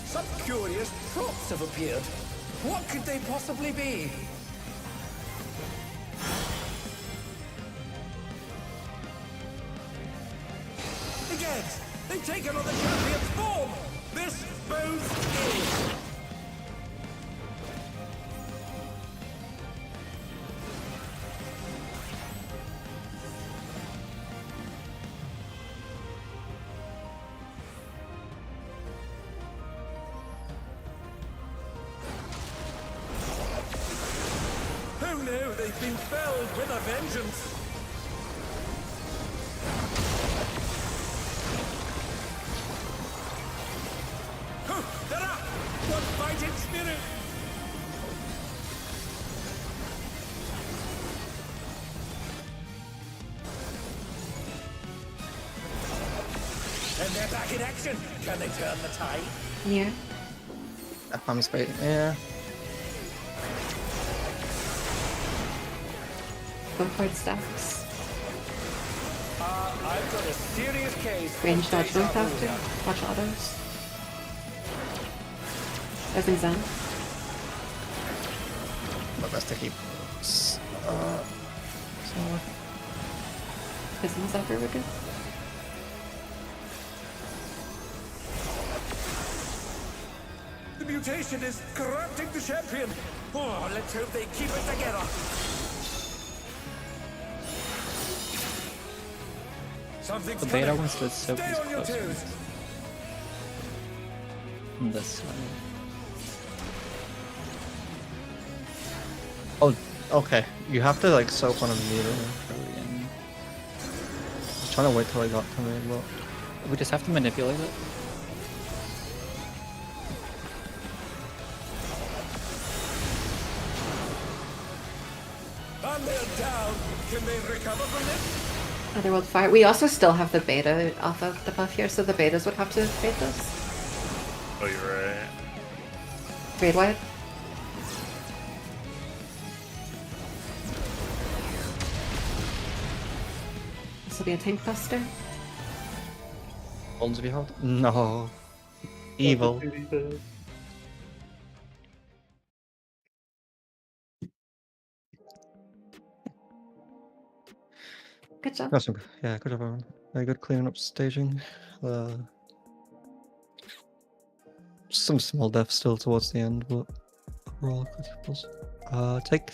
Some curious props have appeared. What could they possibly be? Again, they've taken on the champion's form. This bodes ill. Who knew they've been felled with a vengeance? They're up! What fighting spirit! And they're back in action! Can they turn the tide? Yeah. I'm straight. Yeah. Go for it, stacks. I've got a serious case. Range dodge both after. Watch autos. Doesn't Zen. My best to keep. So, Business after we're good. The mutation is corrupting the champion. Oh, let's hope they keep it together. Something's The beta coming. wants to soak Stay these on your closer. toes. On this side. oh, okay. You have to like soak on a meter. Trillion. I was trying to wait till I got to me, but We just have to manipulate it. And they're down. Can they recover from this? Otherworld fire. We also still have the beta off of the buff here, so the betas would have to fade this. Oh, you're right. Raid wide. This will be a tank buster. Bones of your heart? No. Evil. Good job. Awesome. Yeah, good job, everyone. Very good cleaning up staging. Some small deaths still towards the end, but overall good pulls. Take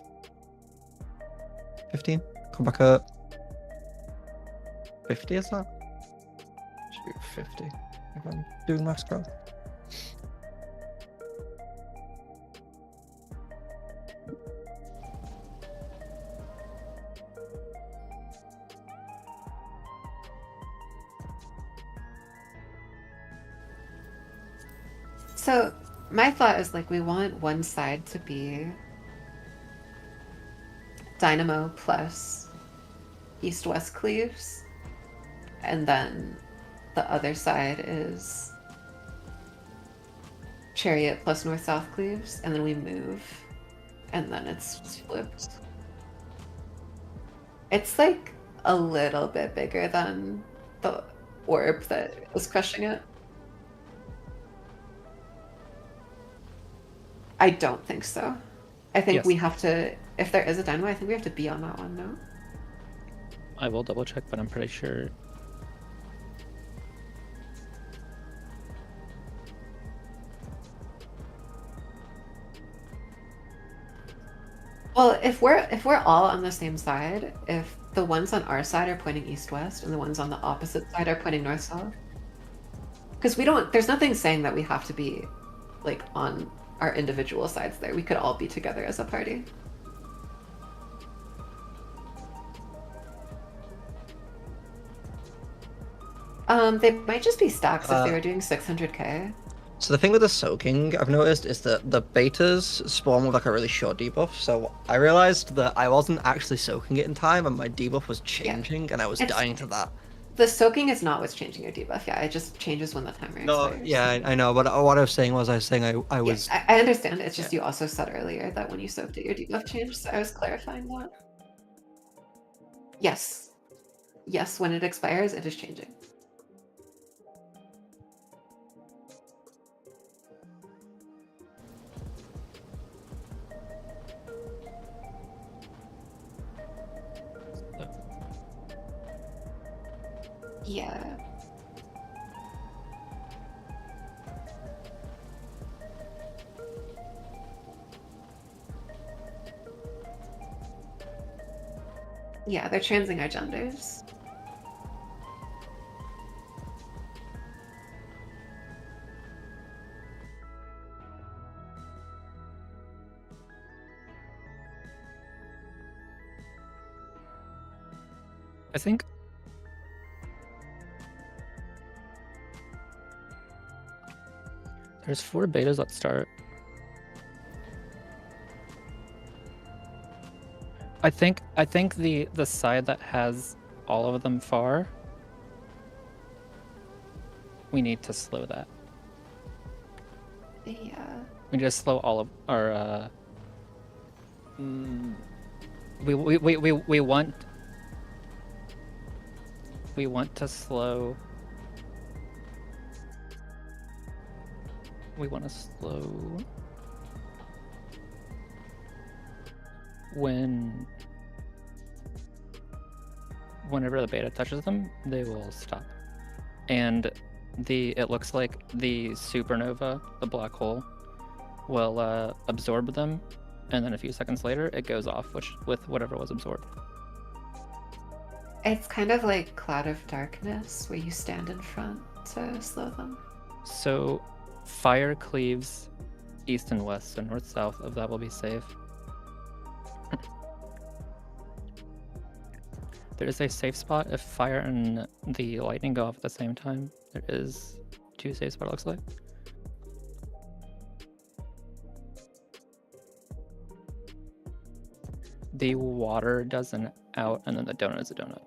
15. Come back at 50, is that? Should be 50 if I'm doing max growth. So my thought is like we want one side to be Dynamo plus East-West cleaves, and then the other side is Chariot plus North-South cleaves, and then we move, and then it's flipped. It's like a little bit bigger than the orb that was crushing it. I don't think so. I think Yes. we have to, if there is a dynamo, I think we have to be on that one, no? I will double check, but I'm pretty sure. Well, if we're all on the same side, if the ones on our side are pointing east-west and the ones on the opposite side are pointing north-south, because there's nothing saying that we have to be like on our individual sides there. We could all be together as a party. They might just be stacks if they were doing 600k. So the thing with the soaking I've noticed is that the betas spawn with like a really short debuff. So I realized that I wasn't actually soaking it in time and my debuff was changing and I was dying to that. The soaking is not what's changing your debuff. Yeah, it just changes when the timer expires. Yeah, I know, but what I was saying was I was... Yeah, I understand. It's just you also said earlier that when you soaked it, your debuff changed, so I was clarifying that. Yes. Yes, when it expires, it is changing. Yeah. Yeah, they're transing our genders. I think there's 4 betas at start. I think the side that has all of them far, we need to slow that. Yeah. We need to slow all of our we want to slow. We want to slow whenever the beta touches them, they will stop. And it looks like the supernova, the black hole, will absorb them, and then a few seconds later it goes off with whatever was absorbed. It's kind of like Cloud of Darkness, where you stand in front to slow them. So fire cleaves east and west, so north south of that will be safe. There is a safe spot if fire and the lightning go off at the same time. There is 2 safe spots, it looks like. The water does an out, and then the donut is a donut.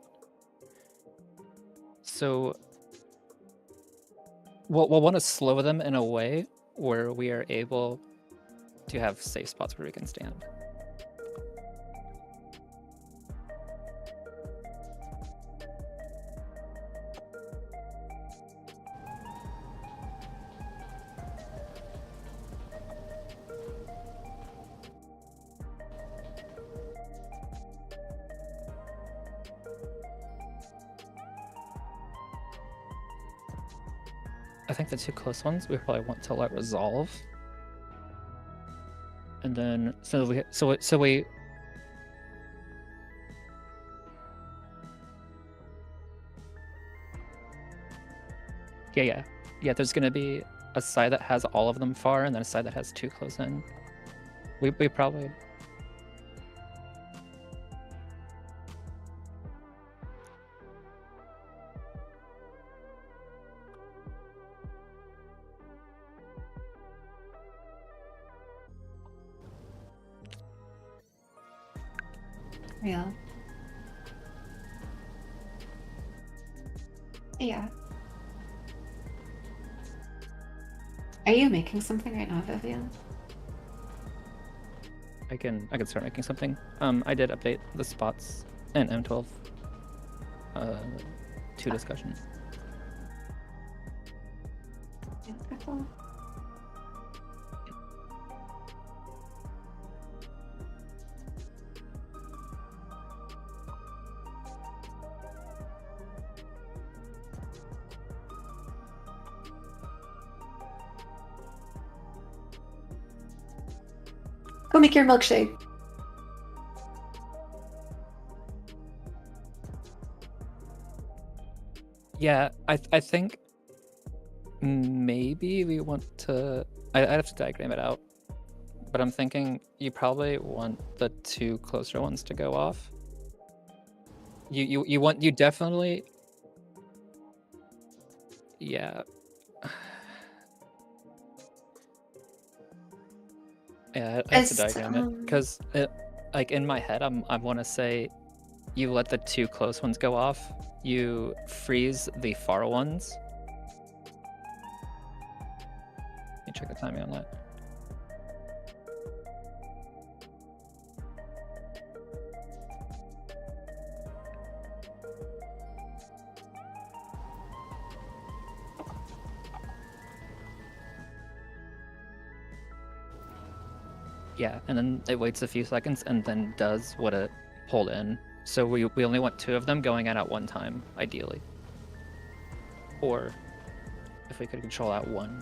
So we'll want to slow them in a way where we are able to have safe spots where we can stand. I think the two close ones we probably want to let resolve. And then so we yeah, there's gonna be a side that has all of them far and then a side that has two close in. We probably Yeah. Yeah. Are you making something right now, Vivian? I can start making something. I did update the spots in M12 to discussion. Yeah, cool. Go make your milkshake. Yeah, I think maybe we want to. I'd have to diagram it out, but I'm thinking you probably want the two closer ones to go off. You definitely. Yeah. Yeah, I have to diagram it because like in my head, I want to say, you let the two close ones go off. You freeze the far ones. Let me check the timing on that. Yeah, and then it waits a few seconds and then does what it pulled in. So we only want two of them going in at one time, ideally. Or if we could control that one.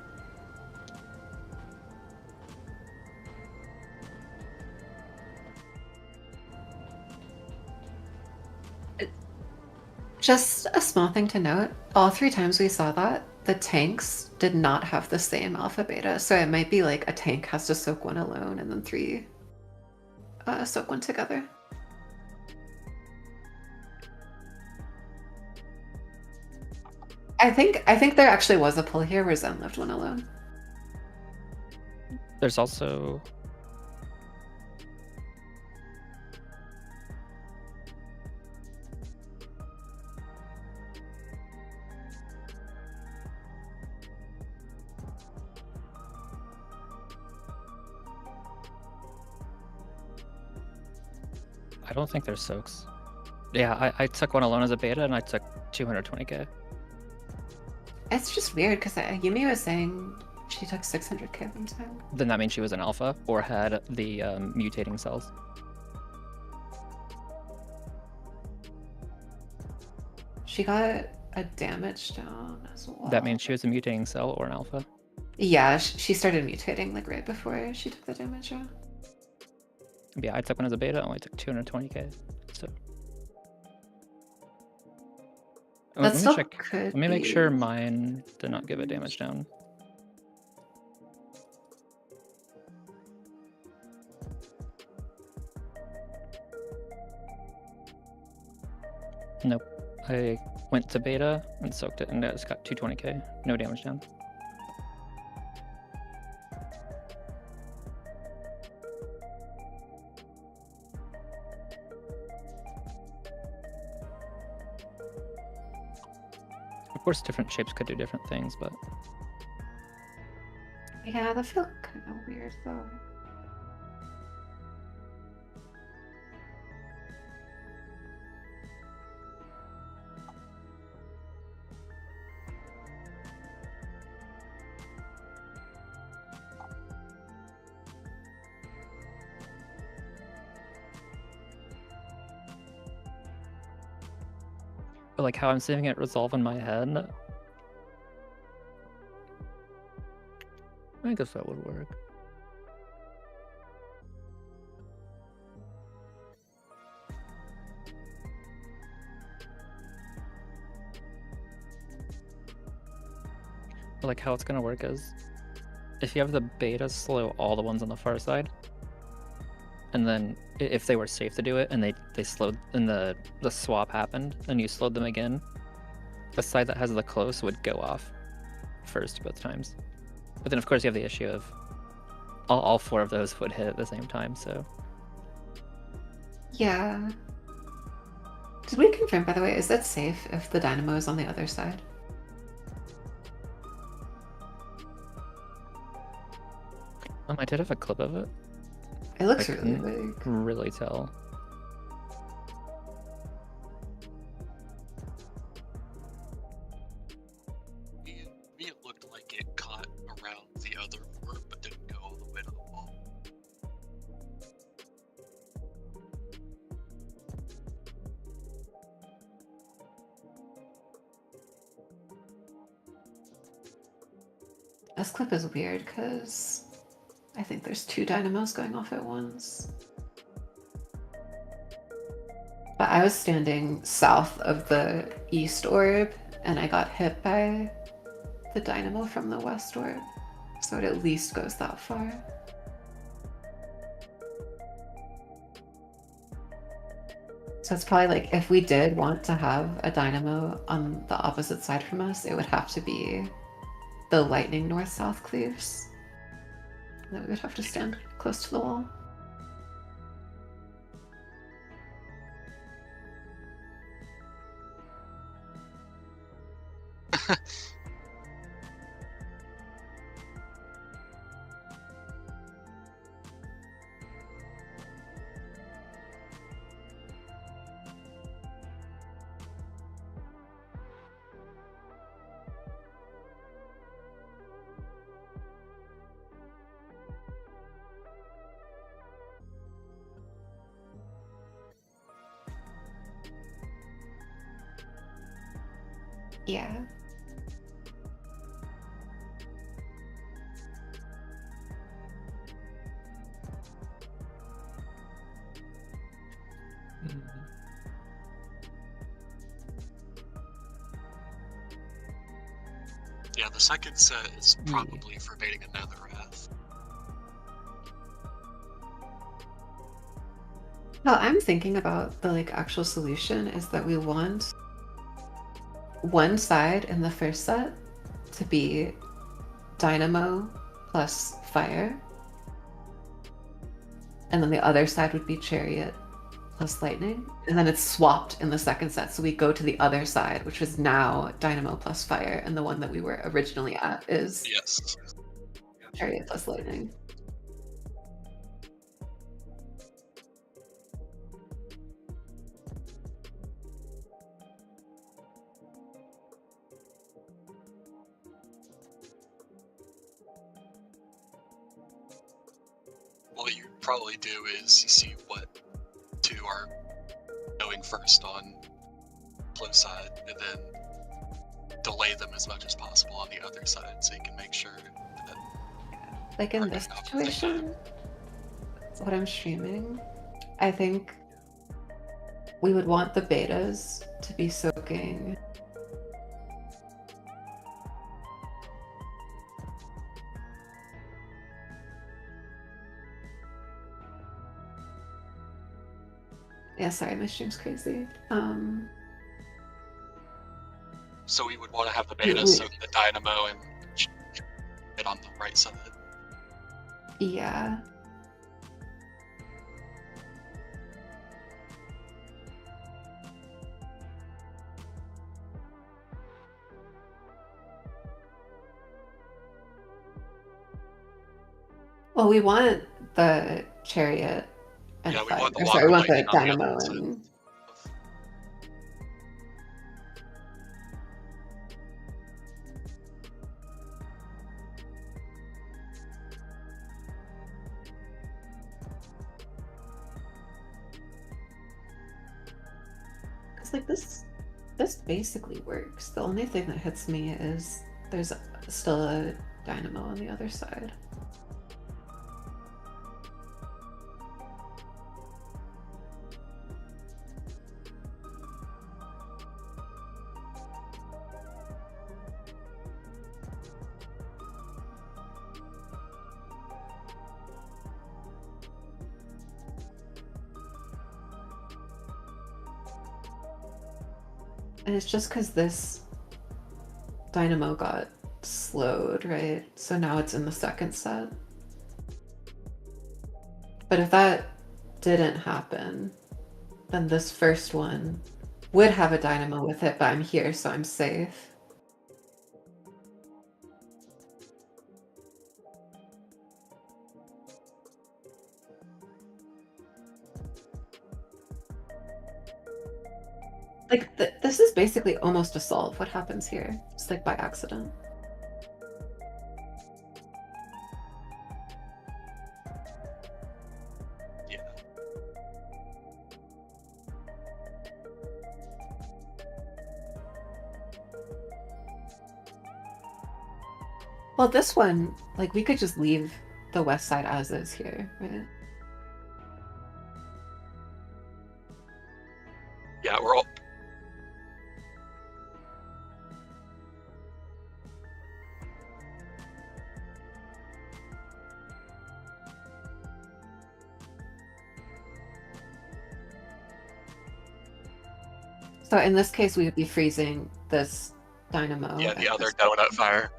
Just a small thing to note, all 3 times we saw that, the tanks did not have the same alpha beta, so it might be like a tank has to soak one alone and then 3 soak one together. I think there actually was a pull here where Zen left one alone. There's also I don't think there's soaks. Yeah, I took one alone as a beta and I took 220k. It's just weird because Yumi was saying she took 600k one time. Then that means she was an alpha or had the mutating cells. She got a damage down as well. That means she was a mutating cell or an alpha. Yeah, she started mutating like right before she took the damage. Yeah, I took one as a beta, I only took 220k. So That still check. could Let me make be- sure mine did not give a damage down. Nope. I went to beta and soaked it and I just got 220k. No damage down. Of course, different shapes could do different things, but Yeah, that felt kind of weird though. like how I'm seeing it resolve in my head, I guess that would work. But like how it's gonna work is, if you have the beta slow all the ones on the far side, and then if they were safe to do it and they slowed and the swap happened and you slowed them again, the side that has the close would go off first both times. But then of course you have the issue of all 4 of those would hit at the same time, so Yeah. Did we confirm, by the way, is that safe if the dynamo is on the other side? I did have a clip of it. It looks I really couldn't big. really tell. Me, it looked like it caught around the other orb, but didn't go all the way to the wall. This clip is weird because I think there's 2 dynamos going off at once. But I was standing south of the east orb and I got hit by the dynamo from the west orb. So it at least goes that far. So it's probably like if we did want to have a dynamo on the opposite side from us, it would have to be the lightning north-south cleaves. And then we would have to stand close to the wall. Yeah. Yeah, the second set is probably forbidding another wrath. Well, I'm thinking about the like actual solution is that we want one side in the first set to be dynamo plus fire, and then the other side would be chariot plus lightning, and then it's swapped in the second set, so we go to the other side, which is now dynamo plus fire, and the one that we were originally at is Yes. chariot plus lightning. What you probably do is you see what 2 are going first on close side, and then delay them as much as possible on the other side, so you can make sure that Like in this situation, what I'm streaming, I think we would want the betas to be soaking yeah, sorry, my stream's crazy. So we would want to have the beta soak the dynamo and it on the right side. Yeah. Well, we want the chariot and Yeah, we fire. want the Or sorry, we want water the lightning on the dynamo other side. and because like this basically works. The only thing that hits me is there's still a dynamo on the other side. And it's just because this dynamo got slowed, right? So now it's in the second set. But if that didn't happen, then this first one would have a dynamo with it, but I'm here, so I'm safe. Like, this is basically almost a solve. What happens here? It's like by accident. Yeah. Well, this one, like, we could just leave the west side as is here, right? Yeah, we're all. So in this case, we would be freezing this dynamo. Yeah, at the other this- donut fire.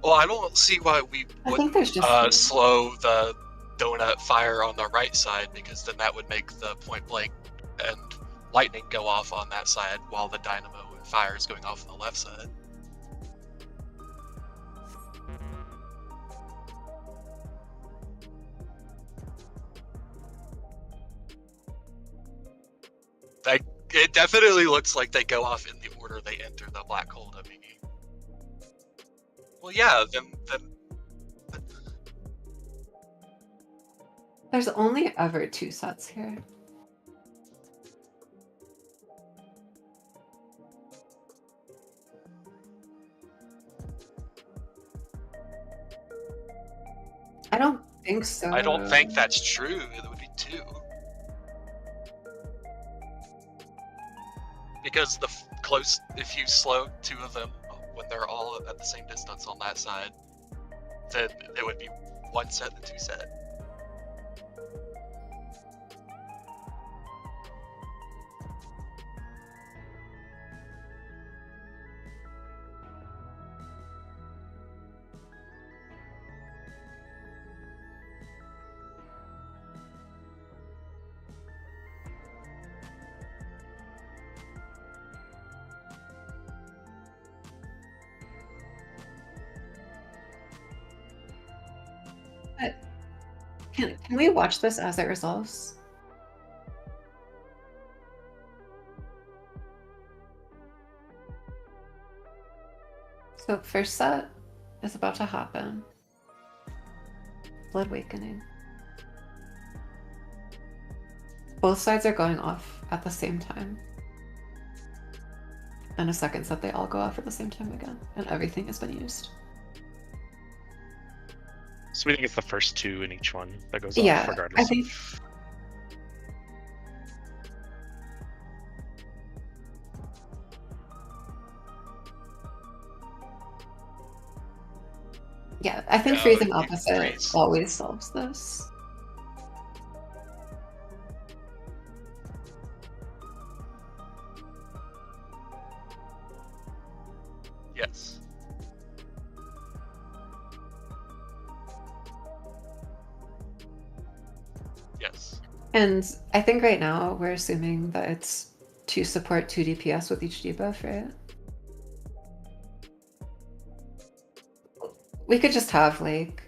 Well, I don't see why we I would think there's just slow the donut fire on the right side, because then that would make the point blank and lightning go off on that side while the dynamo and fire is going off on the left side. It definitely looks like they go off in the order they enter the black hole WE. Well, yeah, then there's only ever 2 sets here. I don't think so. I don't think that's true. It would be 2. Because if you slow 2 of them when they're all at the same distance on that side, then it would be 1 set and 2 set. Can we watch this as it resolves? So first set is about to happen. Blood Awakening. Both sides are going off at the same time. And a second set, they all go off at the same time again. And everything has been used. So we think it's the first 2 in each one that goes Yeah, off regardless I think- of... Yeah, I think Yeah, freezing you opposite freeze. always solves this. Yes. Yes. And I think right now we're assuming that it's 2 support, 2 DPS with each debuff, right? We could just have like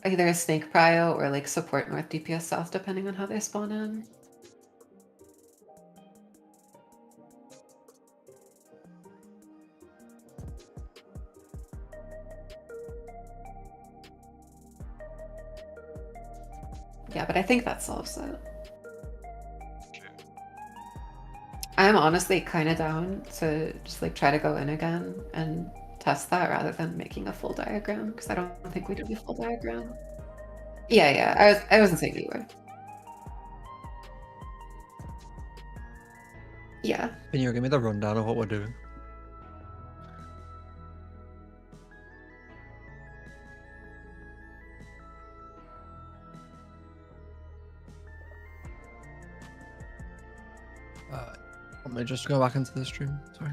either a snake prio or like support north DPS south, depending on how they spawn in. Yeah, but I think that solves it. I'm honestly kind of down to just like try to go in again and test that rather than making a full diagram, because I don't think we did a full diagram. Yeah, I wasn't saying you were. Yeah. Can you give me the rundown of what we're doing? Let me just go back into the stream. Sorry.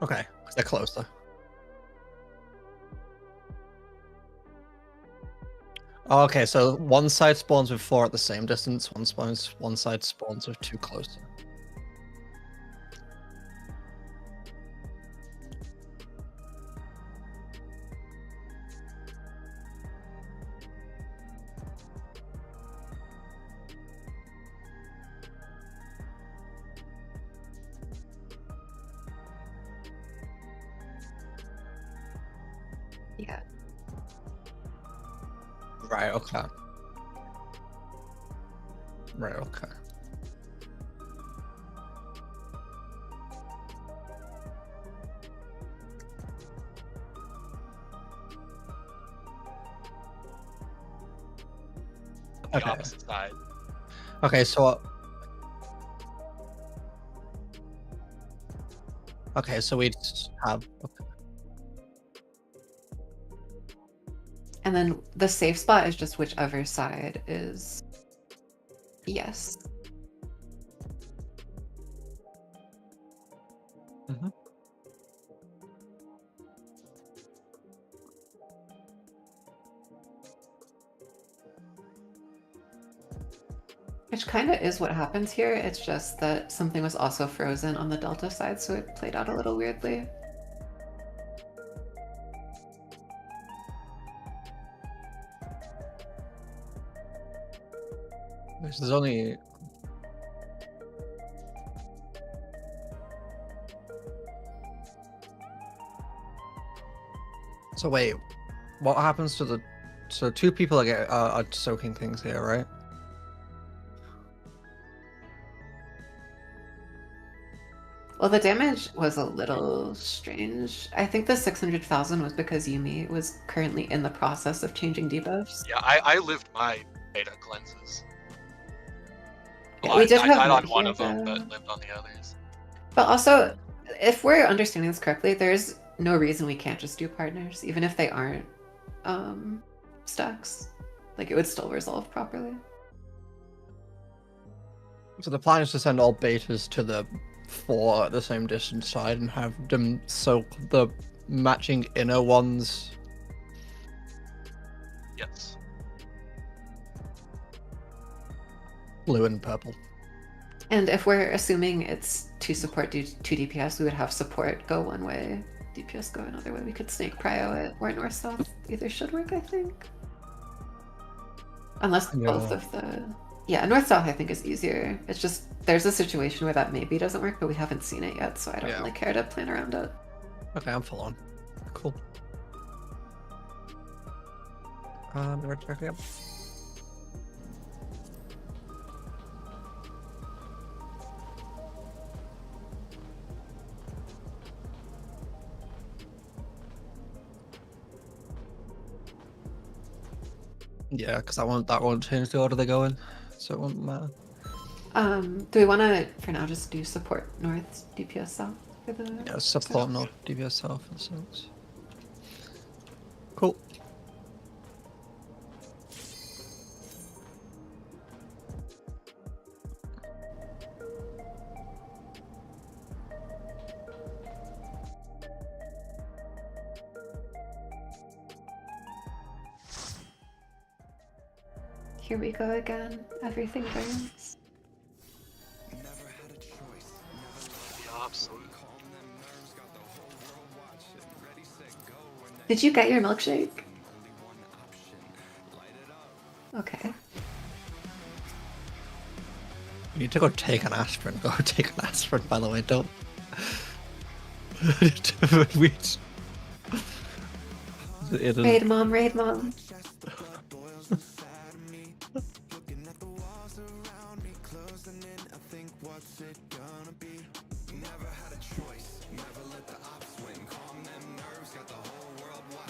Okay, they're closer. Okay, so one side spawns with 4 at the same distance, one side spawns with 2 closer. Yeah. Right, okay. Right, okay. The Okay. opposite side. Okay, so okay, so we have And then the safe spot is just whichever side is. Yes. Mhm. Which kind of is what happens here. It's just that something was also frozen on the Delta side, so it played out a little weirdly. this is only so wait, what happens to the so 2 people are soaking things here, right? Well, the damage was a little strange. I think the 600,000 was because Yumi was currently in the process of changing debuffs. Yeah, I lived my beta cleanses. Yeah, Well, we did I have died on mid one here, of them, though. but lived on the others. But also, if we're understanding this correctly, there's no reason we can't just do partners, even if they aren't stacks. Like, it would still resolve properly. So the plan is to send all betas to the 4 at the same distance side and have them soak the matching inner ones. Yes. Blue and purple. And if we're assuming it's 2 support, 2 DPS, we would have support go one way, DPS go another way. We could snake prio it, or north-south either should work, I think. Unless both Yeah. of the... Yeah, north-south I think is easier. It's just, there's a situation where that maybe doesn't work, but we haven't seen it yet, so I don't Yeah. really care to plan around it. Okay, I'm full on. Cool. We're checking up. Yeah, because that won't change the order they go in, so it won't matter. Do we want to, for now, just do support north, DPS south for the... Yeah, support north, DPS south and south. Cool. Here we go again. Everything burns. Yeah, absolutely. Did you get your milkshake? Okay. You need to go take an aspirin. Go take an aspirin, by the way. Don't. We- it is... Raid mom, raid mom.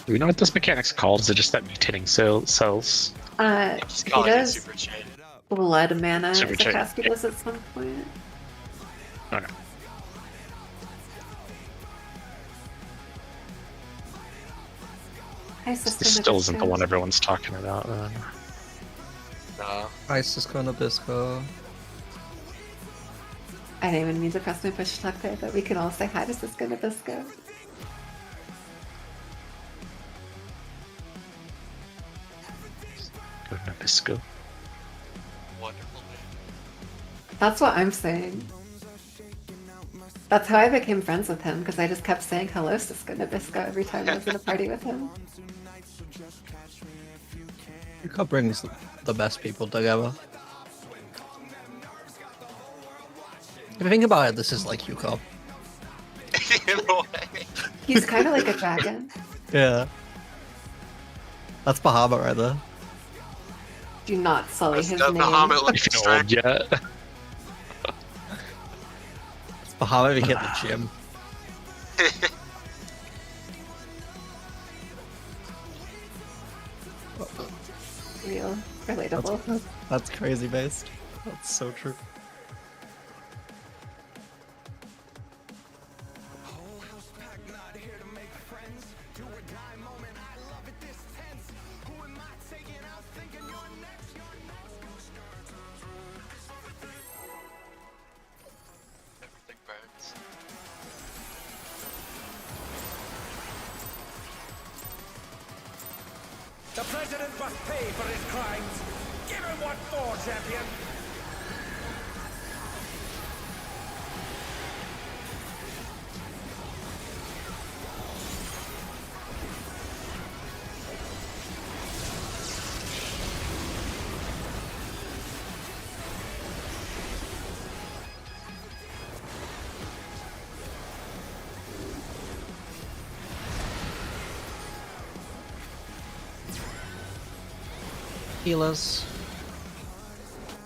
Do we know what this mechanic's called? Is it just that mutating cells? Just He calling it does super chain. blood mana Super is a chain, cast he yeah. does at some point. Okay. Hi, sister. This still isn't the Nabisco. one everyone's talking about. No. Isis Nabisco. I didn't even mean to press my push talk there, but we can all say hi to Cisco Nabisco. Go Nabisco. Wonderful name. That's what I'm saying. That's how I became friends with him, because I just kept saying hello, Cisco Nabisco, every time I was in a party with him. Yuka brings the best people together. If you think about it, this is like Yuka. In a way. He's kind of like a dragon. Yeah. That's Bahamut right there. Do not sully That's his the name. Bahamut If looking you're old strike. yet. It's Bahamut if you hit the gym. Real. Relatable. That's crazy based. That's so true. Everything burns. The president must pay for his crimes. Give him what for, champion. Healers.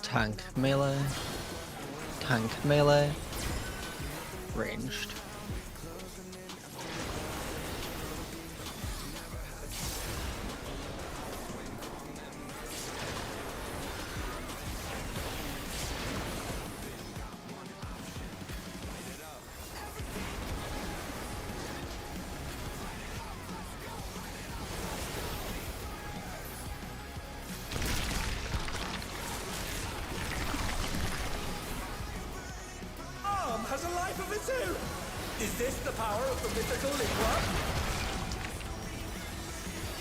Tank melee. Tank melee. Ranged. Arm has a life of its own. Is this the power of the mythical Ligua?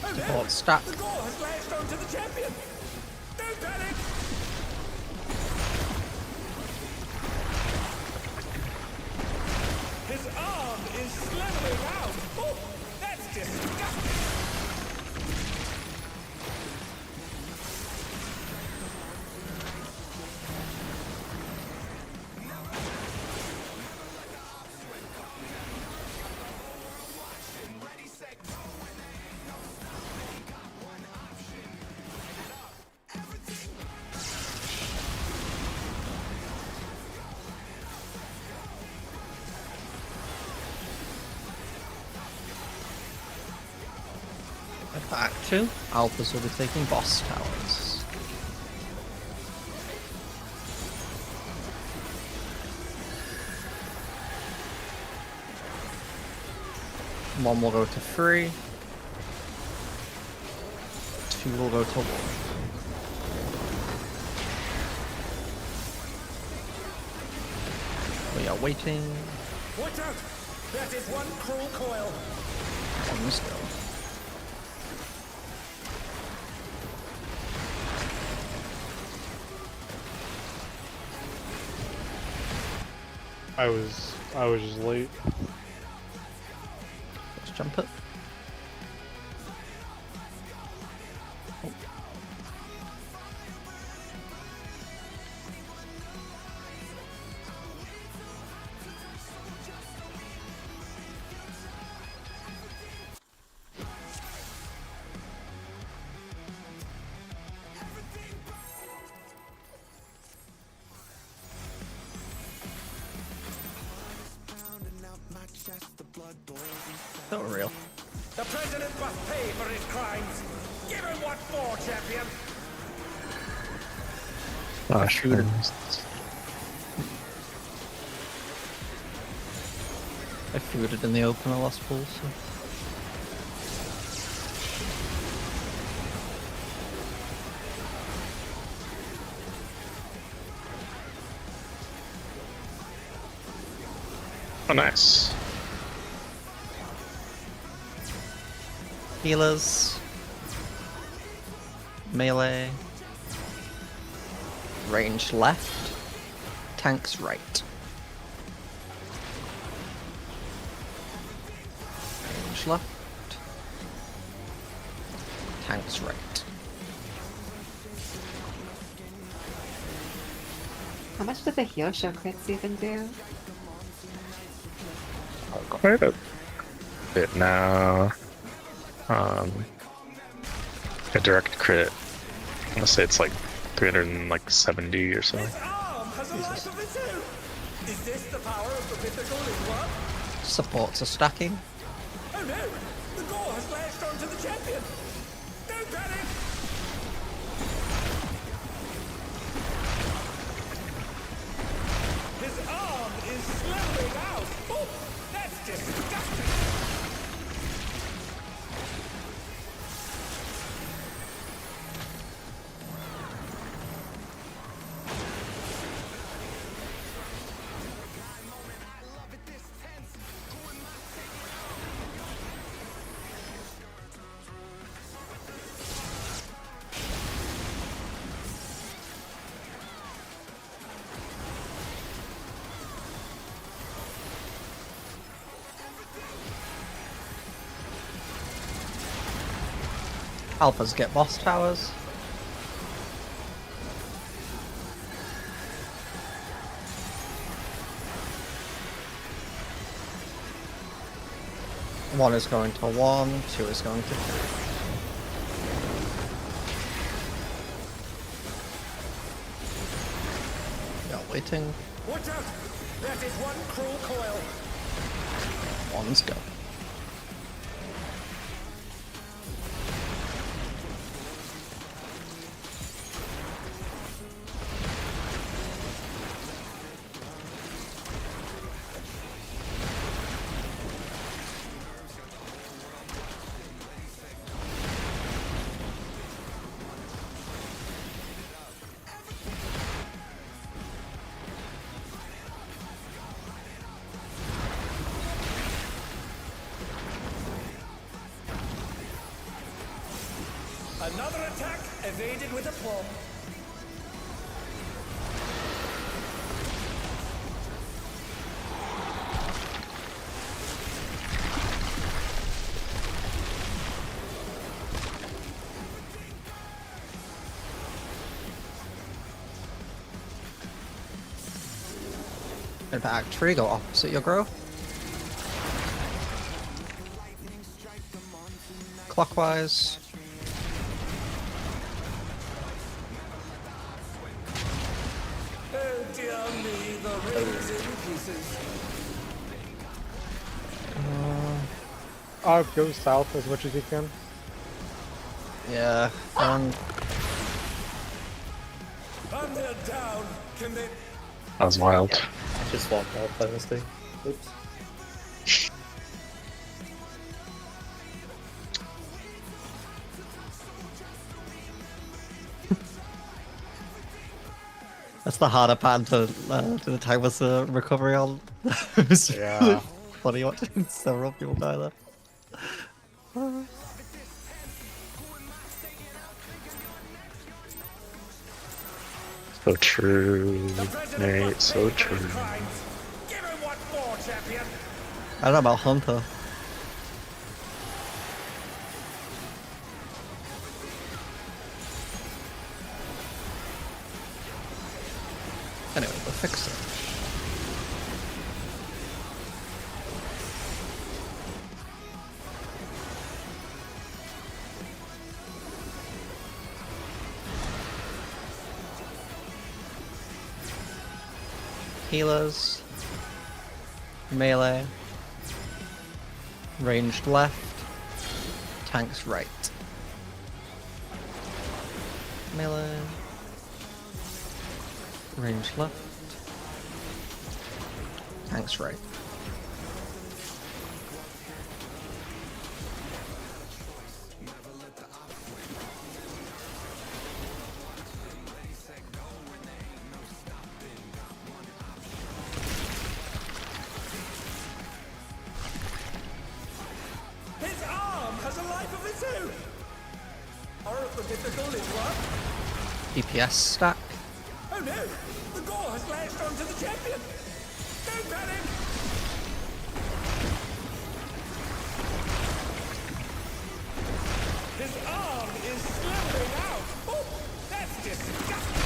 Oh no! Oh, stack. The gore has lashed onto the champion. Don't panic. His arm is slithering out. Oh, that's disgusting. Back to Alphas will be taking boss towers. One will go to 3. 2 will go to 1. We are waiting. Watch out! That is one cruel coil. One still. I was just late. Let's jump it. Not real. The president must pay for his crimes. Give him what for, champion. Shoot. I threw it in the open the last pool, so. Oh, nice. Healers. Melee. Range left. Tanks right. Range left. Tanks right. How much does the heal show crits even do? Quite a bit now. A direct crit. I want to say it's like 370 or so. His arm has a life of its own. Is this the power of the mythical in one? Supports are stacking. Oh no! The gore has lashed onto the champion. Don't panic. His arm is slowing out. Oh, that's disgusting. Alphas get boss towers. One is going to 1, 2 is going to 3. Yeah, waiting. Watch out! That is one cruel coil. One's go. Another attack evaded with aplomb. In fact, tree go opposite your growth. Clockwise. Oh dear me, the ring is in pieces. Go south as much as you can. Yeah. And they're down. Can they? That was wild. I just walked out by mistake. Oops. That's the harder pattern to the time was the recovery on. It was Yeah. really funny watching several people die there. So true, The president mate. must So pay for his true. crimes. Give him I don't know about Hunter. Anyway, we'll fix it. Healers. Melee. Ranged left. Tanks right. Melee. Ranged left. Tanks right. His arm has a life of its own! Arithmetical is what? DPS stack. Oh no! The gore has lashed onto the champion! Don't panic! His arm is slithering out! Oh, that's disgusting!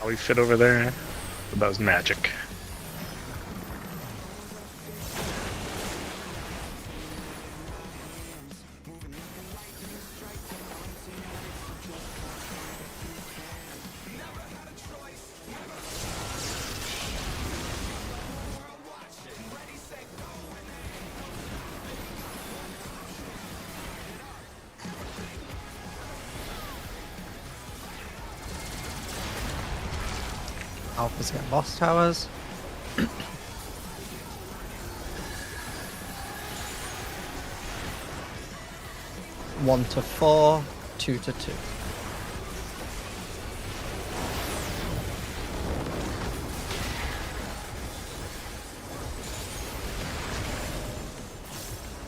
How we fit over there? That was magic. Alphas get boss towers. 1 to 4, 2 to 2.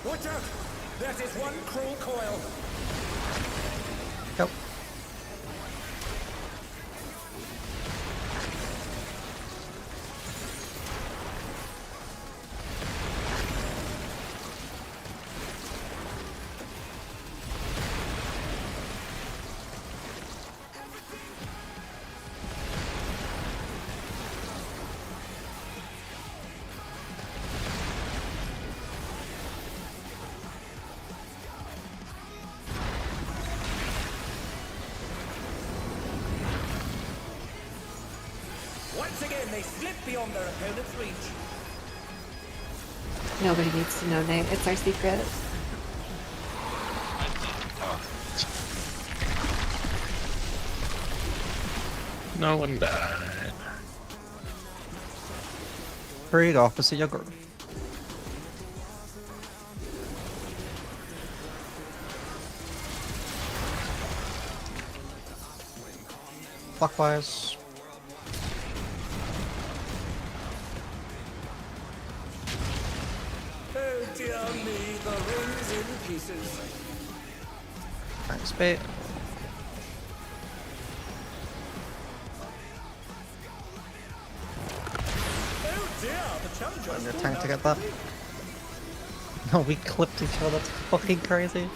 Watch out! That is one cruel coil! Yep. Once again, they slip beyond their opponent's reach. Nobody needs to know, Nate. It's our secret. No one died. Breed opposite your group. Clockwise. Oh dear me, the ring's in pieces. Thanks, bait. Oh dear, the challenger. On your tank to get that. No, we clipped each other. That's fucking crazy.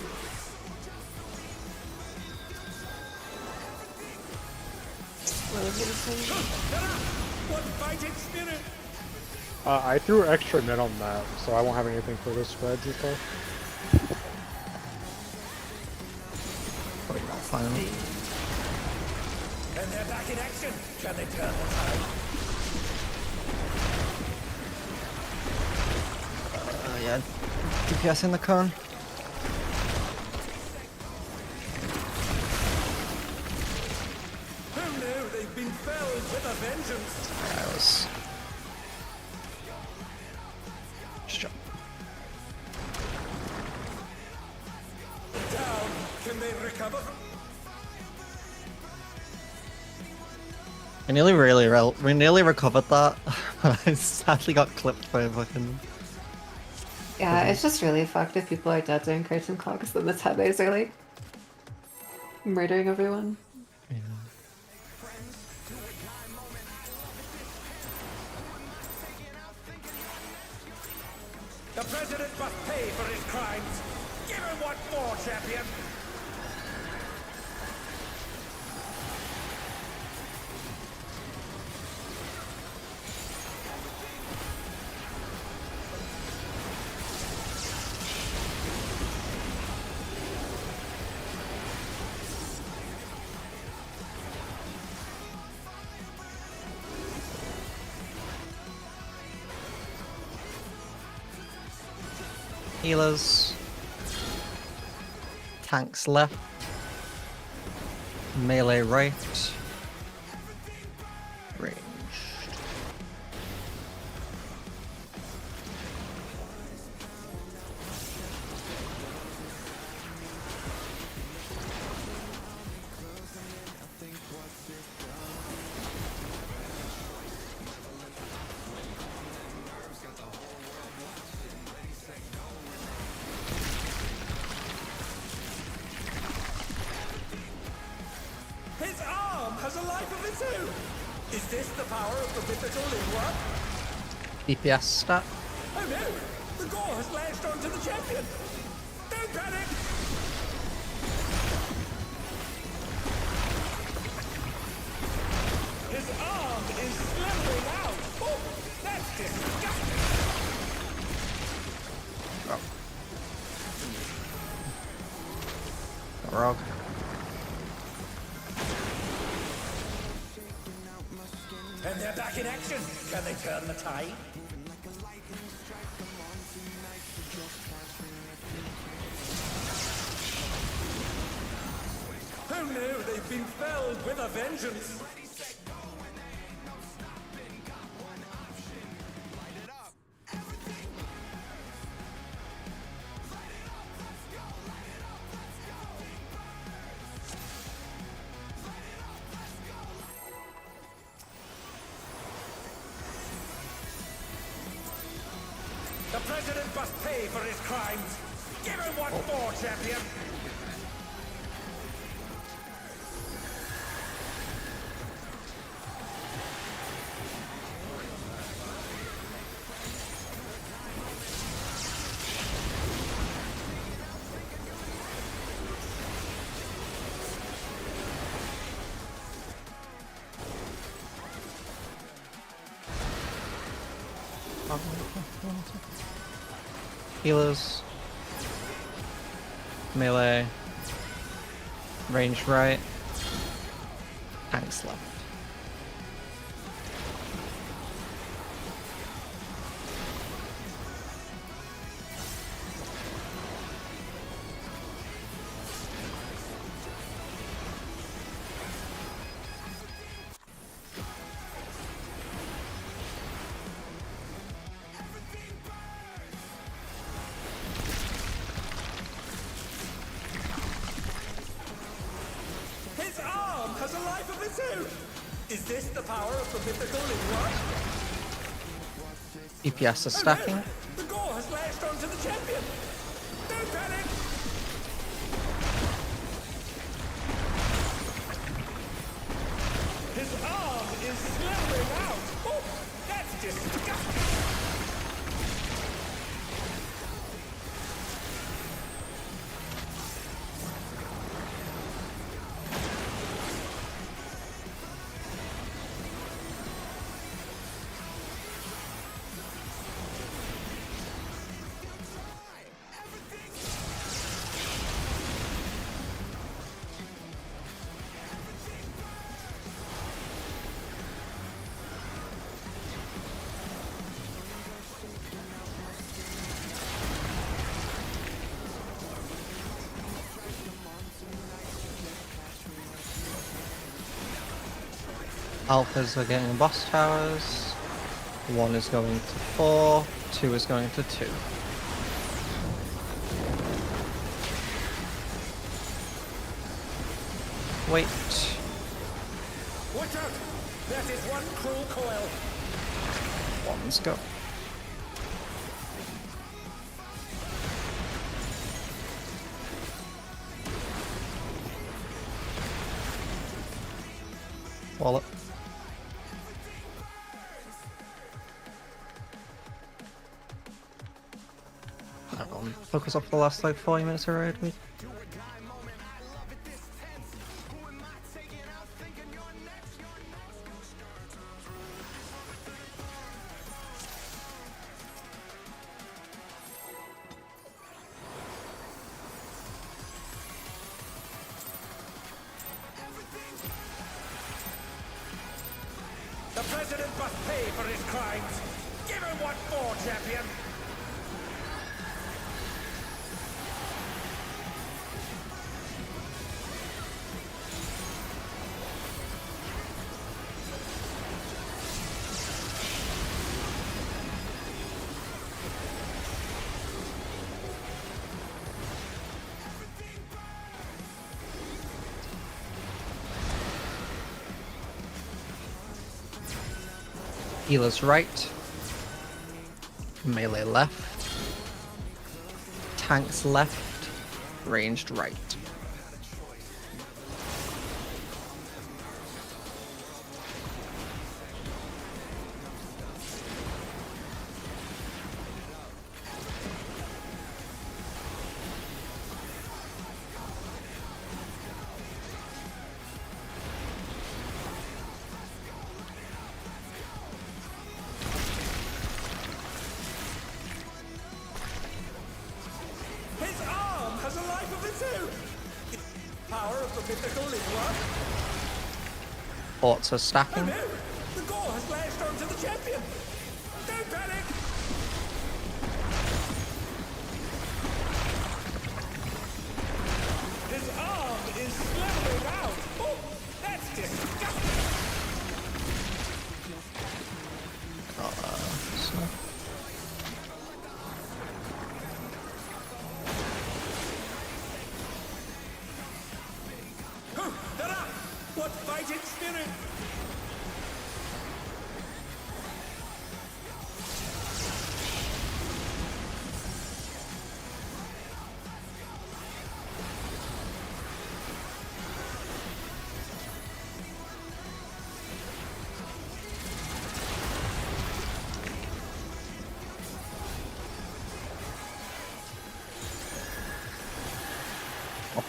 What fighting spirit! I threw extra men on that, so I won't have anything for the spreads and stuff. Probably not finally. And they're back in action. Can they turn the tide? Yeah. DPS in the cone. Oh no, they've been felled with a vengeance. Yeah, I was. Shut. Down. Can they recover? We nearly recovered that. I sadly got clipped by a fucking. Yeah, it's just really fucked if people are dead doing crouch and claw because then the Tebes are like murdering everyone. Yeah. The president must pay for his crimes. Give him what for, champion. Healers. Tanks left. Melee right. Ranged. His arm has a life of its own. Is this the power of the mythical Linwa? DPS stat. Oh no! The gore has lashed onto the champion! Don't panic! His arm is slithering out! Oh, that's disgusting! Rogue. And they're back in action! Can they turn the tide? Oh no, they've been felled with a vengeance! The president must pay for his crimes! Give him what for, champion! Healers. Melee. Range right. Tanks left. His arm has a life of its own! Is this the power of the mythical Linwa? DPS is stacking. The gore has lashed onto the champion! Don't panic! His arm is slithering out! Oh, that's disgusting! Alphas are getting boss towers. 1 is going to 4. 2 is going to 2. Wait. Watch out! That is one cruel coil! 1's go. Wallet. focus off the last like 40 minutes of raid week. The president must pay for his crimes. Give him what for, champion. Healer's right. Melee left. Tanks left. Ranged right. His arm has a life of its own. Power of the mythical is what? Forts are Oh stacking. no! The gore has lashed onto the champion. Don't panic. His arm is slithering out. Oh, that's disgusting. Dara! What fighting spirit!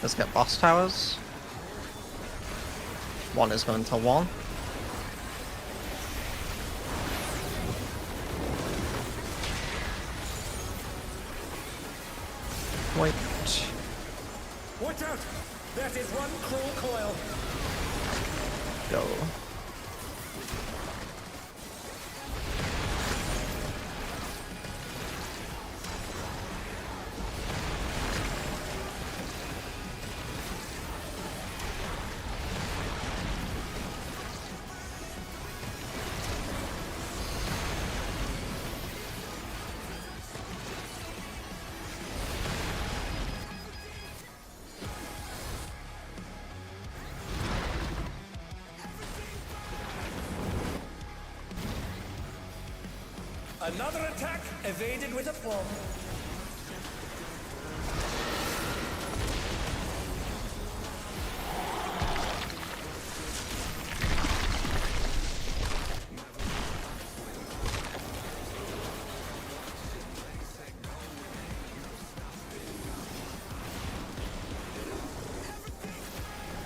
Let's get boss towers. One is going to one. Wait. Watch out! That is one cruel coil. Go. Another attack evaded with aplomb.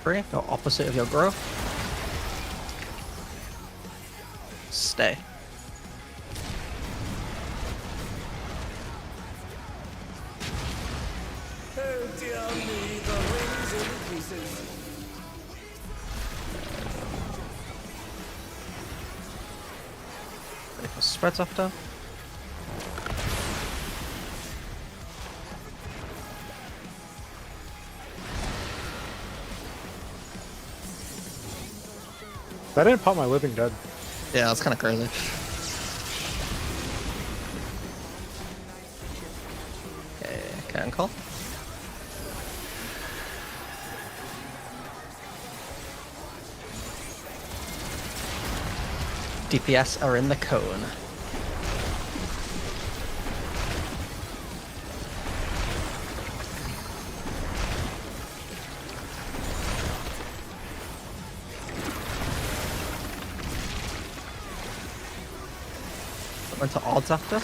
Free. Go opposite of your growth. Stay. Oh dear me, the wings in pieces. Ready for spreads after. That didn't pop my living dead. Yeah, that's kind of crazy. Okay, can call. DPS are in the cone. Went to odds after.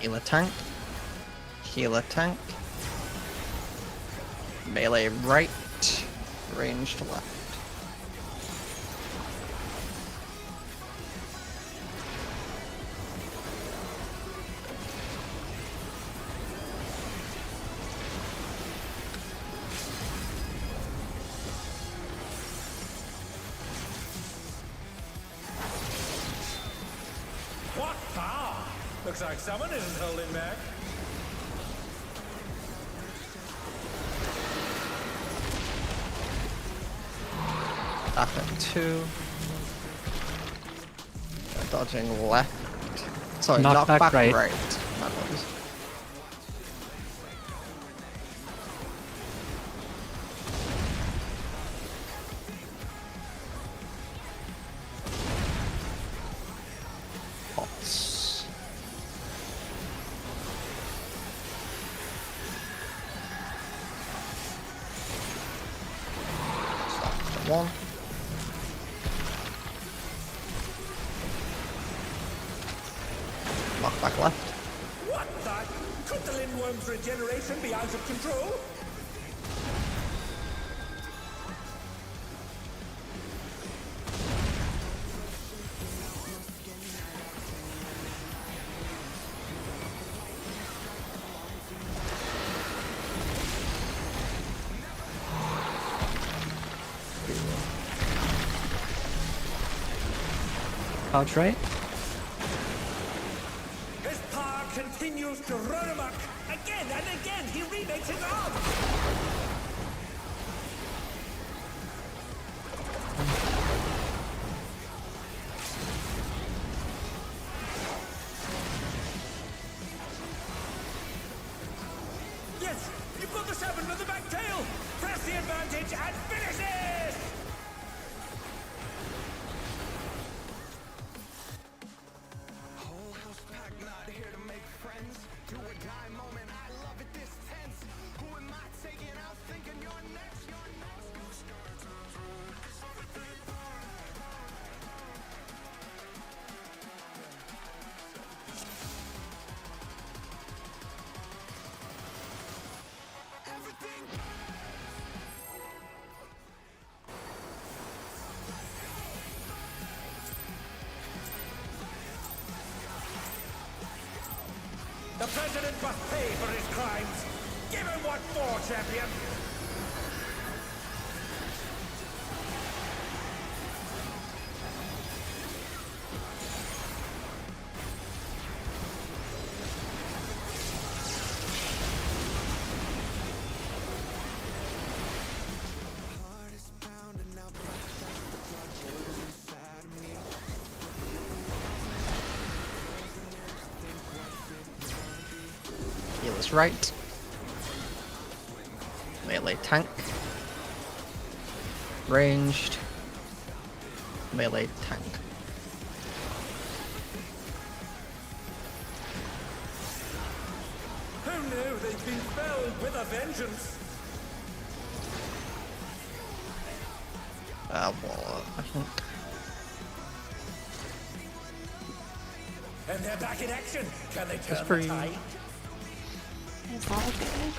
Healer tank. Healer tank. Melee right. Ranged left. What power? Looks like someone isn't holding back. Back at 2. Dodging left. Sorry, knock Knockback back right. right. My apologies. Pots. Stop to 1. Knock back left. What the? Could the Lindworm's regeneration be out of control? Couch right. His power continues to run amok. Again and again, he remakes his arm. Yes, you've got the 7 with the back tail. Press the advantage and finish it. Whole house packed, not here to make friends. Do or die moment, I love it this tense. Who am I taking out thinking you're next? You're next. The president must pay for his crimes. Give him what for, champion. Heart is pounding now, but the blood flows inside of me. Healer's right. Melee tank. Ranged. Melee tank. Who knew they'd been felled with a vengeance? Wall, I think. And they're back in action. Can they turn the pretty- tide? Is that a good?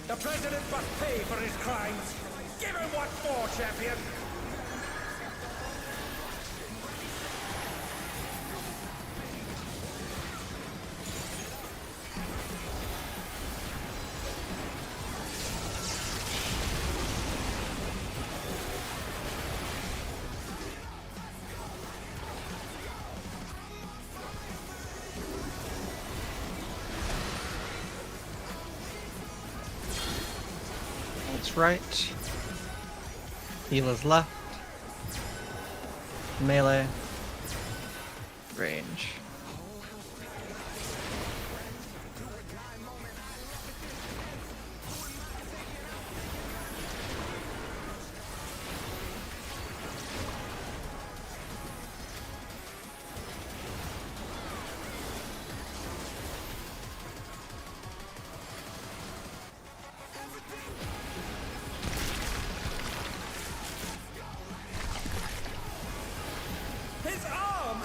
The president must pay for his crimes. Give him what for, champion. That's right. Healer's left. Melee. Range.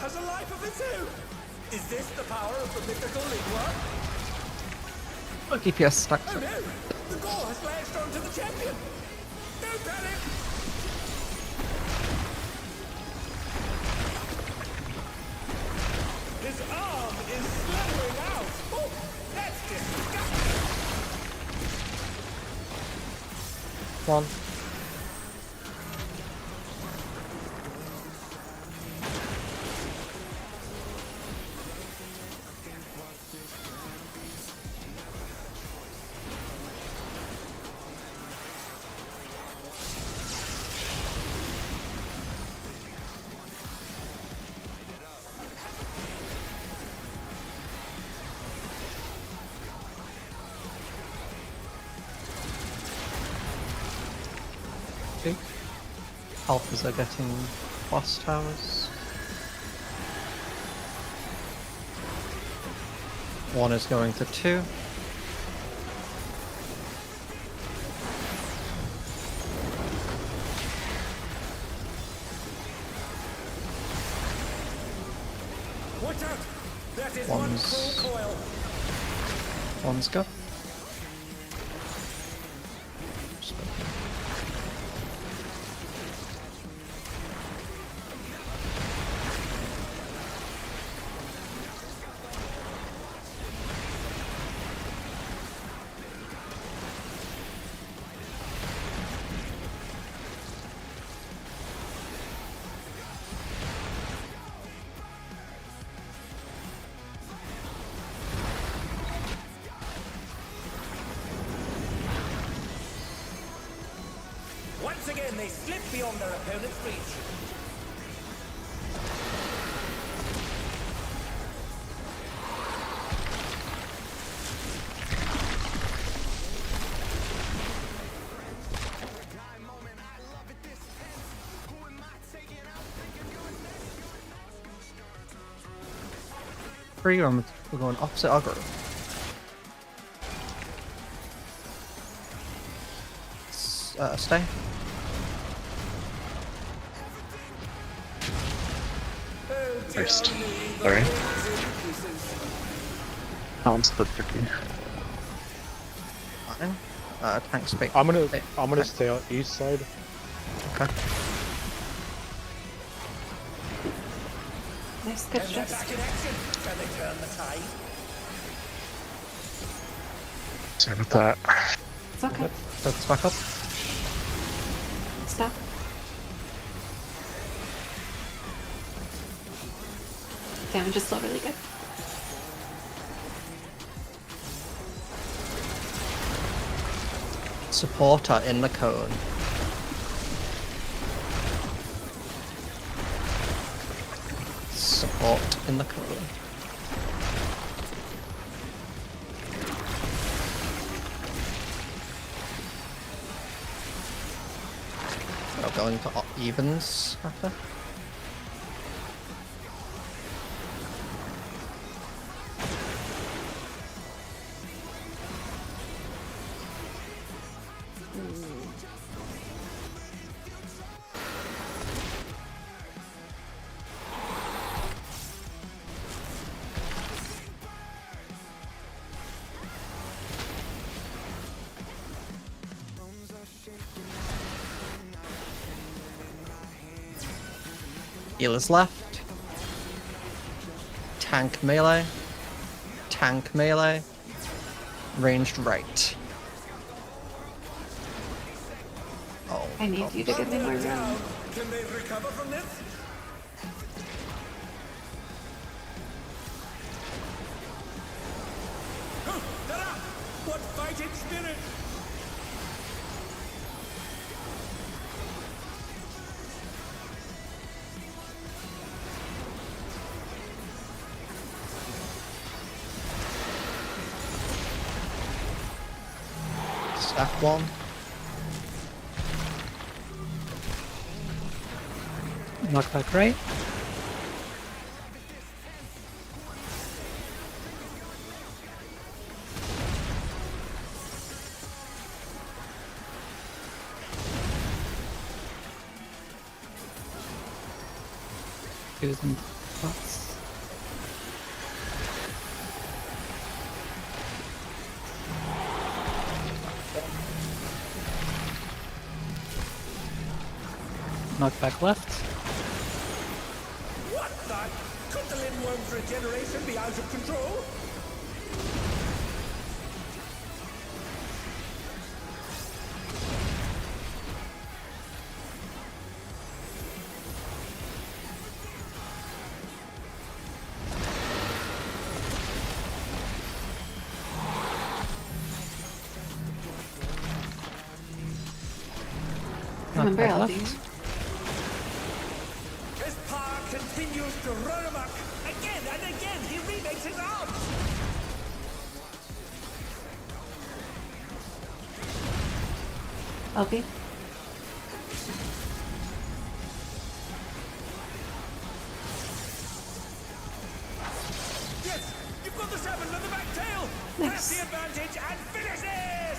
has a life of its own! Is this the power of the mythical Ligwa? Oh, DPS stack. Oh no! The ball has latched onto the champion! Don't panic! His arm is slithering out! Oh, that's disgusting! One. Two. Alphas are getting boss towers. One is going to 2. Watch out! That is One's- one cruel coil! One's go. Once again, they slip beyond their opponent's reach. Three, we're going opposite aggro. Stay. First. Sorry. Sounds the tricky. Fine. Tank speak. I'm gonna stay on east side. Okay. Nice, good And they're just. back in action. Can they turn the tide? Sorry about that. It's okay. Focus back up. Stop. Damage is still really good. Supporter in the cone. Support in the cone. We're going to evens after. Healers left. Tank melee. Tank melee. Ranged right. Oh, I need God. you to give me more room. Can they recover from this? Huh, ta-da! What fighting spirit! Stack one. Knockback right. Choosing spots. Knockback left. What the? Could the Lindworm's regeneration be out of control? Remember Knockback LD? left. His power continues to run amok. Again and again, he remakes his arms. LB? Yes, you've got the 7 on the back tail. Nice. Press the advantage and finish it.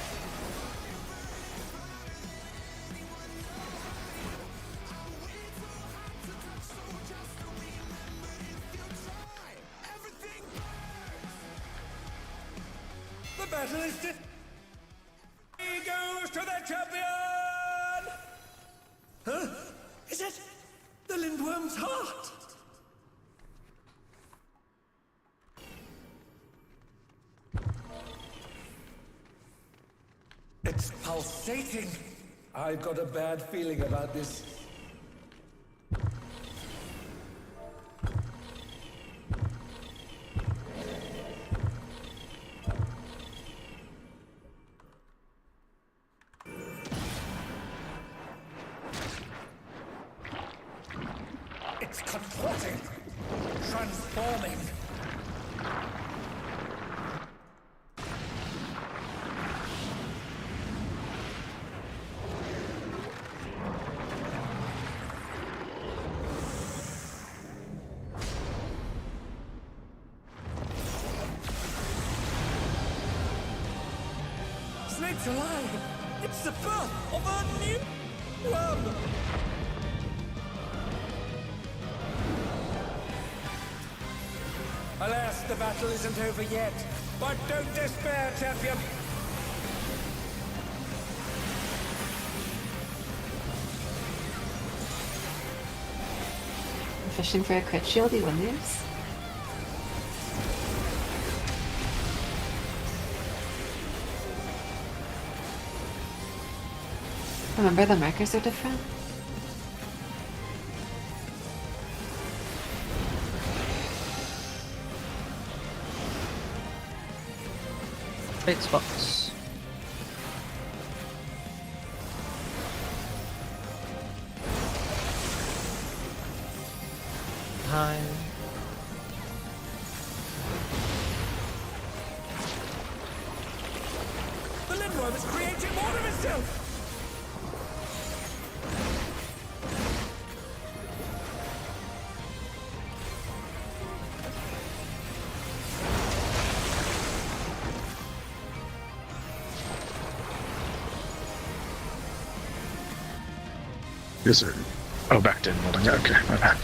The battle is just. He goes to the champion! Huh? Is it the Lindworm's heart? It's pulsating. I've got a bad feeling about this. It's contorting, transforming. Snape's alive! It's the birth of a new worm! Alas, the battle isn't over yet. But don't despair, champion! Fishing for a crit shield, you win these. Remember, the markers are different. Eight spots. Hi. The Lindworm is creating more of itself! Is it? Oh, back to inbuilding. Okay, my bad.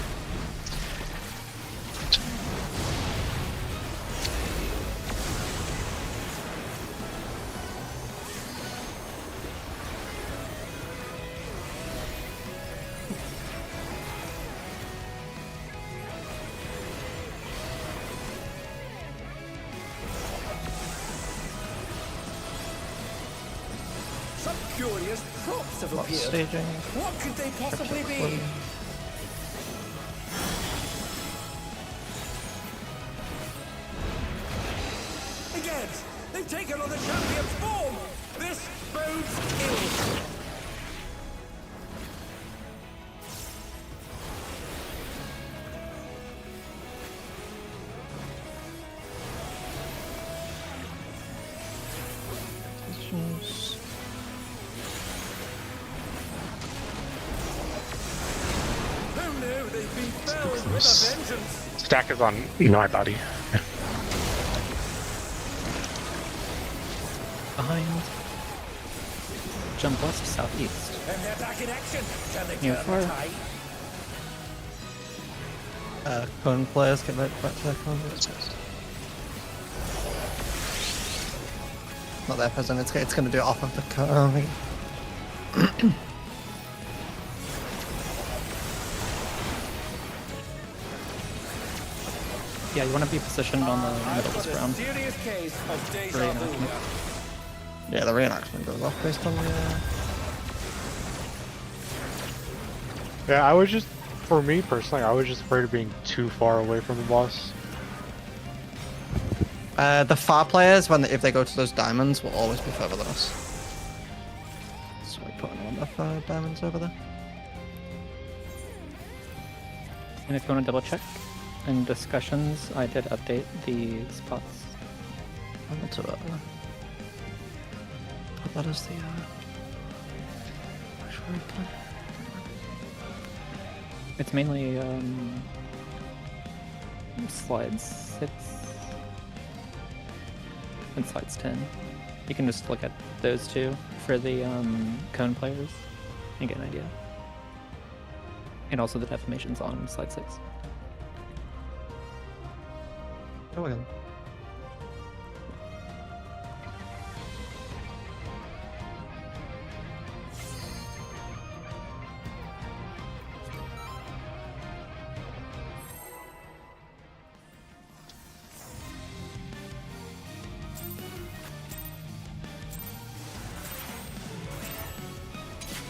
Some curious props have Lot appeared. staging. What could they possibly be? Again, they've taken on the champion's form! This bodes ill! Oh no, they've been felled with a vengeance! Stack is on my body. Behind. Jump left, southeast. And they're back in action! Can they Near turn far. the tide? Cone players get back to their cone. Not their present, it's going to do it off of the cone. Yeah, you want to be positioned on the I've middle got this a round. serious case of deja Reenactment. vu. Yeah, the reenactment goes off based on the. Yeah, I was just, for me personally, I was just afraid of being too far away from the boss. The far players, if they go to those diamonds, will always be further than us. So we're putting on the diamonds over there. And if you want to double check, in discussions, I did update the spots. I'm going to put that as the. Actual replay. It's mainly slides 6 and slides 10. You can just look at those two for the cone players and get an idea. And also the defamations on slide 6. Oh, well.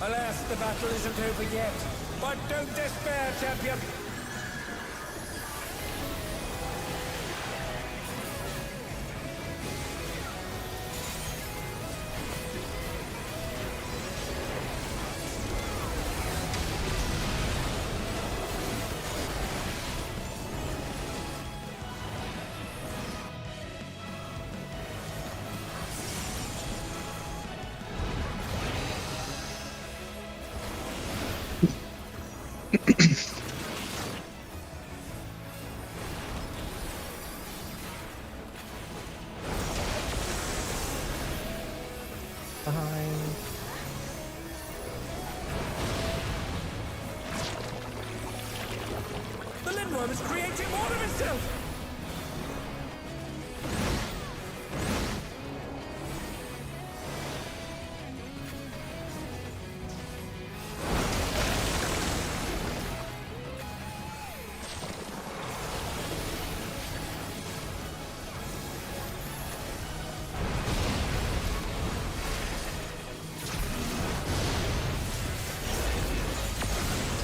Alas, the battle isn't over yet. But don't despair, champion. Behind. The Lindworm is creating more of itself.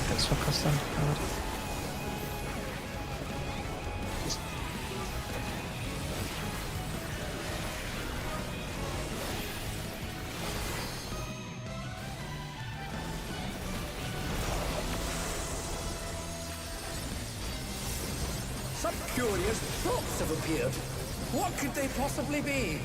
Thanks for custom. Some curious thoughts have appeared. What could they possibly be?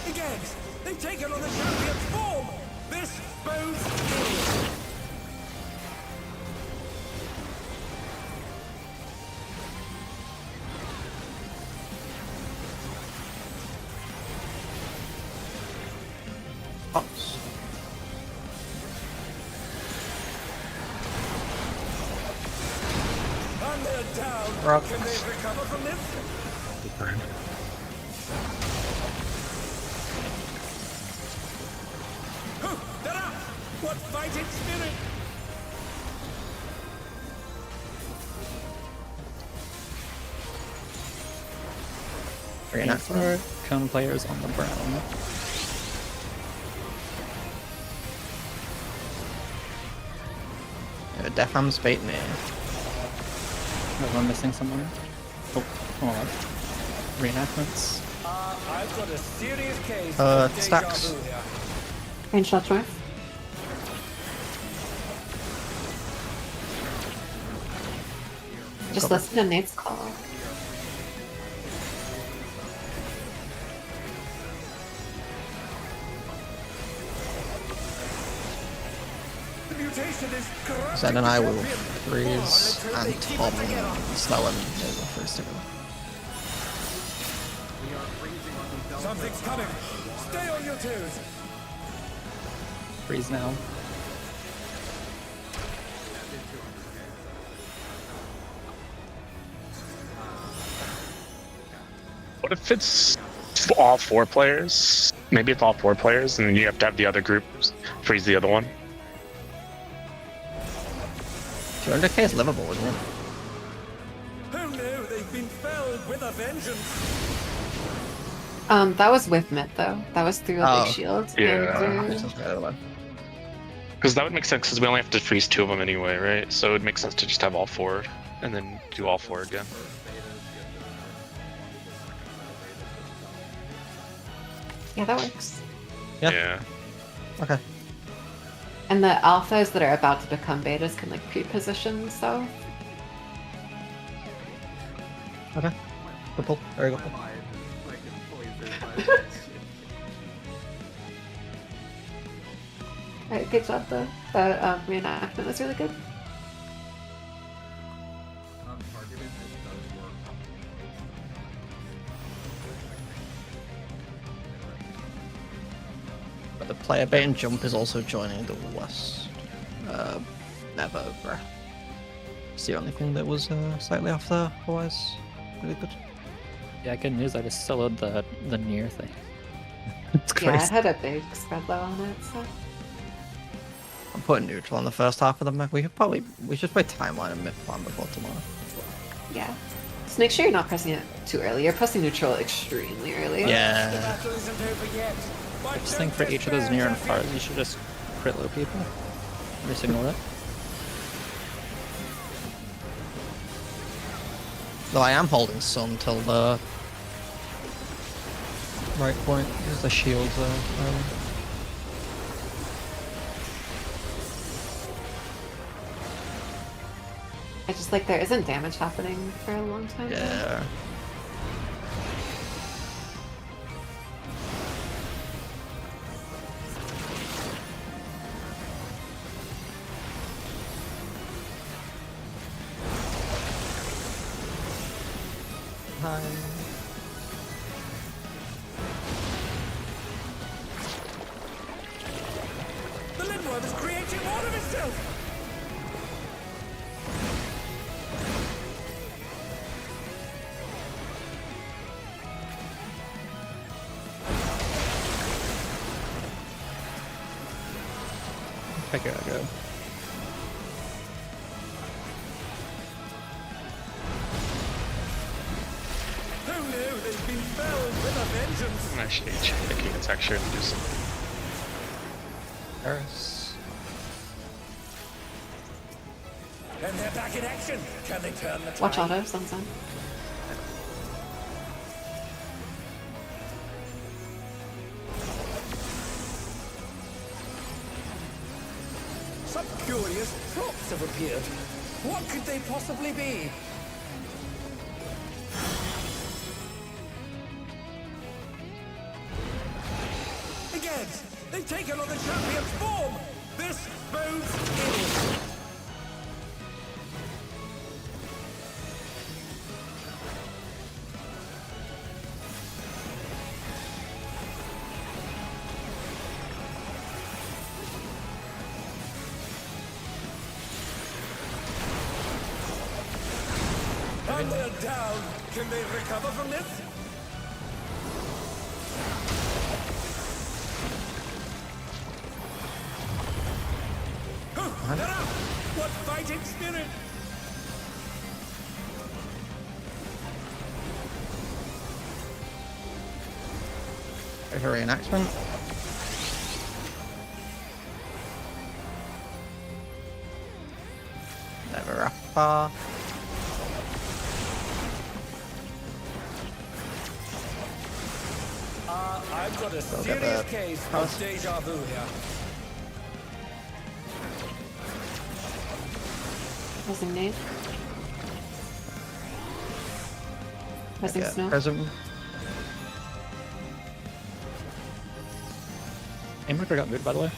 Egads! They've taken on the champion's form! This bodes ill! Pops. And they're down! Rock. Can they recover from this? Huh, they're up! What fighting spirit! Reenactment. For cone players on the brown. Defam's bait me. Am I missing someone? Oh, hold on. Reenactments. I've got a serious case Uh, of deja stacks. vu here. Range shot twice. Just listen to Nate's call. The mutation is corrupting Zen and I the will champion. freeze, Oh, let's hope and they keep Tom it together. and Snellen will freeze together. Something's coming. Stay on your toes. Freeze now. What if it's all 4 players? Maybe it's all 4 players, and then you have to have the other group freeze the other one. 200k is livable, isn't it? Who knew they've been felled with a vengeance? That was with Mitt though. That was through a Oh. big shield. Yeah. And, Sounds right, other way. Because that would make sense, because we only have to freeze 2 of them anyway, right? So it would make sense to just have all 4, and then do all 4 again. yeah, that works. Yeah. Okay. And the alphas that are about to become betas can like pre-position themselves. Okay. Good pull. Very good pull. Alright, good job though. The reenactment was really good. But the player bait and jump is also joining the west. Never. It's the only thing that was slightly off there. Otherwise, really good. Yeah, good news. I just soloed the near thing. It's Yeah, crazy. it had a big spread low on it, so. I'm putting neutral on the first half of the map. We should play timeline and mid plan before tomorrow. Yeah. Just make sure you're not pressing it too early. You're pressing neutral extremely early. The Yeah. battle isn't over yet. But I just don't think for each of those despair, near and champion. far, you should just crit low people. Just ignore it. Though I am holding sun till the right point because the shields are. I just like there isn't damage happening for a long time. now. Yeah. Hi. The Lindworm is creating more of itself! I gotta go. Who knew they'd been felled with a vengeance? I'm actually checking its texture and do some. Paris. And they're back in action. Can they turn the tide? Watch auto, sunset. Some curious props have appeared. What could they possibly be? Again, they've taken on the champion's form. This bodes ill. And they're down. Can they recover from this? Oh, they're up! What fighting spirit! There's a reenactment. Never a far. I've got a Go get serious the case house. of deja vu here. Pressing nade. Pressing Yeah, snow. Prism. Aimmaker got moved, by the way.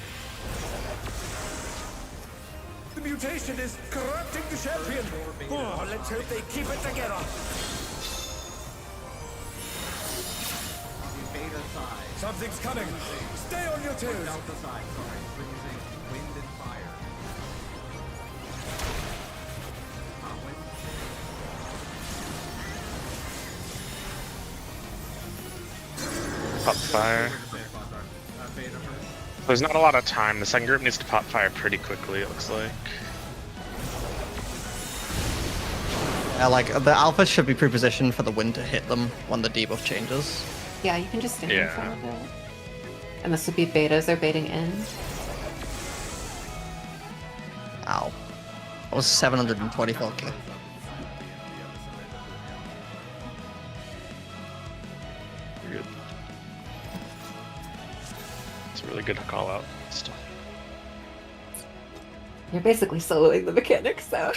The mutation is corrupting the champion. Oh, let's hope they keep it together. Something's coming. Stay on your toes. Pop fire. There's not a lot of time. The second group needs to pop fire pretty quickly, it looks like. Like, the alphas should be pre-positioned for the wind to hit them when the debuff changes. Yeah, you can just stand in Yeah. front of it. And this would be betas are baiting in. Ow. That was 724k. You're good. It's a really good call out. Still. You're basically soloing the mechanics, so.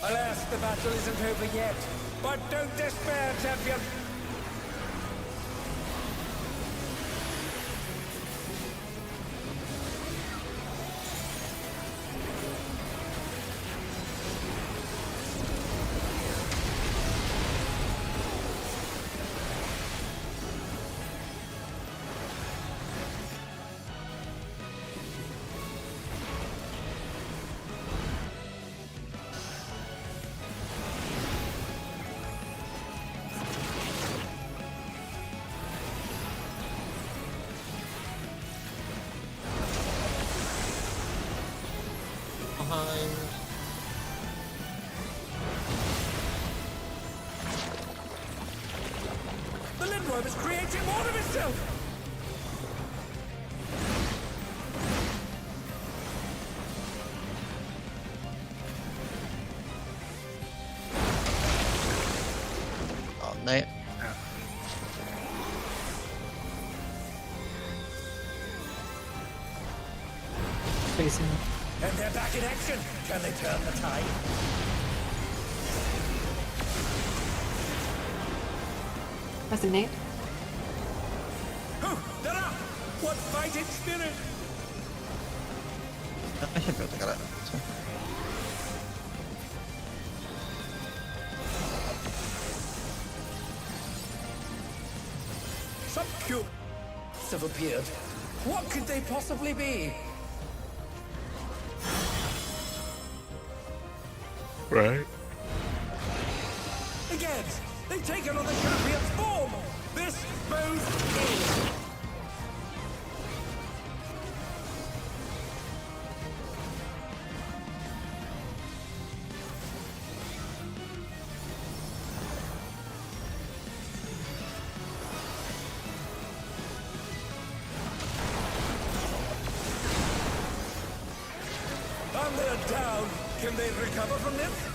Alas, the battle isn't over yet. But don't despair, champion. The Lindworm is creating more of itself! Oh, Nate. Facing. And they're back in action! Can they turn the tide? Resonate. Oh, they're up! What fighting spirit! I should be able to get it. So. Some cute have appeared. What could they possibly be? Right. Again, they've taken on the champion's form! This both is... And they're down. Can they recover from this?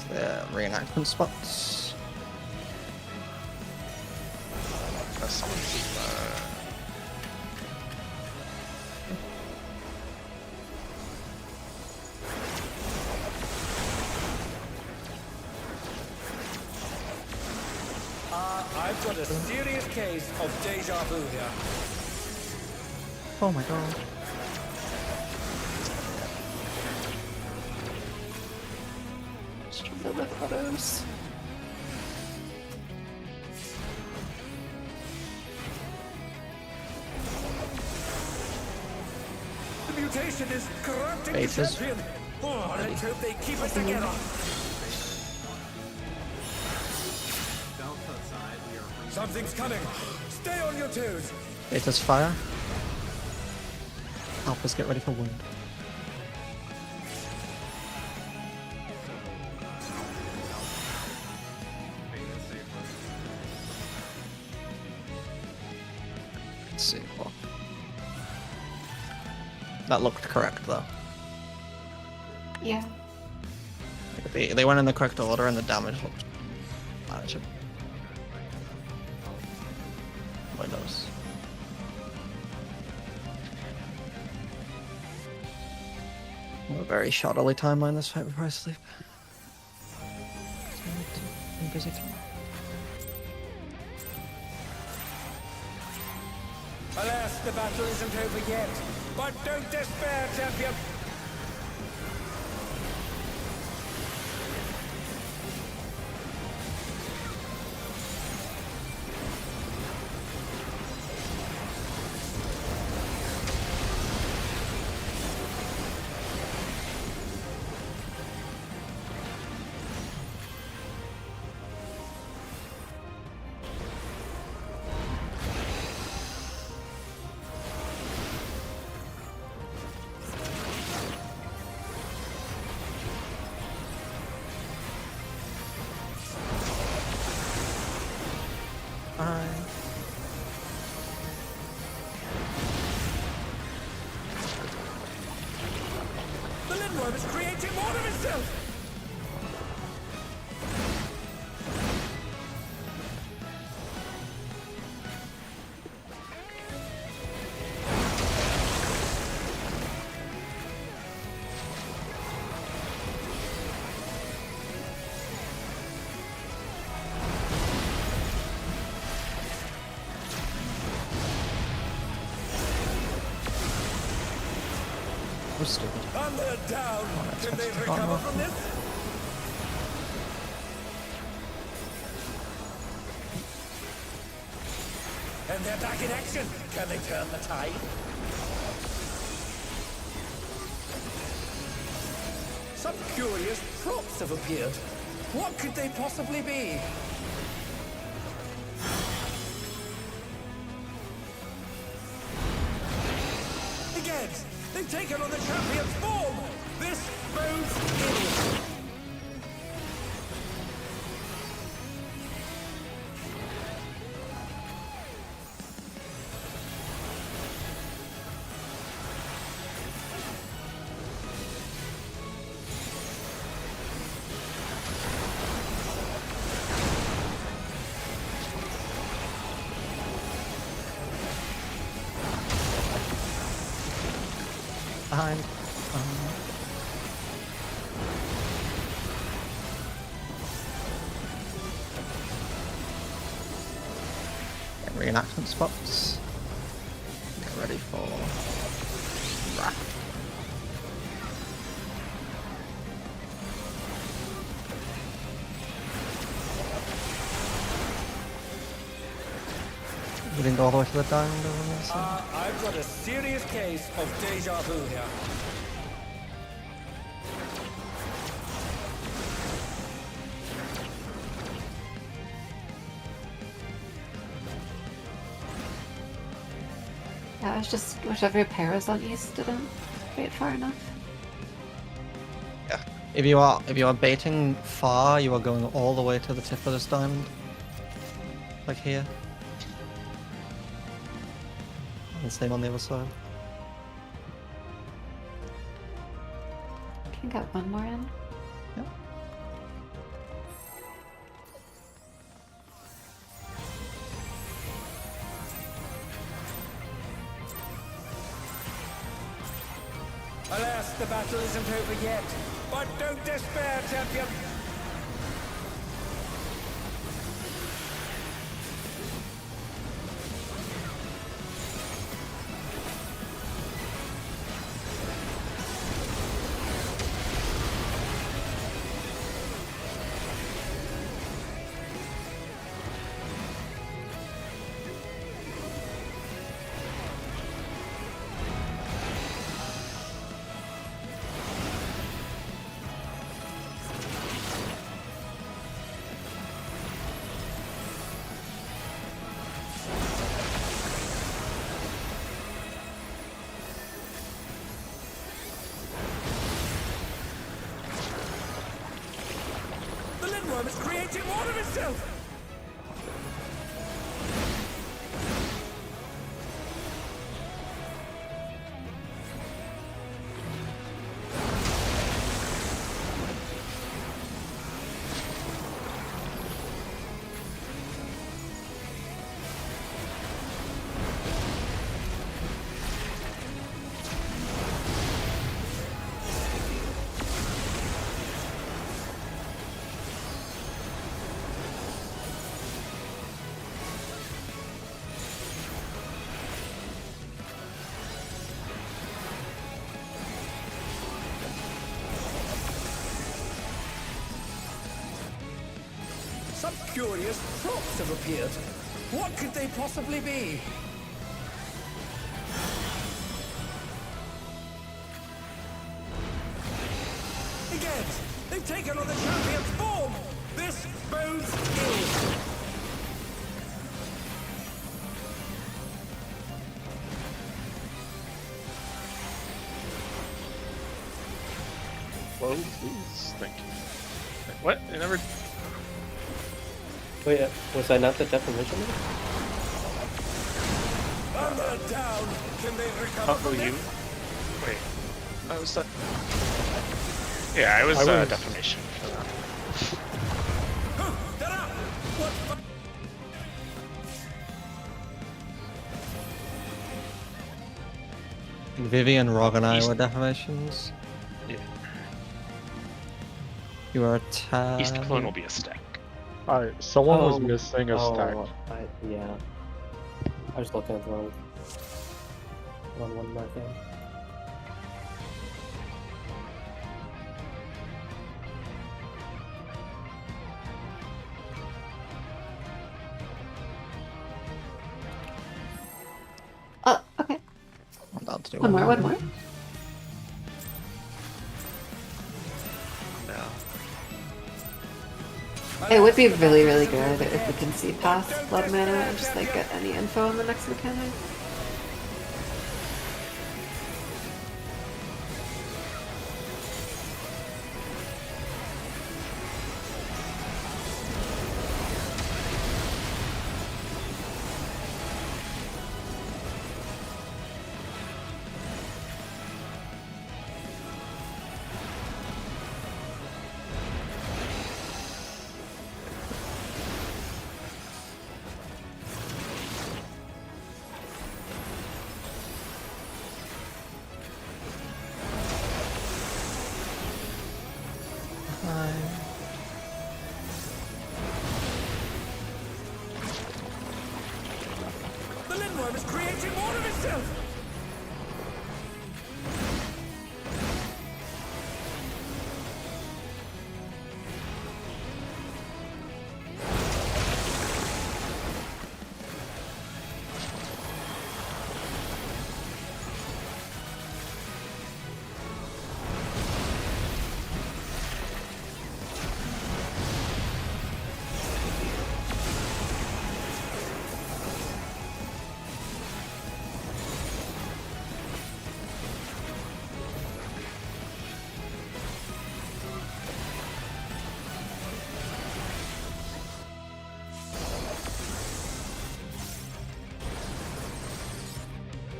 The reenactment spots. That's something. I've got a serious case of deja vu here. Oh my god. Struggle with autos. The mutation is corrupting Betas. the champion. Oh, let's hope they keep it together. Something's coming. Stay on your toes. Betas fire. Alphas get ready for wind. Let's see. Well, that looked correct though. Yeah. They went in the correct order and the damage looked manageable. Windows. A very shoddily timeline this fight before I sleep. I'm busy too. Alas, the battle isn't over yet. But don't despair, champion. Fine. The Lindworm is creating more of itself. Was stupid. And they're down. that's Can they what's recover gone from this? And they're back in action. Can they turn the tide? Some curious props have appeared. What could they possibly be? Again, they've taken on the champion's form. This bodes ill. Behind. Get reenactment spots. Get ready for wrath. We didn't go all the way to the diamond over there. So. I've got a serious case of deja vu here. Yeah, I was just whichever pair is on east didn't wait far enough. Yeah. If you are baiting far, you are going all the way to the tip of this diamond. Like here. And same on the other side. Can get one more in. Yep. Alas, the battle isn't over yet. But don't despair, champion. The Lindworm is creating more of itself. Some curious props have appeared. What could they possibly be? Again, they've taken on the champion's form! This bodes ill! Whoa, please. Thank you. What? I never. Wait, was I not the defamation? Under down! Can they recover Oh, from you? this? Wait. I was that. Yeah, I was, I was- defamation for that. They're up! What? Vivian, Rog, and I East- were defamations. Yeah. You are a East clone will be a stack. Alright, someone was missing a stack. Yeah. I was looking at the wrong one marking. Oh, okay. I'm down to do One more, one more. No. It would be really, really good if we can see past blood mana and just like get any info on the next mechanic. The Lindworm is creating more of itself!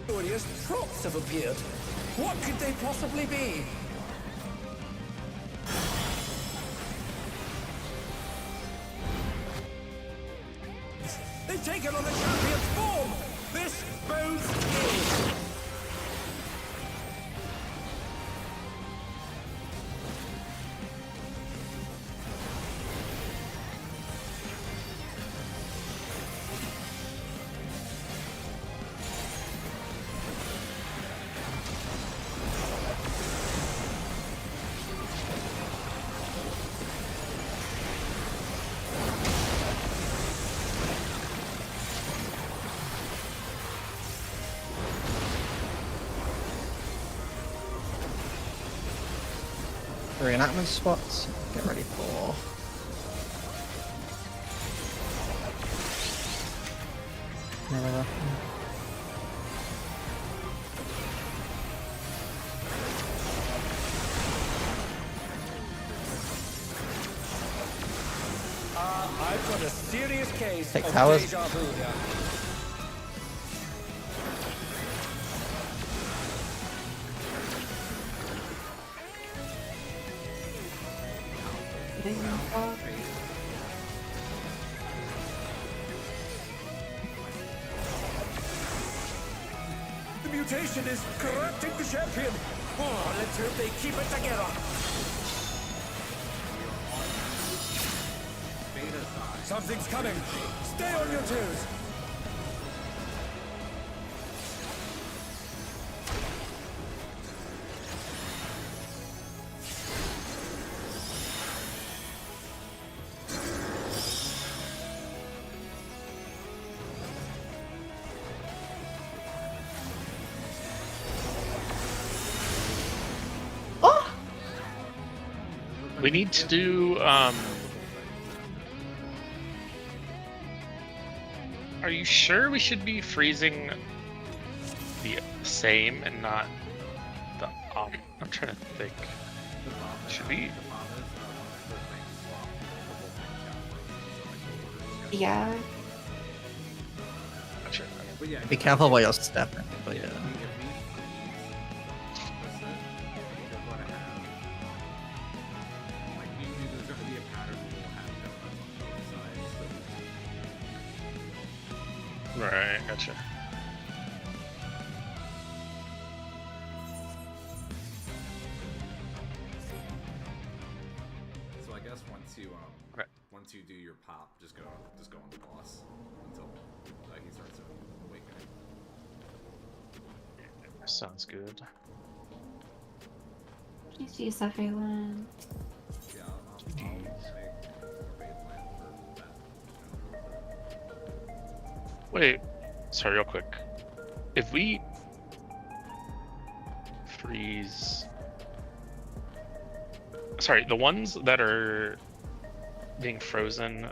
Curious props have appeared. What could they possibly be? They've taken on the champion's form! This bodes ill! Reenactment spots. Get ready for. Never. I've got a serious case Take of towers. deja vu here. The mutation is corrupting the champion. Oh, let's hope they keep it together. Something's coming. Stay on your toes. We need to do. Are you sure we should be freezing the same and not the op? I'm trying to think. Should we? Yeah. Gotcha. Be careful where you're stepping, but yeah. Right, gotcha. So I guess Okay. once you do your pop, just go on the boss until he starts awakening. Sounds good. GG's, everyone. Yeah, I'll make a raid plan for that. Wait, sorry, real quick. If we freeze, sorry, the ones that are being frozen